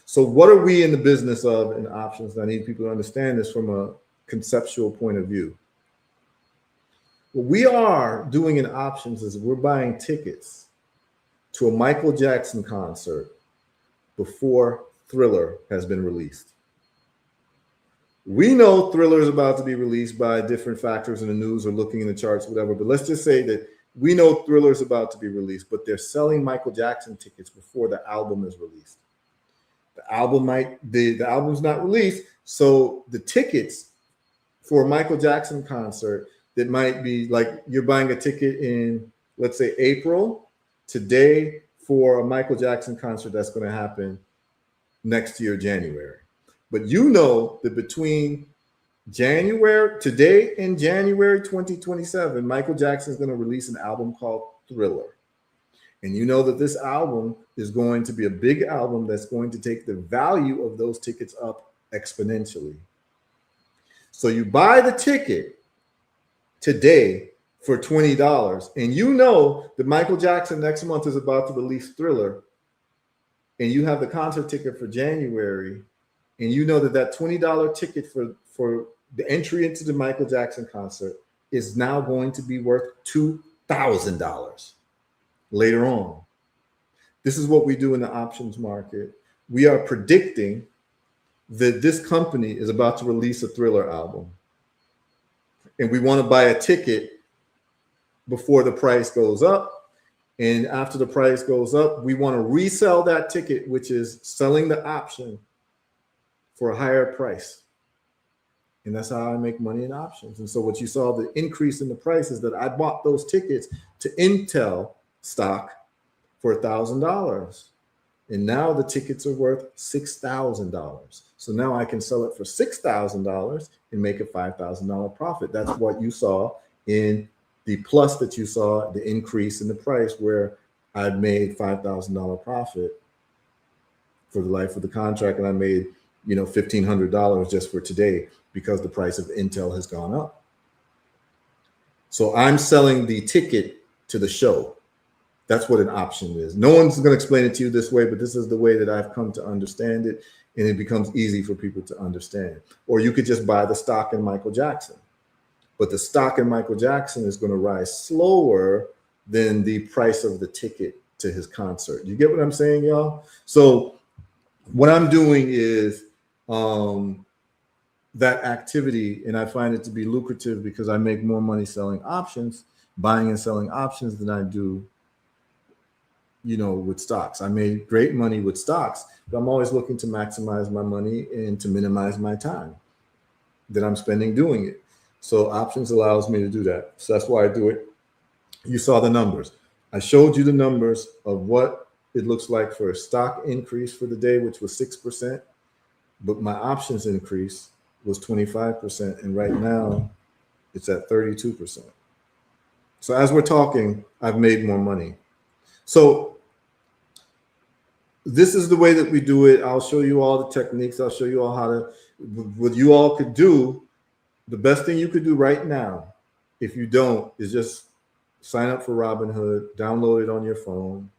So what are we in the business of in options? I need people to understand this from a conceptual point of view. What we are doing in options is we're buying tickets to a Michael Jackson concert before Thriller has been released. We know Thriller is about to be released by different factors in the news or looking in the charts, whatever, but let's just say that we know Thriller is about to be released, but they're selling Michael Jackson tickets before the album is released. The album's not released, so the tickets for a Michael Jackson concert that might be like you're buying a ticket in, let's say, April today for a Michael Jackson concert that's going to happen next year, January. But you know that between today and January 2027, Michael Jackson is going to release an album called Thriller. And you know that this album is going to be a big album that's going to take the value of those tickets up exponentially. So you buy the ticket today for $20, and you know that Michael Jackson next month is about to release Thriller, and you have the concert ticket for January, and you know that $20 ticket for the entry into the Michael Jackson concert is now going to be worth $2,000 later on. This is what we do in the options market. We are predicting that this company is about to release a Thriller album, and we want to buy a ticket before the price goes up. And after the price goes up, we want to resell that ticket, which is selling the option for a higher price. And that's how I make money in options. And so what you saw, the increase in the price, is that I bought those tickets to Intel stock for $1,000. And now the tickets are worth $6,000. So now I can sell it for $6,000 and make a $5,000 profit. That's what you saw in the plus that you saw, the increase in the price, where I made $5,000 profit for the life of the contract. And I made, $1,500 just for today because the price of Intel has gone up. So I'm selling the ticket to the show. That's what an option is. No one's going to explain it to you this way, but this is the way that I've come to understand it. And it becomes easy for people to understand. Or you could just buy the stock in Michael Jackson. But the stock in Michael Jackson is going to rise slower than the price of the ticket to his concert. You get what I'm saying, y'all? So what I'm doing is that activity, and I find it to be lucrative because I make more money selling options, buying and selling options, than I do, with stocks. I made great money with stocks, but I'm always looking to maximize my money and to minimize my time that I'm spending doing it. So options allows me to do that. So that's why I do it. You saw the numbers. I showed you the numbers of what it looks like for a stock increase for the day, which was 6%, but my options increase was 25, and right now it's at 32%. So as we're talking, I've made more money. So this is the way that we do it. I'll show you all the techniques. I'll show you all how to, what you all could do. The best thing you could do right now, if you don't, is just sign up for Robinhood, download it on your phone,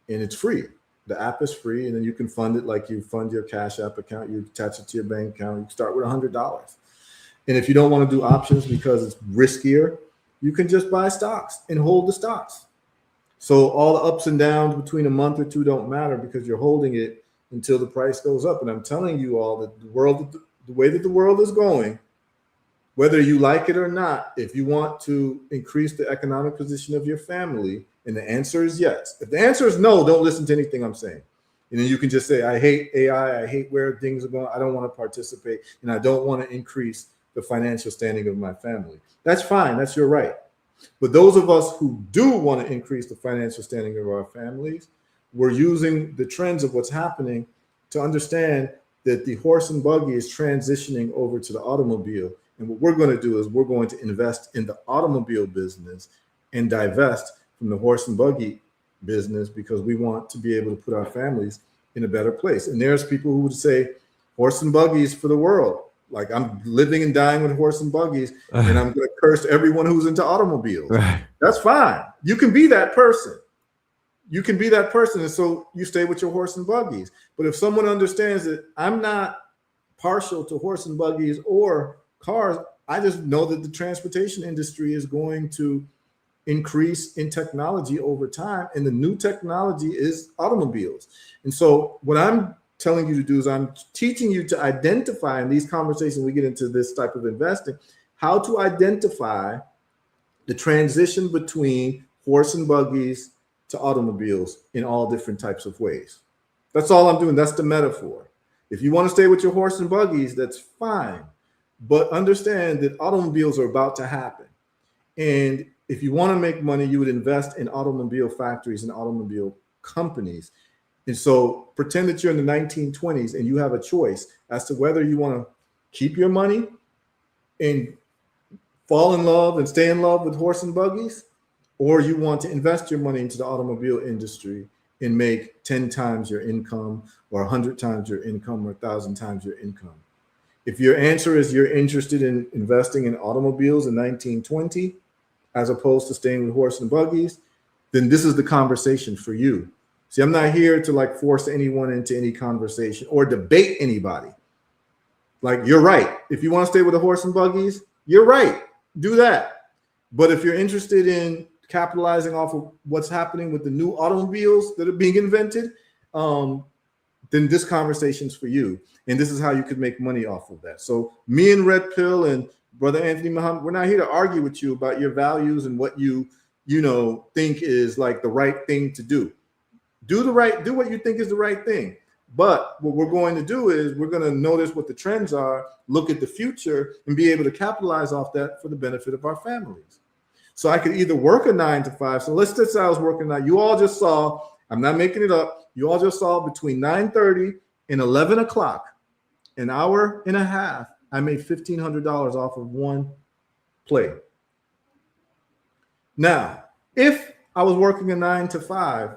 and it's free. The app is free, and then you can fund it like you fund your Cash App account. You attach it to your bank account. You start with $100. And if you don't want to do options because it's riskier, you can just buy stocks and hold the stocks. So all the ups and downs between a month or two don't matter because you're holding it until the price goes up. And I'm telling you all that the way that the world is going, whether you like it or not, if you want to increase the economic position of your family, and the answer is yes. If the answer is no, don't listen to anything I'm saying. And then you can just say, I hate AI, I hate where things are going, I don't want to participate, and I don't want to increase the financial standing of my family. That's fine, that's your right. But those of us who do want to increase the financial standing of our families, we're using the trends of what's happening to understand that the horse and buggy is transitioning over to the automobile. And what we're going to do is we're going to invest in the automobile business and divest from the horse and buggy business because we want to be able to put our families in a better place. And there's people who would say horse and buggies for the world. Like I'm living and dying with horse and buggies and I'm going to curse everyone who's into automobiles. Right. That's fine. You can be that person. You can be that person. And so you stay with your horse and buggies. But if someone understands that I'm not partial to horse and buggies or cars, I just know that the transportation industry is going to increase in technology over time, and the new technology is automobiles. And so what I'm telling you to do is I'm teaching you to identify in these conversations, we get into this type of investing, how to identify the transition between horse and buggies to automobiles in all different types of ways. That's all I'm doing. That's the metaphor. If you want to stay with your horse and buggies, that's fine. But understand that automobiles are about to happen. And if you want to make money, you would invest in automobile factories and automobile companies. And so pretend that you're in the 1920s and you have a choice as to whether you want to keep your money and fall in love and stay in love with horse and buggies, or you want to invest your money into the automobile industry and make 10 times your income or 100 times your income or 1,000 times your income. If your answer is you're interested in investing in automobiles in 1920, as opposed to staying with horse and buggies, then this is the conversation for you. See, I'm not here to like force anyone into any conversation or debate anybody. Like, you're right. If you want to stay with the horse and buggies, you're right. Do that. But if you're interested in capitalizing off of what's happening with the new automobiles that are being invented, then this conversation's for you. And this is how you could make money off of that. So me and Red Pill and Brother Anthony Muhammad, we're not here to argue with you about your values and what you think is like the right thing to do. Do what you think is the right thing. But what we're going to do is we're going to notice what the trends are, look at the future, and be able to capitalize off that for the benefit of our families. So I could either work a 9 to 5. So let's just say I was working now. You all just saw, I'm not making it up. You all just saw between 9:30 and 11 o'clock, an hour and a half, I made $1,500 off of one play. Now, if I was working a 9 to 5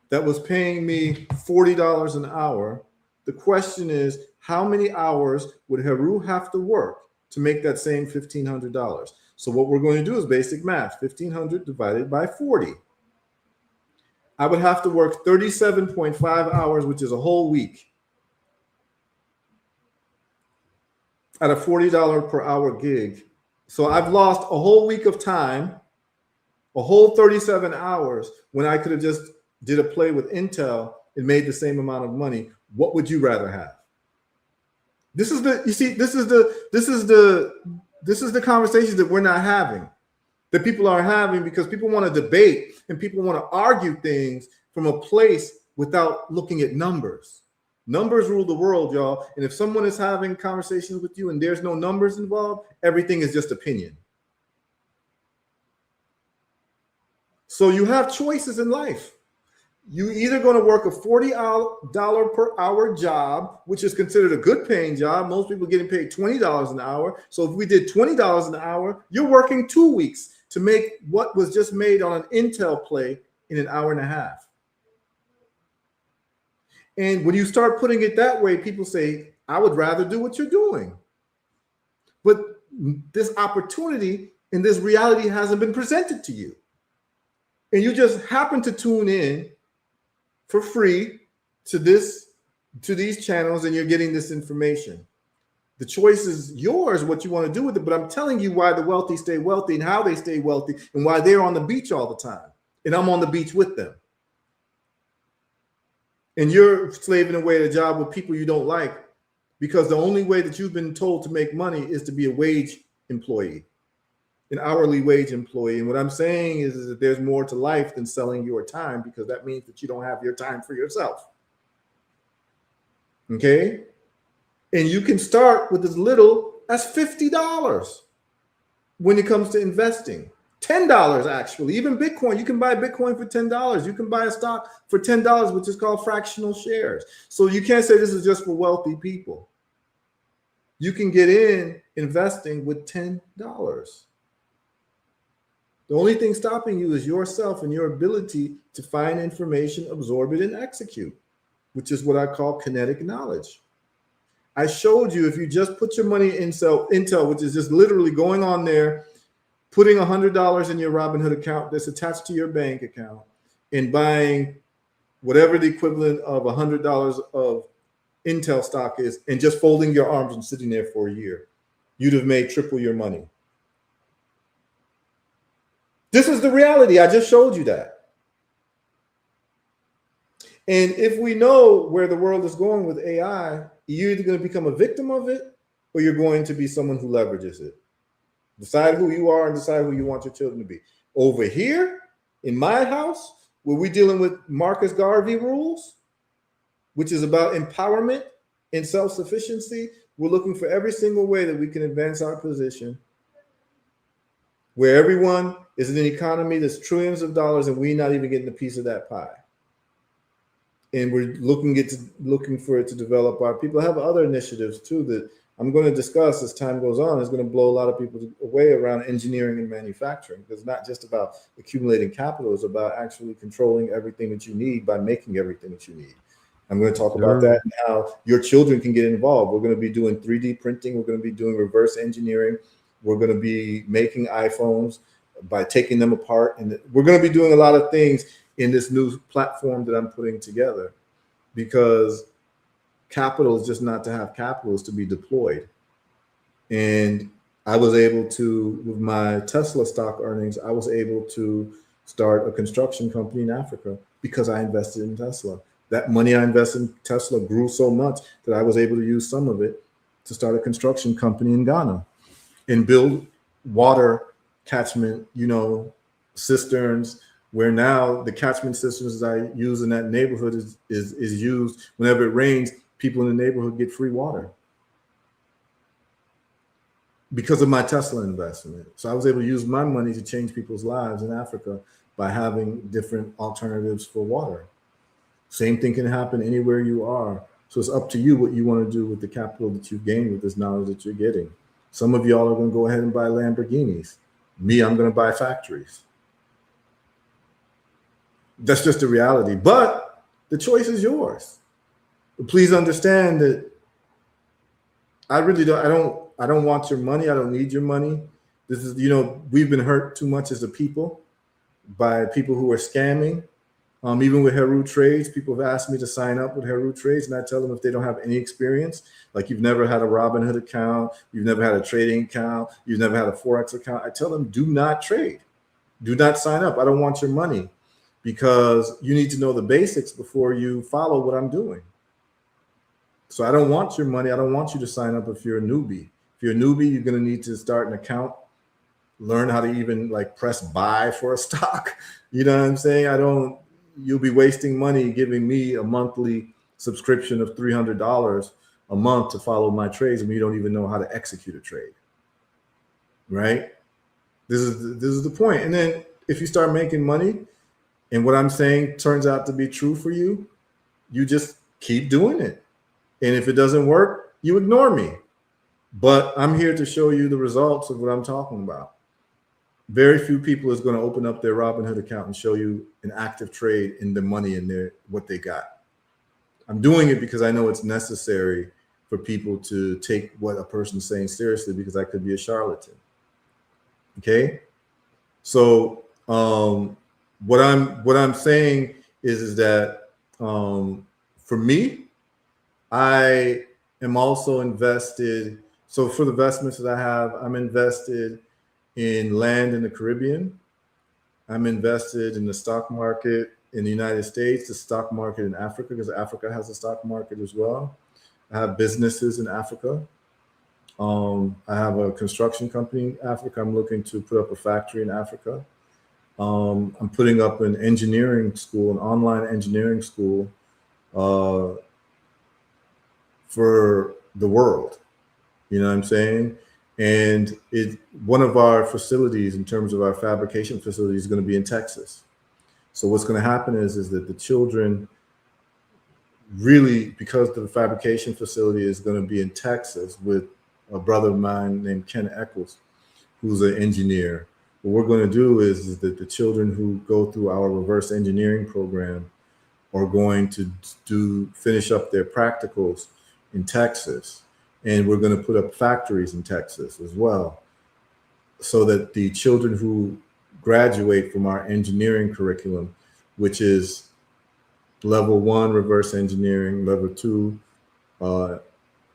that was paying me $40 an hour, the question is, how many hours would Heru have to work to make that same $1,500? So what we're going to do is basic math. 1,500 divided by 40. I would have to work 37.5 hours, which is a whole week, at a $40 per hour gig. So I've lost a whole week of time, a whole 37 hours, when I could have just did a play with Intel and made the same amount of money. What would you rather have? This is the conversation that we're not having, that people are having, because people want to debate and people want to argue things from a place without looking at numbers. Numbers rule the world, y'all. And if someone is having conversations with you and there's no numbers involved, everything is just opinion. So you have choices in life. You either going to work a $40 per hour job, which is considered a good paying job. Most people getting paid $20 an hour. So if we did $20 an hour, you're working 2 weeks to make what was just made on an Intel play in an hour and a half. And when you start putting it that way, people say, I would rather do what you're doing. But this opportunity and this reality hasn't been presented to you. And you just happen to tune in for free to these channels, and you're getting this information. The choice is yours, what you want to do with it. But I'm telling you why the wealthy stay wealthy and how they stay wealthy and why they're on the beach all the time. And I'm on the beach with them. And you're slaving away at a job with people you don't like, because the only way that you've been told to make money is to be a wage employee, an hourly wage employee. And what I'm saying is that there's more to life than selling your time, because that means that you don't have your time for yourself. Okay? And you can start with as little as $50 when it comes to investing. $10 actually. Even Bitcoin, you can buy Bitcoin for $10. You can buy a stock for $10, which is called fractional shares. So you can't say this is just for wealthy people. You can get in investing with $10. The only thing stopping you is yourself and your ability to find information, absorb it, and execute, which is what I call kinetic knowledge. I showed you, if you just put your money in Intel, which is just literally going on there, putting $100 in your Robinhood account that's attached to your bank account, and buying whatever the equivalent of $100 of Intel stock is, and just folding your arms and sitting there for a year, you'd have made triple your money. This is the reality. I just showed you that. And if we know where the world is going with AI, you're either going to become a victim of it, or you're going to be someone who leverages it. Decide who you are and decide who you want your children to be. Over here in my house, where we're dealing with Marcus Garvey rules, which is about empowerment and self-sufficiency, we're looking for every single way that we can advance our position, where everyone is in an economy that's trillions of dollars and we're not even getting a piece of that pie. And we're looking for it to develop our people. I have other initiatives too that I'm going to discuss as time goes on. It's going to blow a lot of people away around engineering and manufacturing, because it's not just about accumulating capital. It's about actually controlling everything that you need by making everything that you need. I'm going to talk about that and how your children can get involved. We're going to be doing 3D printing. We're going to be doing reverse engineering. We're going to be making iPhones by taking them apart. And we're going to be doing a lot of things in this new platform that I'm putting together, because capital is just not to have capital, it's to be deployed. And I was able to, with my Tesla stock earnings, I was able to start a construction company in Africa because I invested in Tesla. That money I invested in Tesla grew so much that I was able to use some of it to start a construction company in Ghana and build water catchment, cisterns, where now the catchment systems that I use in that neighborhood is used whenever it rains. People in the neighborhood get free water because of my Tesla investment. So I was able to use my money to change people's lives in Africa by having different alternatives for water. Same thing can happen anywhere you are. So it's up to you what you want to do with the capital that you've gained with this knowledge that you're getting. Some of y'all are going to go ahead and buy Lamborghinis. Me, I'm going to buy factories. That's just the reality. But the choice is yours. But please understand that I don't want your money. I don't need your money. This is, we've been hurt too much as a people by people who are scamming. Even with HERU Trades, people have asked me to sign up with HERU Trades, and I tell them if they don't have any experience, like you've never had a Robinhood account, you've never had a trading account, you've never had a Forex account, I tell them do not trade. Do not sign up. I don't want your money, because you need to know the basics before you follow what I'm doing. So I don't want your money. I don't want you to sign up if you're a newbie. If you're a newbie, you're going to need to start an account, learn how to even press buy for a stock. You know what I'm saying? You'll be wasting money giving me a monthly subscription of $300 a month to follow my trades, and you don't even know how to execute a trade, right? This is the point. And then if you start making money and what I'm saying turns out to be true for you, you just keep doing it. And if it doesn't work, you ignore me. But I'm here to show you the results of what I'm talking about. Very few people is going to open up their Robinhood account and show you an active trade in the money in what they got. I'm doing it because I know it's necessary for people to take what a person's saying seriously, because I could be a charlatan. Okay. So what I'm saying is that for me, I am also invested. So for the investments that I have, I'm invested in land in the Caribbean. I'm invested in the stock market in the United States, the stock market in Africa, because Africa has a stock market as well. I have businesses in Africa. I have a construction company in Africa. I'm looking to put up a factory in Africa. I'm putting up an engineering school, an online engineering school for the world. You know what I'm saying? And one of our facilities, in terms of our fabrication facility, is going to be in Texas. So what's going to happen is that the children really, because the fabrication facility is going to be in Texas with a brother of mine named Ken Eccles, who's an engineer. What we're going to do is that the children who go through our reverse engineering program are going to finish up their practicals in Texas. And we're going to put up factories in Texas as well, so that the children who graduate from our engineering curriculum, which is level 1, reverse engineering, level 2,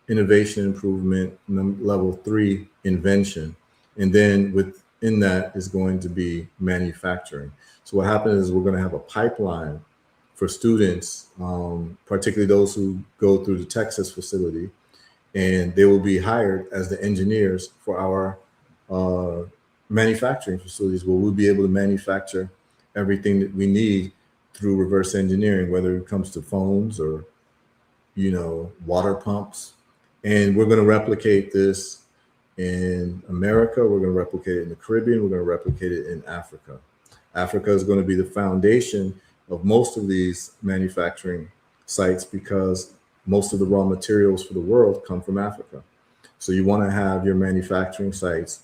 innovation improvement, and then level 3, invention. And then within that is going to be manufacturing. So what happens is we're going to have a pipeline for students, particularly those who go through the Texas facility, and they will be hired as the engineers for our manufacturing facilities, where we'll be able to manufacture everything that we need through reverse engineering, whether it comes to phones or, water pumps. And we're going to replicate this in America. We're going to replicate it in the Caribbean. We're going to replicate it in Africa. Africa is going to be the foundation of most of these manufacturing sites, because most of the raw materials for the world come from Africa. So you want to have your manufacturing sites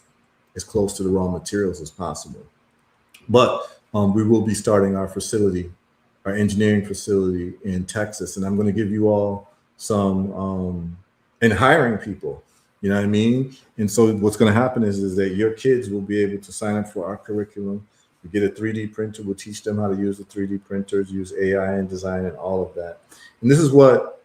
as close to the raw materials as possible. But we will be starting our facility, our engineering facility in Texas. And I'm going to give you all some, and hiring people, you know what I mean? And so what's going to happen is that your kids will be able to sign up for our curriculum. We get a 3D printer. We'll teach them how to use the 3D printers, use AI in design, and all of that. And this is what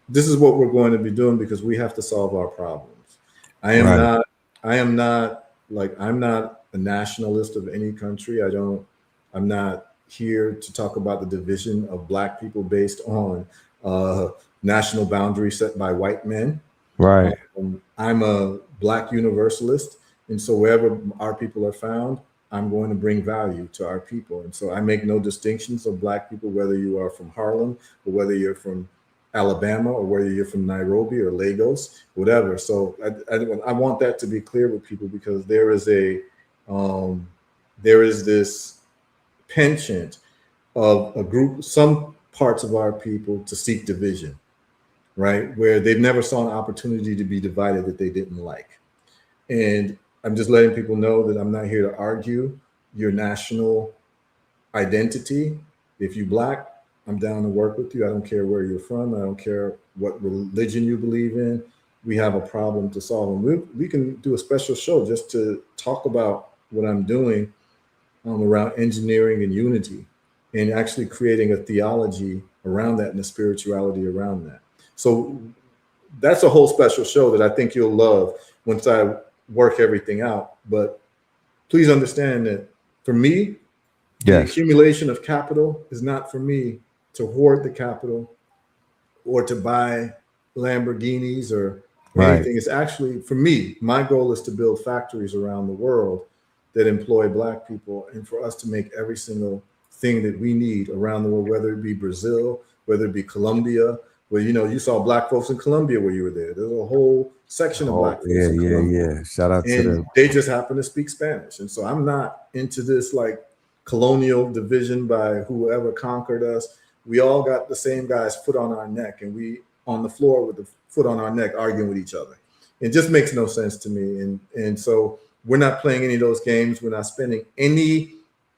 we're going to be doing because we have to solve our problems. I'm not a nationalist of any country. I'm not here to talk about the division of Black people based on national boundaries set by white men. Right. I'm a Black universalist. And so wherever our people are found, I'm going to bring value to our people. And so I make no distinctions of Black people, whether you are from Harlem or whether you're from Alabama or whether you're from Nairobi or Lagos, whatever. So I want that to be clear with people because there is this penchant of a group, some parts of our people to seek division, right? Where they've never saw an opportunity to be divided that they didn't like. And I'm just letting people know that I'm not here to argue your national identity. If you Black, I'm down to work with you. I don't care where you're from. I don't care what religion you believe in. We have a problem to solve. And we can do a special show just to talk about what I'm doing around engineering and unity and actually creating a theology around that and a spirituality around that. So that's a whole special show that I think you'll love once I work everything out. But please understand that for me, the accumulation of capital is not for me to hoard the capital or to buy Lamborghinis or anything. It's actually, for me, my goal is to build factories around the world that employ Black people and for us to make every single thing that we need around the world, whether it be Brazil, whether it be Colombia, where, you saw Black folks in Colombia where you were there. There's a whole section of Black folks in Colombia. Yeah. Shout out to them. They just happen to speak Spanish. And so I'm not into this like colonial division by whoever conquered us. We all got the same guy's foot on our neck and we on the floor with the foot on our neck arguing with each other. It just makes no sense to me. And so we're not playing any of those games. We're not spending any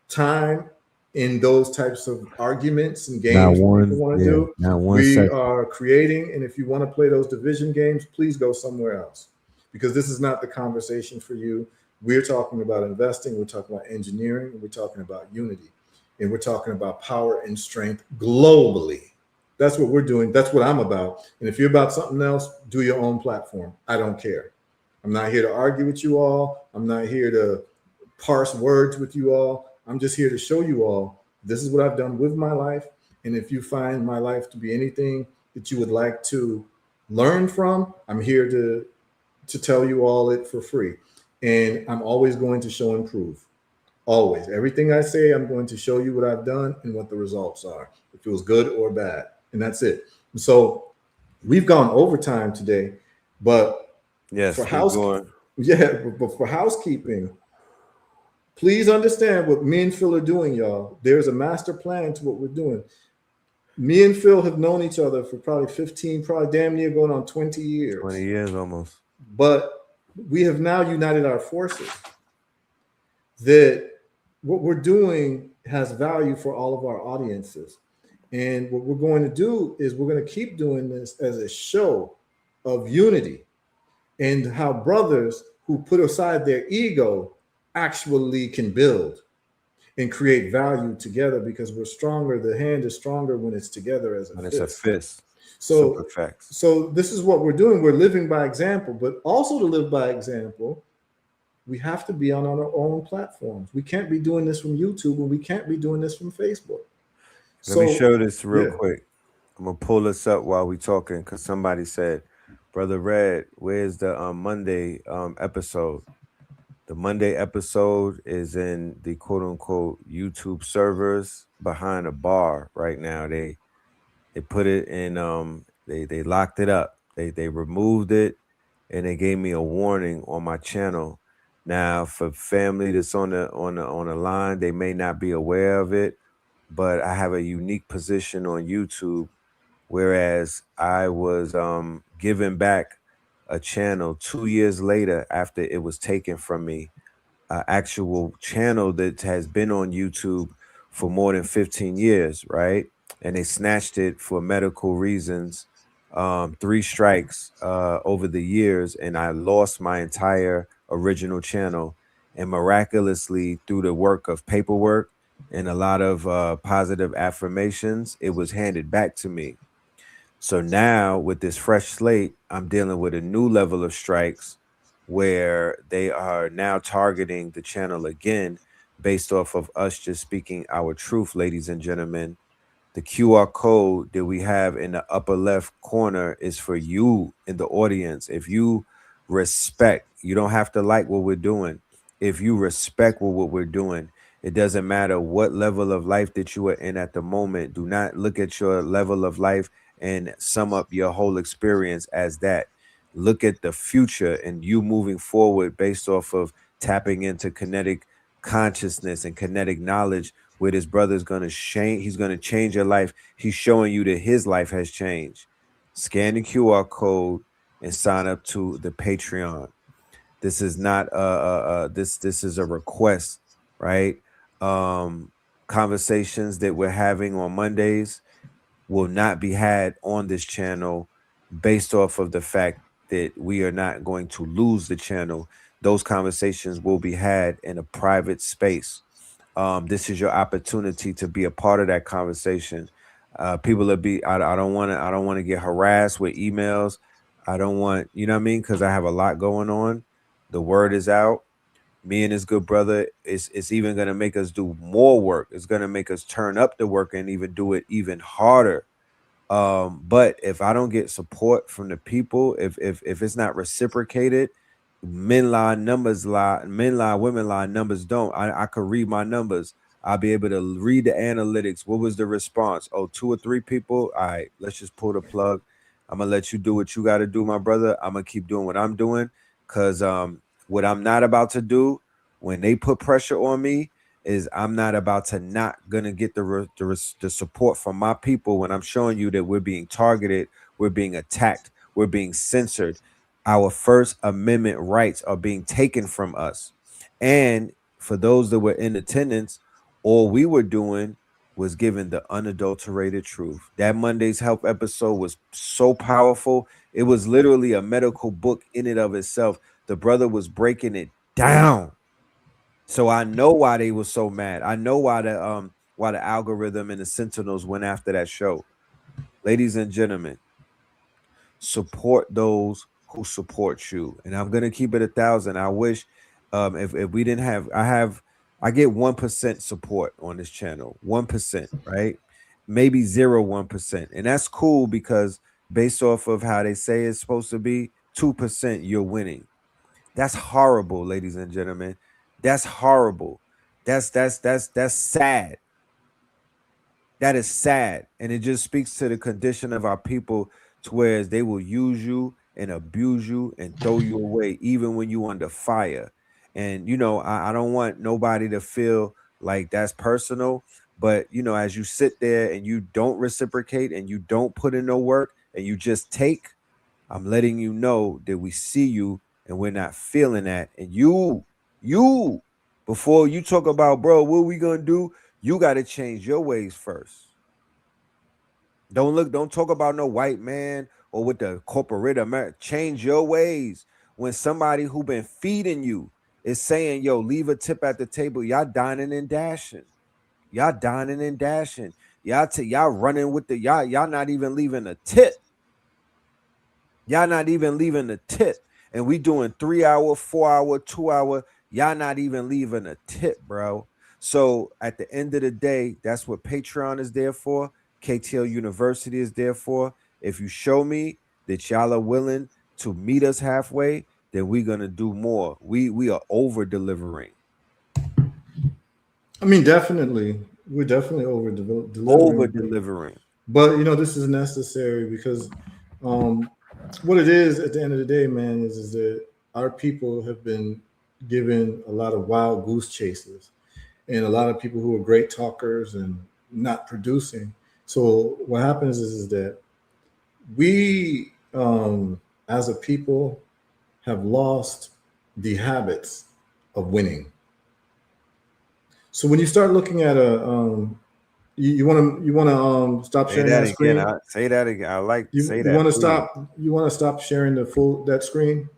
time in those types of arguments and games people want to do. We are creating, and if you want to play those division games, please go somewhere else because this is not the conversation for you. We're talking about investing, we're talking about engineering, and we're talking about unity, and we're talking about power and strength globally. That's what we're doing. That's what I'm about. And if you're about something else, do your own platform. I don't care. I'm not here to argue with you all. I'm not here to parse words with you all. I'm just here to show you all this is what I've done with my life. And if you find my life to be anything that you would like to learn from, I'm here to tell you all it for free. And I'm always going to show and prove. Always. Everything I say, I'm going to show you what I've done and what the results are. If it was good or bad. And that's it. So we've gone overtime today, but yes, for housekeeping, please understand what me and Phil are doing, y'all. There's a master plan to what we're doing. Me and Phil have known each other for probably 15, probably damn near going on 20 years. 20 years almost. But we have now united our forces. That what we're doing has value for all of our audiences. And what we're going to do is we're going to keep doing this as a show of unity and how brothers who put aside their ego actually can build and create value together because we're stronger. The hand is stronger when it's together as a fist. It's a fist. So this is what we're doing. We're living by example, but also to live by example, we have to be on our own platforms. We can't be doing this from YouTube and we can't be doing this from Facebook. Let me show this real quick. I'm going to pull this up while we're talking because somebody said, Brother Red, where's the Monday episode? The Monday episode is in the quote unquote YouTube servers behind a bar right now. They put it in they locked it up. They removed it and they gave me a warning on my channel. Now for family that's on the line, they may not be aware of it, but I have a unique position on YouTube, whereas I was given back a channel 2 years later after it was taken from me, an actual channel that has been on YouTube for more than 15 years, right? And they snatched it for medical reasons, 3 strikes over the years, and I lost my entire original channel. and miraculously through the work of paperwork and a lot of positive affirmations, it was handed back to me. So now with this fresh slate, I'm dealing with a new level of strikes where they are now targeting the channel again based off of us just speaking our truth, ladies and gentlemen. The QR code that we have in the upper left corner is for you in the audience. If you respect, you don't have to like what we're doing. If you respect what we're doing, it doesn't matter what level of life that you are in at the moment. Do not look at your level of life and sum up your whole experience as that. Look at the future and you moving forward based off of tapping into kinetic consciousness and kinetic knowledge where this brother's gonna change, he's gonna change your life. He's showing you that his life has changed. Scan the QR code and sign up to the Patreon. This is not this is a request, right? Conversations that we're having on Mondays will not be had on this channel based off of the fact that we are not going to lose the channel. Those conversations will be had in a private space. This is your opportunity to be a part of that conversation. People will be. I don't want to. I don't want to get harassed with emails. I don't want. You know what I mean? Because I have a lot going on. The word is out. Me and this good brother. It's even gonna make us do more work. It's gonna make us turn up the work and even do it even harder. But if I don't get support from the people, if it's not reciprocated, men lie, numbers lie, men lie, women lie, numbers don't. I could read my numbers. I'll be able to read the analytics. What was the response? Oh, 2 or 3 people. All right, let's just pull the plug. I'm gonna let you do what you got to do, my brother. I'm gonna keep doing what I'm doing, cause what I'm not about to do when they put pressure on me is I'm not about to not gonna get the support from my people when I'm showing you that we're being targeted, we're being attacked, we're being censored. Our First Amendment rights are being taken from us. And for those that were in attendance, all we were doing was giving the unadulterated truth. That Monday's Health episode was so powerful. It was literally a medical book in and of itself. The brother was breaking it down. So I know why they were so mad. I know why the algorithm and the Sentinels went after that show. Ladies and gentlemen, support those who support you. And I'm gonna keep it 1,000. I wish if we didn't have I get 1% support on this channel. 1%, right? Maybe 1%. And that's cool because based off of how they say it's supposed to be, 2% you're winning. That's horrible, ladies and gentlemen. That's horrible. That's sad. That is sad. And it just speaks to the condition of our people to where they will use you and abuse you and throw you away, even when you under fire. And I don't want nobody to feel like that's personal. But as you sit there and you don't reciprocate and you don't put in no work and you just take, I'm letting you know that we see you and we're not feeling that. And you, before you talk about, bro, what we gonna do? You got to change your ways first. Don't talk about no white man or with the corporate America. Change your ways. When somebody who been feeding you is saying, yo, leave a tip at the table, y'all dining and dashing. Y'all dining and dashing. Y'all running with the y'all not even leaving a tip. Y'all not even leaving a tip. And we doing 3 hour, 4 hour, 2 hour. Y'all not even leaving a tip, bro. So at the end of the day, that's what Patreon is there for. KTL University is there for. If you show me that y'all are willing to meet us halfway, then we're gonna do more. We are over delivering. I mean, definitely, we're definitely over delivering. Over delivering. But this is necessary because what it is at the end of the day, man, is that our people have been given a lot of wild goose chases and a lot of people who are great talkers and not producing. So what happens is that we, as a people, have lost the habits of winning. So when you start looking at a, you want to stop sharing that screen. Say that again. I like you say that. Want to stop. You want to stop sharing that screen.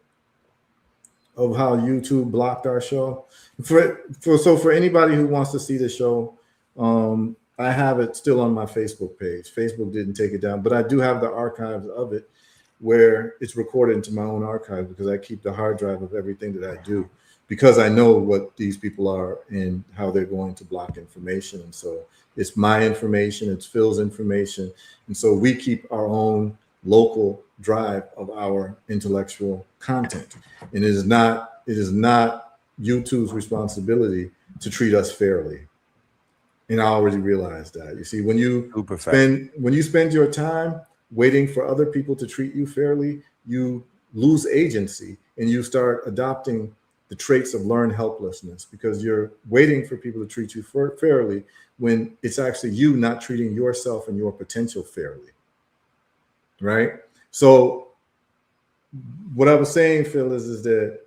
of how YouTube blocked our show. For anybody who wants to see the show, I have it still on my Facebook page. Facebook didn't take it down, but I do have the archives of it where it's recorded into my own archive, because I keep the hard drive of everything that I do, because I know what these people are and how they're going to block information. And so it's my information, it's Phil's information. And so we keep our own local drive of our intellectual content. And it is not YouTube's responsibility to treat us fairly. And I already realized that. You see, when you spend your time waiting for other people to treat you fairly, you lose agency and you start adopting the traits of learned helplessness, because you're waiting for people to treat you fairly when it's actually you not treating yourself and your potential fairly. Right? So what I was saying, Phil, is that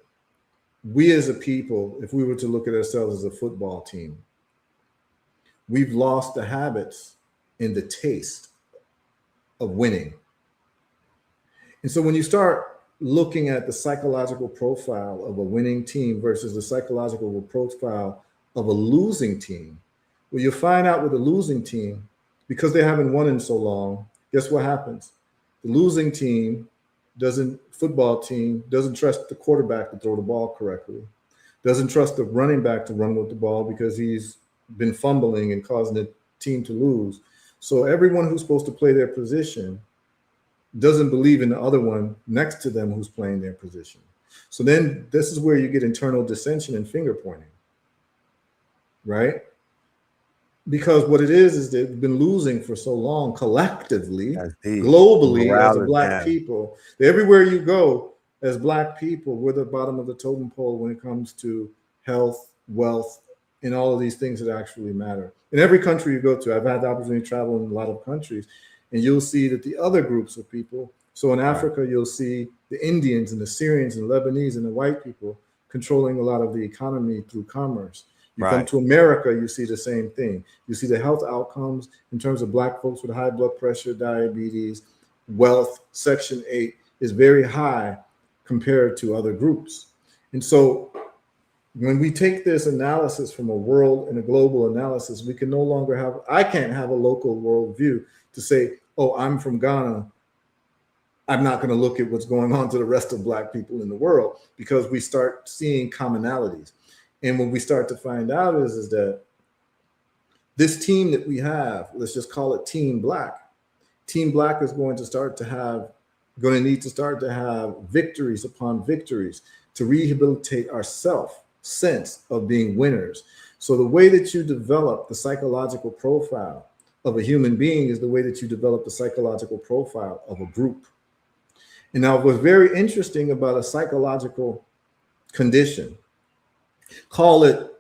we as a people, if we were to look at ourselves as a football team, we've lost the habits and the taste of winning. And so when you start looking at the psychological profile of a winning team versus the psychological profile of a losing team, well, you'll find out with a losing team, because they haven't won in so long, guess what happens? The losing team football team doesn't trust the quarterback to throw the ball correctly, doesn't trust the running back to run with the ball because he's been fumbling and causing the team to lose. So everyone who's supposed to play their position doesn't believe in the other one next to them who's playing their position. So then this is where you get internal dissension and finger pointing, right? Because what it is they've been losing for so long collectively, globally, as a black people. Everywhere you go as black people, we're the bottom of the totem pole when it comes to health, wealth, and all of these things that actually matter. In every country you go to, I've had the opportunity to travel in a lot of countries, and you'll see that the other groups of people, so in Africa, you'll see the Indians and the Syrians and Lebanese and the white people controlling a lot of the economy through commerce. You come to America, you see the same thing. You see the health outcomes in terms of black folks with high blood pressure, diabetes, wealth, Section 8 is very high compared to other groups. And so when we take this analysis from a world and a global analysis, we can no longer I can't have a local worldview to say, oh, I'm from Ghana, I'm not going to look at what's going on to the rest of black people in the world, because we start seeing commonalities. And what we start to find out is that this team that we have, let's just call it Team Black. Team Black is going to need to start to have victories upon victories to rehabilitate our sense of being winners. So the way that you develop the psychological profile of a human being is the way that you develop the psychological profile of a group. And now what's very interesting about a psychological condition, call it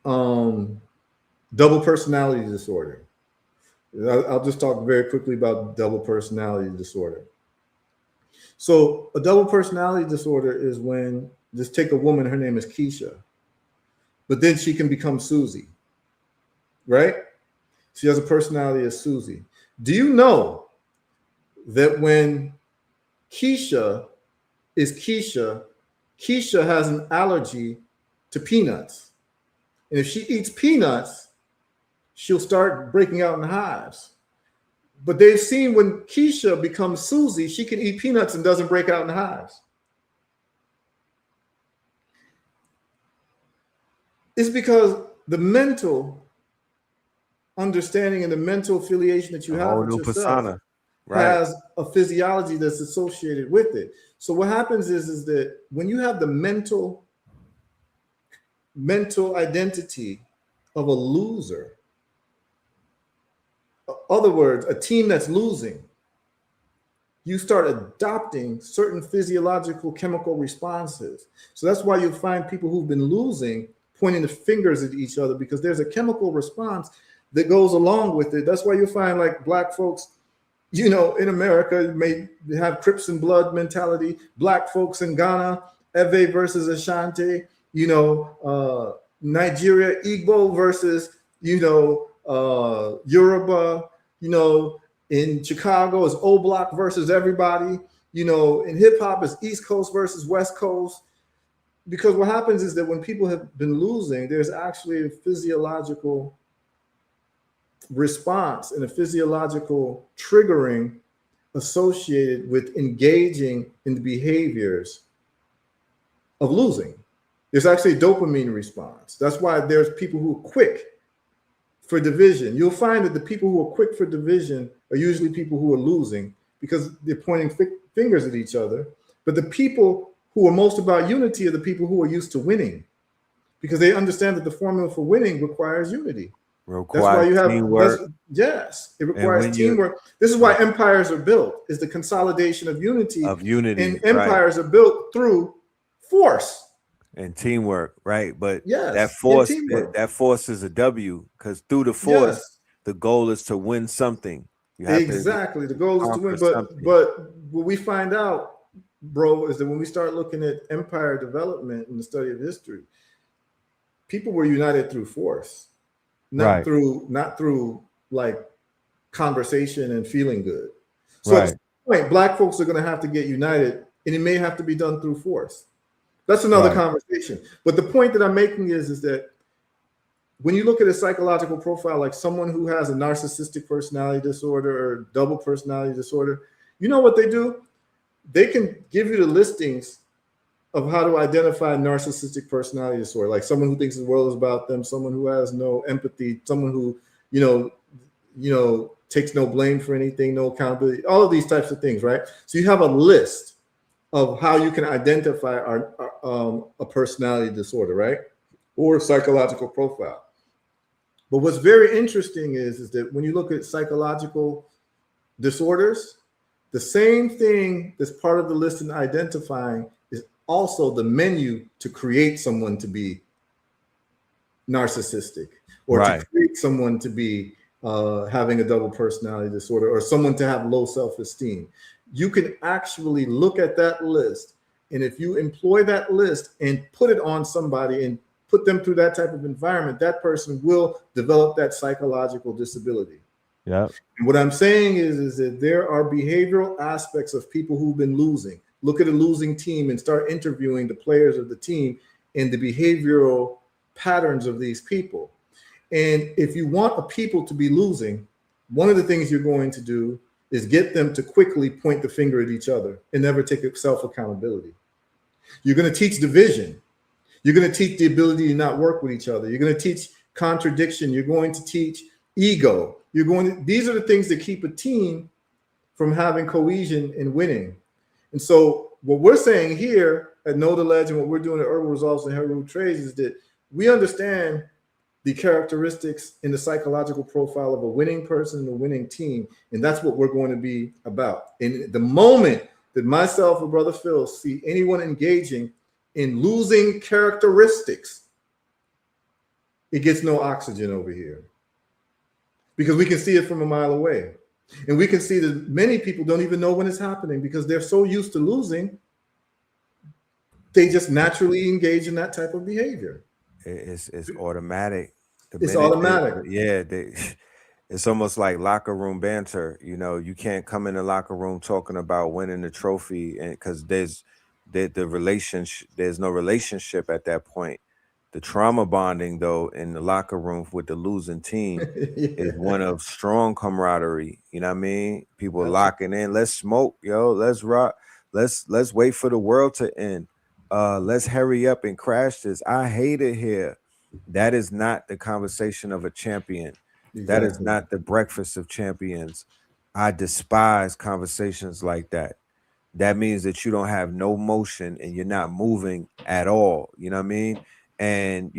double personality disorder. I'll just talk very quickly about double personality disorder. So a double personality disorder is when, just take a woman, her name is Keisha, but then she can become Susie, right? She has a personality as Susie. Do you know that when Keisha is Keisha, Keisha has an allergy to peanuts. And if she eats peanuts, she'll start breaking out in hives. But they've seen when Keisha becomes Susie, she can eat peanuts and doesn't break out in hives. It's because the mental understanding and the mental affiliation that you have with yourself has a physiology that's associated with it. So what happens is that when you have the mental identity of a loser, in other words, a team that's losing, you start adopting certain physiological chemical responses. So that's why you'll find people who've been losing pointing the fingers at each other, because there's a chemical response that goes along with it. That's why you find like black folks, in America, may have Crips and Blood mentality. Black folks in Ghana, Ewe versus Ashanti, Nigeria, Igbo versus, Yoruba, in Chicago is O Block versus everybody, in hip hop is East Coast versus West Coast. because what happens is that when people have been losing, there's actually a physiological response and a physiological triggering associated with engaging in the behaviors of losing. There's actually a dopamine response. That's why there's people who are quick for division. You'll find that the people who are quick for division are usually people who are losing because they're pointing fingers at each other. But the people who are most about unity are the people who are used to winning because they understand that the formula for winning requires unity. That's why you have teamwork. Yes, it requires teamwork. This is why empires are built, is the consolidation of unity. And empires are built through force and teamwork, right? But yes, that force is a W because through the force, the goal is to win something. Exactly, the goal is to win. But what we find out, bro, is that when we start looking at empire development in the study of history, people were united through force. Not through like conversation and feeling good. So at some point, Black folks are going to have to get united, and it may have to be done through force. That's another conversation. But the point that I'm making is that when you look at a psychological profile, like someone who has a narcissistic personality disorder or double personality disorder, you know what they do? They can give you the listings of how to identify narcissistic personality disorder, like someone who thinks the world is about them, someone who has no empathy, someone who, takes no blame for anything, no accountability, all of these types of things, right? So you have a list of how you can identify a personality disorder, right? Or psychological profile. But what's very interesting is that when you look at psychological disorders, the same thing that's part of the list in identifying is also the menu to create someone to be narcissistic or to create someone to be having a double personality disorder or someone to have low self-esteem. You can actually look at that list, and if you employ that list and put it on somebody and put them through that type of environment, that person will develop that psychological disability. Yeah. And what I'm saying is that there are behavioral aspects of people who've been losing. Look at a losing team and start interviewing the players of the team and the behavioral patterns of these people. And if you want a people to be losing, one of the things you're going to do is get them to quickly point the finger at each other and never take self-accountability. You're going to teach division. You're going to teach the ability to not work with each other. You're going to teach contradiction. You're going to teach ego. These are the things that keep a team from having cohesion and winning. And so what we're saying here at Know the Ledge and what we're doing at Herbal Results and HERU Trades is that we understand the characteristics in the psychological profile of a winning person and a winning team. And that's what we're going to be about. And the moment that myself or Brother Phil see anyone engaging in losing characteristics, it gets no oxygen over here. Because we can see it from a mile away. And we can see that many people don't even know when it's happening because they're so used to losing, they just naturally engage in that type of behavior. It's automatic. It's automatic. It's almost like locker room banter. You can't come in the locker room talking about winning the trophy, and because there's no relationship at that point. The trauma bonding, though, in the locker room with the losing team is one of strong camaraderie. You know what I mean? People locking in. Let's smoke, yo. Let's rock. Let's wait for the world to end. Let's hurry up and crash this. I hate it here. That is not the conversation of a champion. Exactly. That is not the breakfast of champions. I despise conversations like that. That means that you don't have no motion and you're not moving at all. You know what I mean? And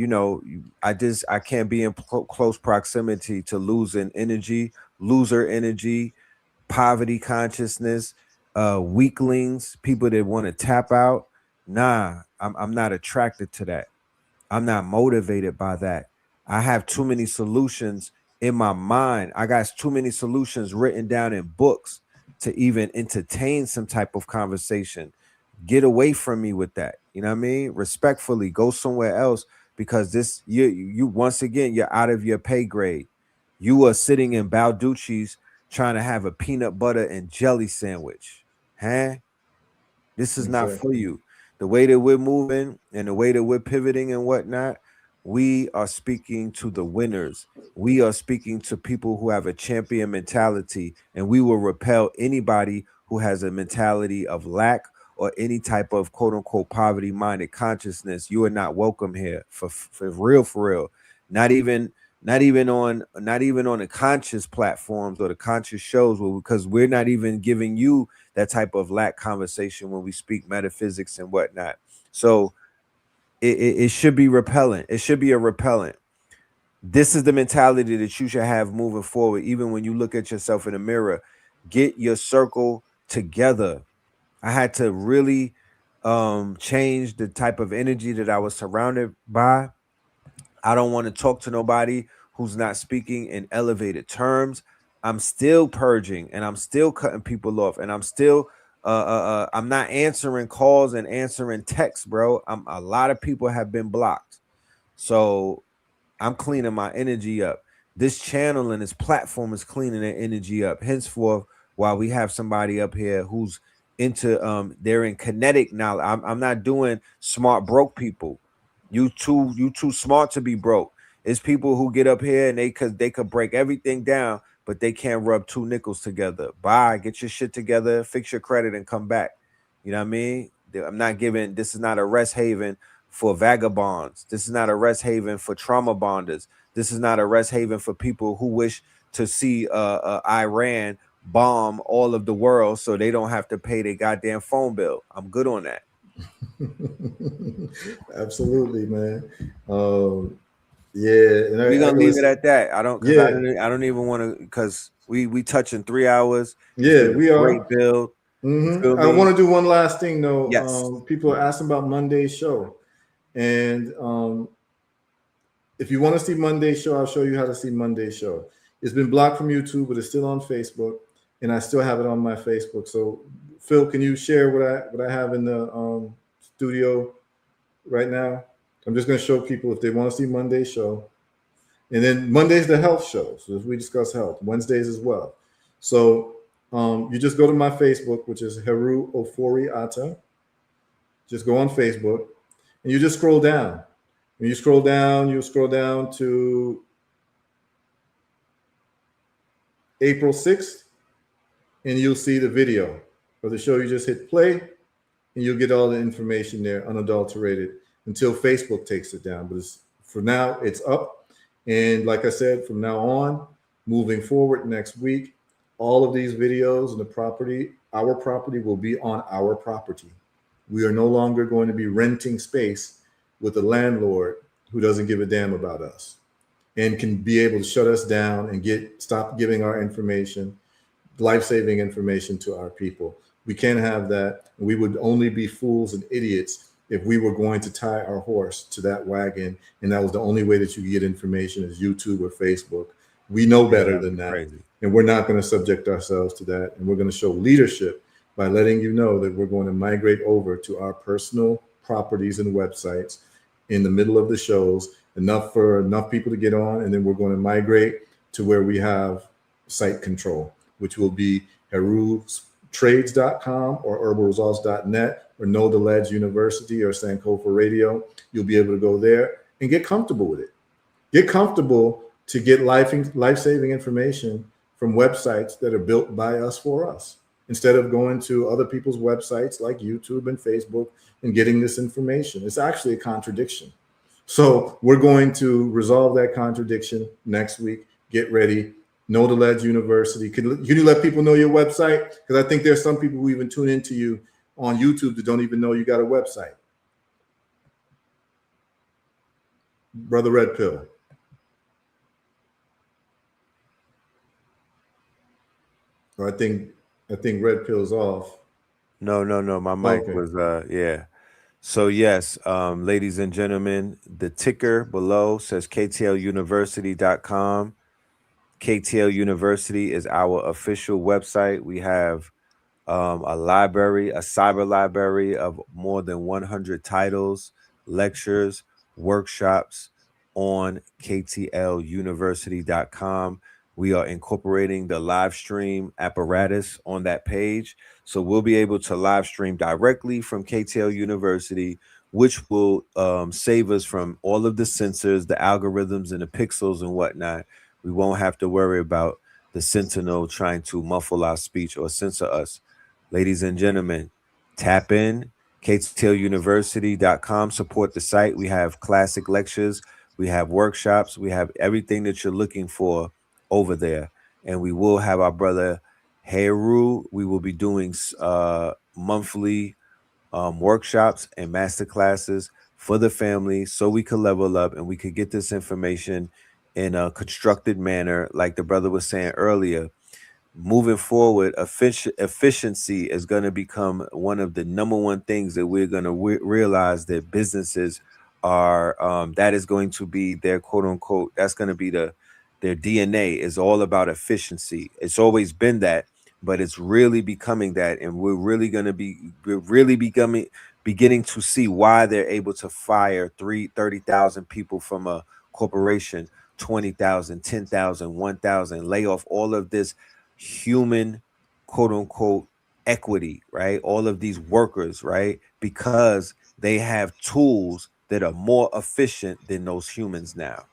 I can't be in close proximity to loser energy, poverty consciousness, weaklings, people that want to tap out. Nah, I'm not attracted to that. I'm not motivated by that. I have too many solutions in my mind. I got too many solutions written down in books to even entertain some type of conversation. Get away from me with that. You know what I mean? Respectfully, go somewhere else, because this you once again, you're out of your pay grade. You are sitting in Balducci's trying to have a peanut butter and jelly sandwich. Huh? This is not for you. the way that we're moving and the way that we're pivoting and whatnot, we are speaking to the winners. We are speaking to people who have a champion mentality, and we will repel anybody who has a mentality of lack or any type of quote unquote poverty minded consciousness. You are not welcome here for real, for real. Not even not even on the conscious platforms or the conscious shows, because we're not even giving you that type of lack conversation when we speak metaphysics and whatnot. So it should be repellent. It should be a repellent. This is the mentality that you should have moving forward. Even when you look at yourself in the mirror, get your circle together. I had to really change the type of energy that I was surrounded by. I don't want to talk to nobody who's not speaking in elevated terms. I'm still purging and I'm still cutting people off, and I'm still I'm not answering calls and answering texts, bro. A lot of people have been blocked. So I'm cleaning my energy up. This channel and this platform is cleaning their energy up. Henceforth, while we have somebody up here who's into they're in kinetic knowledge. I'm not doing smart broke people. You too smart to be broke. It's people who get up here and they could break everything down, but they can't rub two nickels together. Bye, get your shit together, fix your credit, and come back. You know what I mean? I'm not giving. This is not a rest haven for vagabonds. This is not a rest haven for trauma bonders. This is not a rest haven for people who wish to see Iran bomb all of the world so they don't have to pay their goddamn phone bill. I'm good on that. Absolutely, man. Yeah, and We're gonna leave it at that. I don't even want to, because we touching 3 hours. Yeah, we are. Great build. I want to do one last thing though. Yes. People are asking about Monday's show, and if you want to see Monday's show, I'll show you how to see Monday's show. It's been blocked from YouTube, but it's still on Facebook, and I still have it on my Facebook. So, Phil, can you share what I have in the studio right now? I'm just going to show people if they want to see Monday's show, and then Monday's the health show. So we discuss health. Wednesdays as well. So you just go to my Facebook, which is HERU OFORI ATTA. Just go on Facebook, and you just scroll down. When you scroll down, you'll scroll down to April 6th, and you'll see the video of the show. You just hit play, and you'll get all the information there, unadulterated, until Facebook takes it down. But for now, it's up. And like I said, from now on, moving forward next week, all of these videos and our property will be on our property. We are no longer going to be renting space with a landlord who doesn't give a damn about us and can be able to shut us down and stop giving our information, life-saving information, to our people. We can't have that. We would only be fools and idiots if we were going to tie our horse to that wagon, and that was the only way that you could get information is YouTube or Facebook. We know better than that. Crazy. And we're not going to subject ourselves to that. And we're going to show leadership by letting you know that we're going to migrate over to our personal properties and websites in the middle of the shows, enough people to get on. And then we're going to migrate to where we have site control, which will be herutrades.com or herbalresults.net or Know the Ledge University or Sankofa Radio. You'll be able to go there and get comfortable with it. Get comfortable to get life-saving information from websites that are built by us for us, instead of going to other people's websites like YouTube and Facebook and getting this information. It's actually a contradiction. So we're going to resolve that contradiction next week. Get ready. Know the Ledge University. Can you let people know your website? Because I think there's some people who even tune into you on YouTube that don't even know you got a website. Brother Red Pill. I think Red Pill's off. No. My mic was yeah. So yes, ladies and gentlemen, the ticker below says KTLUniversity.com. KTL University is our official website. We have a library, a cyber library of more than 100 titles, lectures, workshops on KTLUniversity.com. We are incorporating the live stream apparatus on that page. So we'll be able to live stream directly from KTL University, which will save us from all of the sensors, the algorithms, and the pixels and whatnot. We won't have to worry about the Sentinel trying to muffle our speech or censor us. Ladies and gentlemen, tap in, KTLUniversity.com, support the site. We have classic lectures, we have workshops, we have everything that you're looking for over there. And we will have our brother HERU. We will be doing monthly workshops and master classes for the family so we could level up and we could get this information in a constructed manner. Like the brother was saying earlier, moving forward, efficiency is going to become one of the number one things that we're going to realize that businesses are, that is going to be their quote unquote, that's going to be their DNA is all about efficiency. It's always been that, but it's really becoming that. And we're really beginning to see why they're able to fire 30,000 people from a corporation, 20,000, 10,000, 1,000, lay off all of this human quote unquote equity, right? All of these workers, right? Because they have tools that are more efficient than those humans now.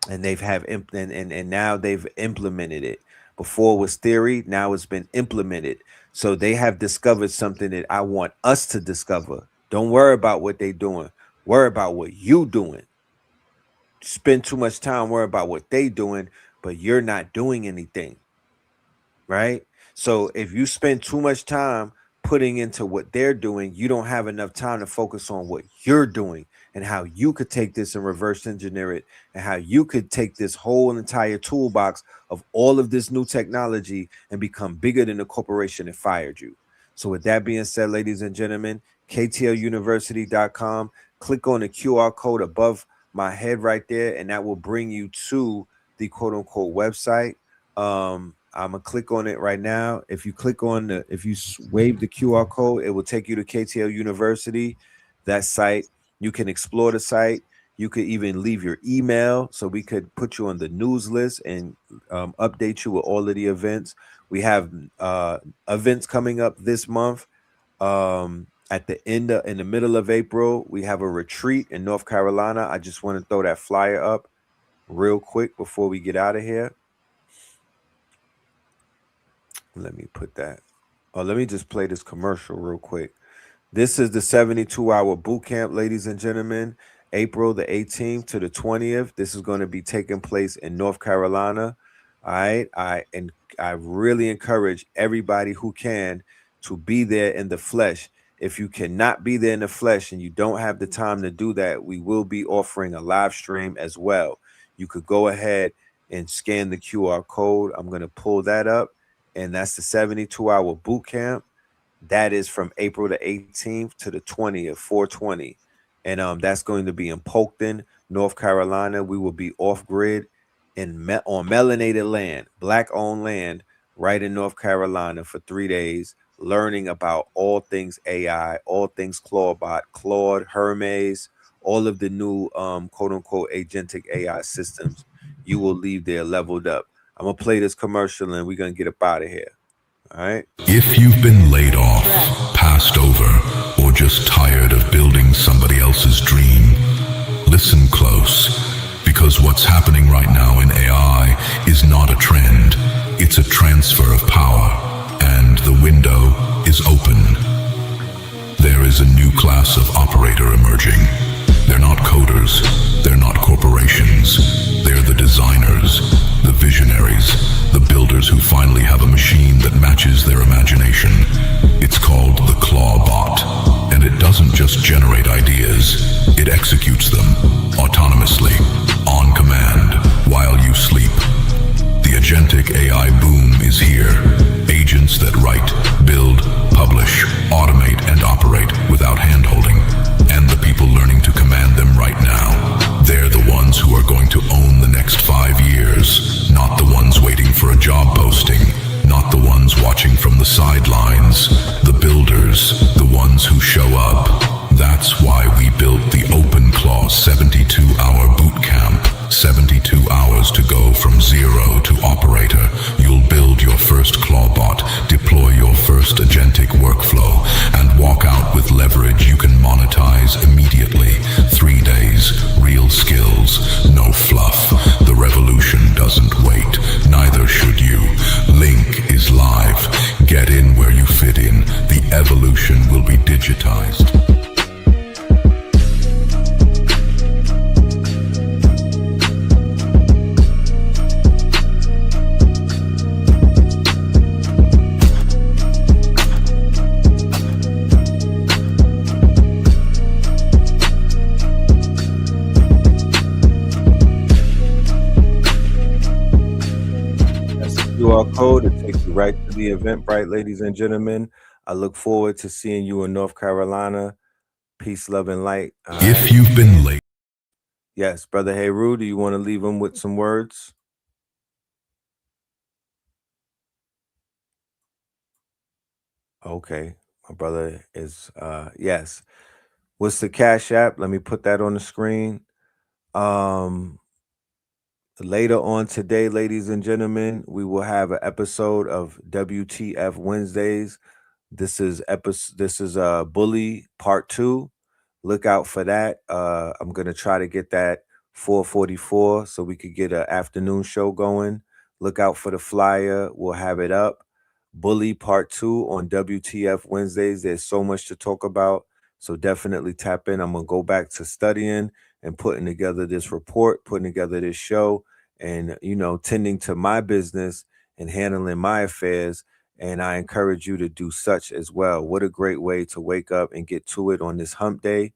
And and now they've implemented it. Before it was theory, now it's been implemented. So they have discovered something that I want us to discover. Don't worry about what they're doing. Worry about what you doing. Spend too much time worrying about what they doing, but you're not doing anything, right? So if you spend too much time putting into what they're doing, you don't have enough time to focus on what you're doing and how you could take this and reverse engineer it, and how you could take this whole entire toolbox of all of this new technology and become bigger than the corporation that fired you. So with that being said, ladies and gentlemen, KTLUniversity.com, click on the QR code above my head right there, and that will bring you to the quote unquote website. I'm gonna click on it right now. If you click on if you wave the QR code, it will take you to KTL University, that site. You can explore the site. You could even leave your email so we could put you on the news list and update you with all of the events. We have events coming up this month. At the in the middle of April, we have a retreat in North Carolina. I just want to throw that flyer up real quick before we get out of here. Let me put that. Oh, let me just play this commercial real quick. This is the 72-hour boot camp, ladies and gentlemen, April the 18th to the 20th. This is going to be taking place in North Carolina. All right. I really encourage everybody who can to be there in the flesh. If you cannot be there in the flesh and you don't have the time to do that, we will be offering a live stream as well. You could go ahead and scan the QR code. I'm going to pull that up. And that's the 72-hour boot camp. That is from April the 18th to the 20th, 420. And that's going to be in Polkton, North Carolina. We will be off-grid on melanated land, black-owned land, right in North Carolina for 3 days, learning about all things AI, all things Claude, Hermes, all of the new quote-unquote agentic AI systems. You will leave there leveled up. I'm going to play this commercial and we're going to get up out of here. All right. If you've been laid off, passed over, or just tired of building somebody else's dream, listen close, because what's happening right now in AI is not a trend. It's a transfer of power, and the window is open. There is a new class of operator emerging. They're not coders, they're not corporations, they're the designers, the visionaries, the builders who finally have a machine that matches their imagination. It's called the Claw Bot, and it doesn't just generate ideas, it executes them autonomously, on command, while you sleep. The agentic AI boom is here. Agents that write, build, publish, automate, and operate without hand-holding. And the people learning to command them right now, they're the ones who are going to own the next 5 years, not the ones waiting for a job posting, not the ones watching from the sidelines, the builders, the ones who show up. That's why we built the OpenClaw 72-hour boot camp, 72 hours to go from evolution will be digitized. QR code to take you right to the Eventbrite, ladies and gentlemen. I look forward to seeing you in North Carolina. Peace, love, and light. If you've been late. Yes, Brother HERU, do you want to leave him with some words? Okay, my brother is, yes. What's the Cash App? Let me put that on the screen. Later on today, ladies and gentlemen, we will have an episode of WTF Wednesdays. This is Bully Part 2. Look out for that. I'm gonna try to get that 4:44 so we could get an afternoon show going. Look out for the flyer. We'll have it up. Bully Part 2 on WTF Wednesdays. There's so much to talk about, so definitely tap in. I'm gonna go back to studying and putting together this report, putting together this show, and tending to my business and handling my affairs. And I encourage you to do such as well. What a great way to wake up and get to it on this hump day.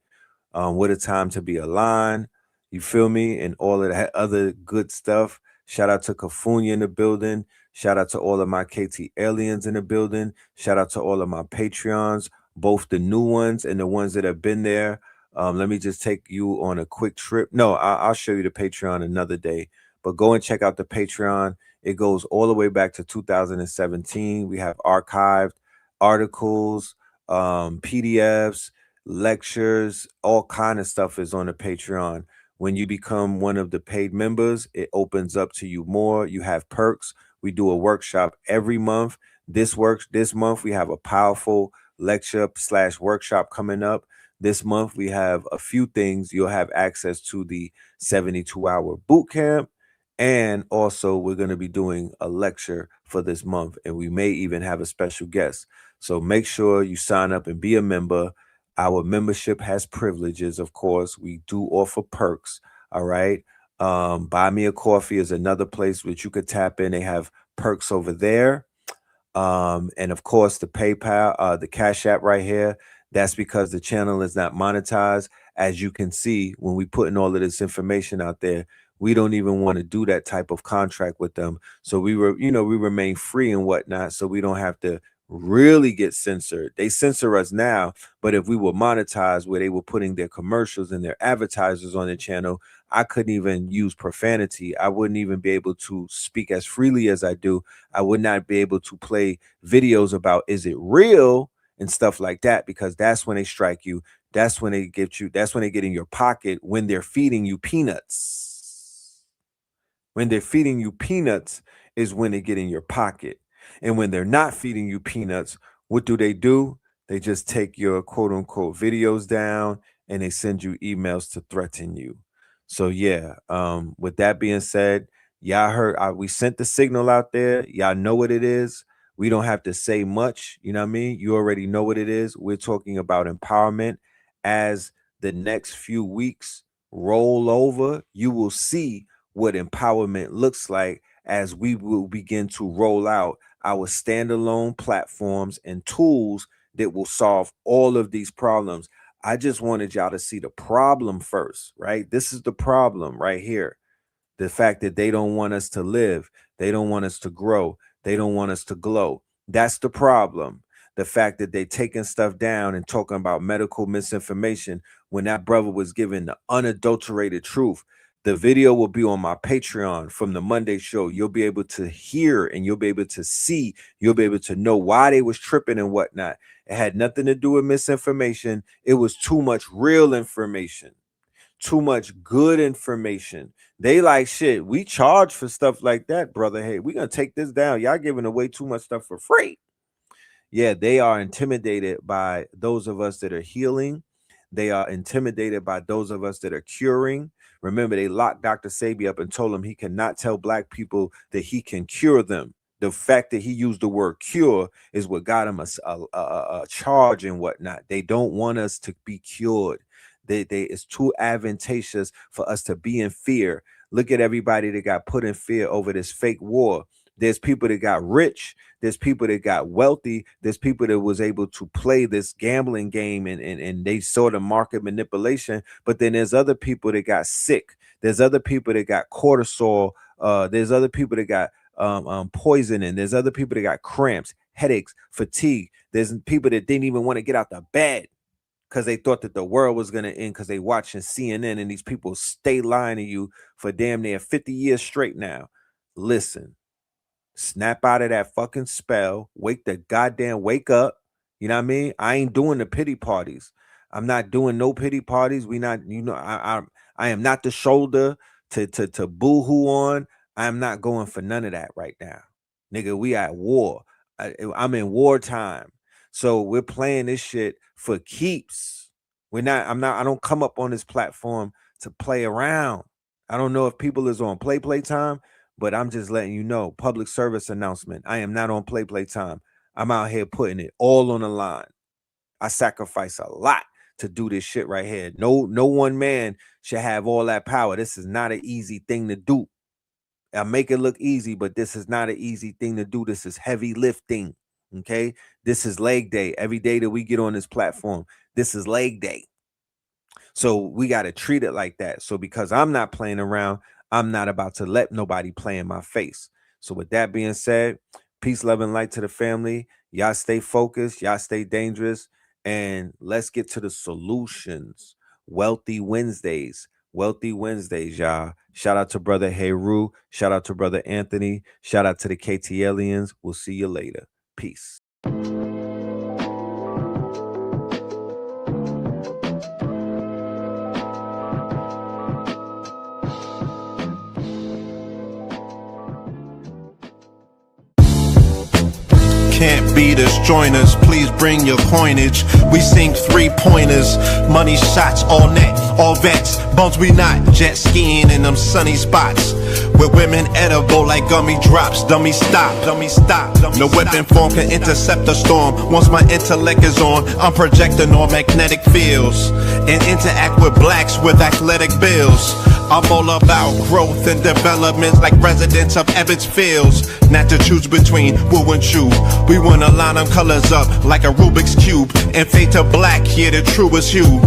What a time to be aligned. You feel me? And all of that other good stuff. Shout out to Kafunya in the building. Shout out to all of my KT aliens in the building. Shout out to all of my Patreons, both the new ones and the ones that have been there. Let me just take you on a quick trip. No, I'll show you the Patreon another day. But go and check out the Patreon. It goes all the way back to 2017. We have archived articles, PDFs, lectures, all kind of stuff is on the Patreon. When you become one of the paid members, it opens up to you more. You have perks. We do a workshop every month. This month we have a powerful lecture/workshop coming up. This month we have a few things. You'll have access to the 72-hour boot camp. And also, we're going to be doing a lecture for this month, and we may even have a special guest. So make sure you sign up and be a member. Our membership has privileges, of course. We do offer perks, all right? Buy Me a Coffee is another place which you could tap in. They have perks over there. And, of course, the PayPal, the Cash App right here, that's because the channel is not monetized. As you can see, when we putting all of this information out there, we don't even want to do that type of contract with them. So we remain free and whatnot. So we don't have to really get censored. They censor us now, but if we were monetized where they were putting their commercials and their advertisers on the channel, I couldn't even use profanity. I wouldn't even be able to speak as freely as I do. I would not be able to play videos about, is it real? And stuff like that, because that's when they strike you. That's when they get you. That's when they get in your pocket when they're feeding you peanuts. When they're feeding you peanuts is when they get in your pocket. And when they're not feeding you peanuts, what do? They just take your quote unquote videos down and they send you emails to threaten you. So yeah, with that being said, y'all heard, we sent the signal out there. Y'all know what it is. We don't have to say much. You know what I mean? You already know what it is. We're talking about empowerment. As the next few weeks roll over, you will see what empowerment looks like as we will begin to roll out our standalone platforms and tools that will solve all of these problems. I just wanted y'all to see the problem first, right? This is the problem right here. The fact that they don't want us to live. They don't want us to grow. They don't want us to glow. That's the problem. The fact that they taking stuff down and talking about medical misinformation when that brother was given the unadulterated truth. The video will be on my Patreon from the Monday show. You'll be able to hear and you'll be able to see. You'll be able to know why they was tripping and whatnot. It had nothing to do with misinformation. It was too much real information. Too much good information. They like, shit, we charge for stuff like that, brother. Hey, we're gonna take this down. Y'all giving away too much stuff for free. Yeah, they are intimidated by those of us that are healing. They are intimidated by those of us that are curing. Remember, they locked Dr. Sebi up and told him he cannot tell black people that he can cure them. The fact that he used the word cure is what got him a charge and whatnot. They don't want us to be cured. It's too advantageous for us to be in fear. Look at everybody that got put in fear over this fake war. There's people that got rich. There's people that got wealthy. There's people that was able to play this gambling game and they saw the market manipulation. But then there's other people that got sick. There's other people that got cortisol. There's other people that got poisoning. There's other people that got cramps, headaches, fatigue. There's people that didn't even want to get out the bed because they thought that the world was going to end because they watching CNN, and these people stay lying to you for damn near 50 years straight now. Listen, snap out of that fucking spell. Wake up. You know what I mean? I ain't doing the pity parties. I'm not doing no pity parties. I am not the shoulder to boo-hoo on. I'm not going for none of that right now. Nigga, we at war. I'm in wartime. So we're playing this shit for keeps. I don't come up on this platform to play around. I don't know if people is on play time, but I'm just letting you know, public service announcement. I am not on play time. I'm out here putting it all on the line. I sacrifice a lot to do this shit right here. No one man should have all that power. This is not an easy thing to do. I make it look easy, but this is not an easy thing to do. This is heavy lifting. Okay. This is leg day. Every day that we get on this platform, this is leg day. So we got to treat it like that. So because I'm not playing around, I'm not about to let nobody play in my face. So with that being said, peace, love, and light to the family. Y'all stay focused. Y'all stay dangerous. And let's get to the solutions. Wealthy Wednesdays, y'all. Shout out to brother HERU. Shout out to brother Anthony. Shout out to the KTLians. We'll see you later. Peace. Can't beat us, join us, please bring your coinage. We sing 3-pointers, money shots, all net, all vets. Bumps we not, jet skiing in them sunny spots. With women edible like gummy drops. Dummy stop. No weapon form can intercept the storm. Once my intellect is on, I'm projecting on magnetic fields and interact with blacks with athletic bills. I'm all about growth and development like residents of Ebbets Fields. Not to choose between woo and chew. We wanna line them colors up like a Rubik's Cube and fade to black, yeah, the truest hue.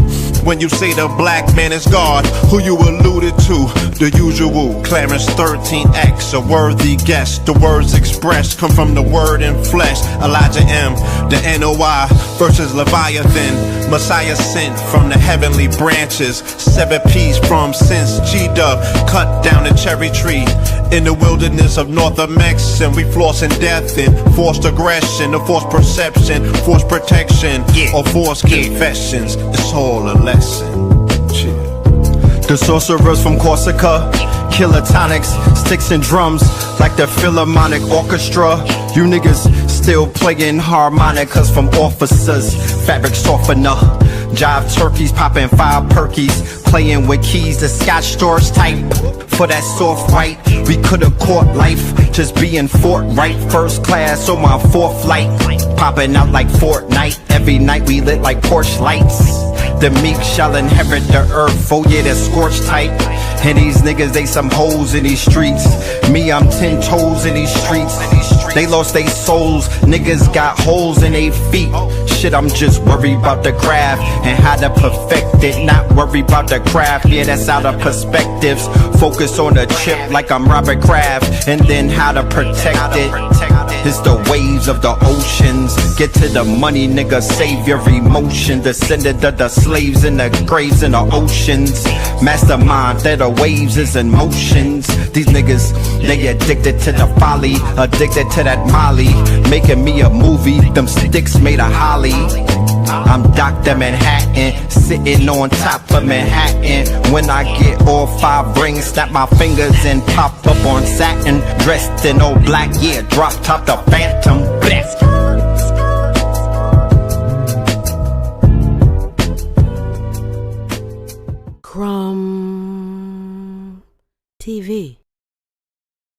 When you say the black man is God, who you alluded to? The usual Clarence 13X, a worthy guess. The words expressed come from the word in flesh. Elijah M, the NOI versus Leviathan. Messiah sent from the heavenly branches. 7 P's from since G-Dub cut down the cherry tree. In the wilderness of North Mex, and we flossing death and forced aggression, or forced perception, forced protection, or forced confessions. It's all a lesson. The sorcerers from Corsica, kilotonics, sticks and drums, like the Philharmonic Orchestra. You niggas still playing harmonicas from officers, fabric softener. Jive turkeys popping 5 perkies, playing with keys, the Scotch Storage type. For that soft white, we could've caught life, just being forthright. First class on my 4th flight, popping out like Fortnite. Every night we lit like Porsche lights. The meek shall inherit the earth, oh yeah, that scorched type. And these niggas, they some hoes in these streets. Me, I'm 10 toes in these streets. They lost their souls, niggas got holes in their feet. Shit, I'm just worried about the craft and how to perfect it. Not worried about the craft, yeah, that's out of perspectives. Focus on the chip like I'm Robert Kraft, and then how to protect it. It's the waves of the oceans. Get to the money, nigga, save your emotion. Descendant of the slaves in the graves in the oceans. Mastermind that the waves is in motions. These niggas, they addicted to the folly, addicted to that molly. Making me a movie, them sticks made of holly. I'm Dr. Manhattan, sitting on top of Manhattan. When I get all 5 rings, snap my fingers and pop up on satin. Dressed in all black, yeah, drop top the Phantom. Bless. Crumb TV.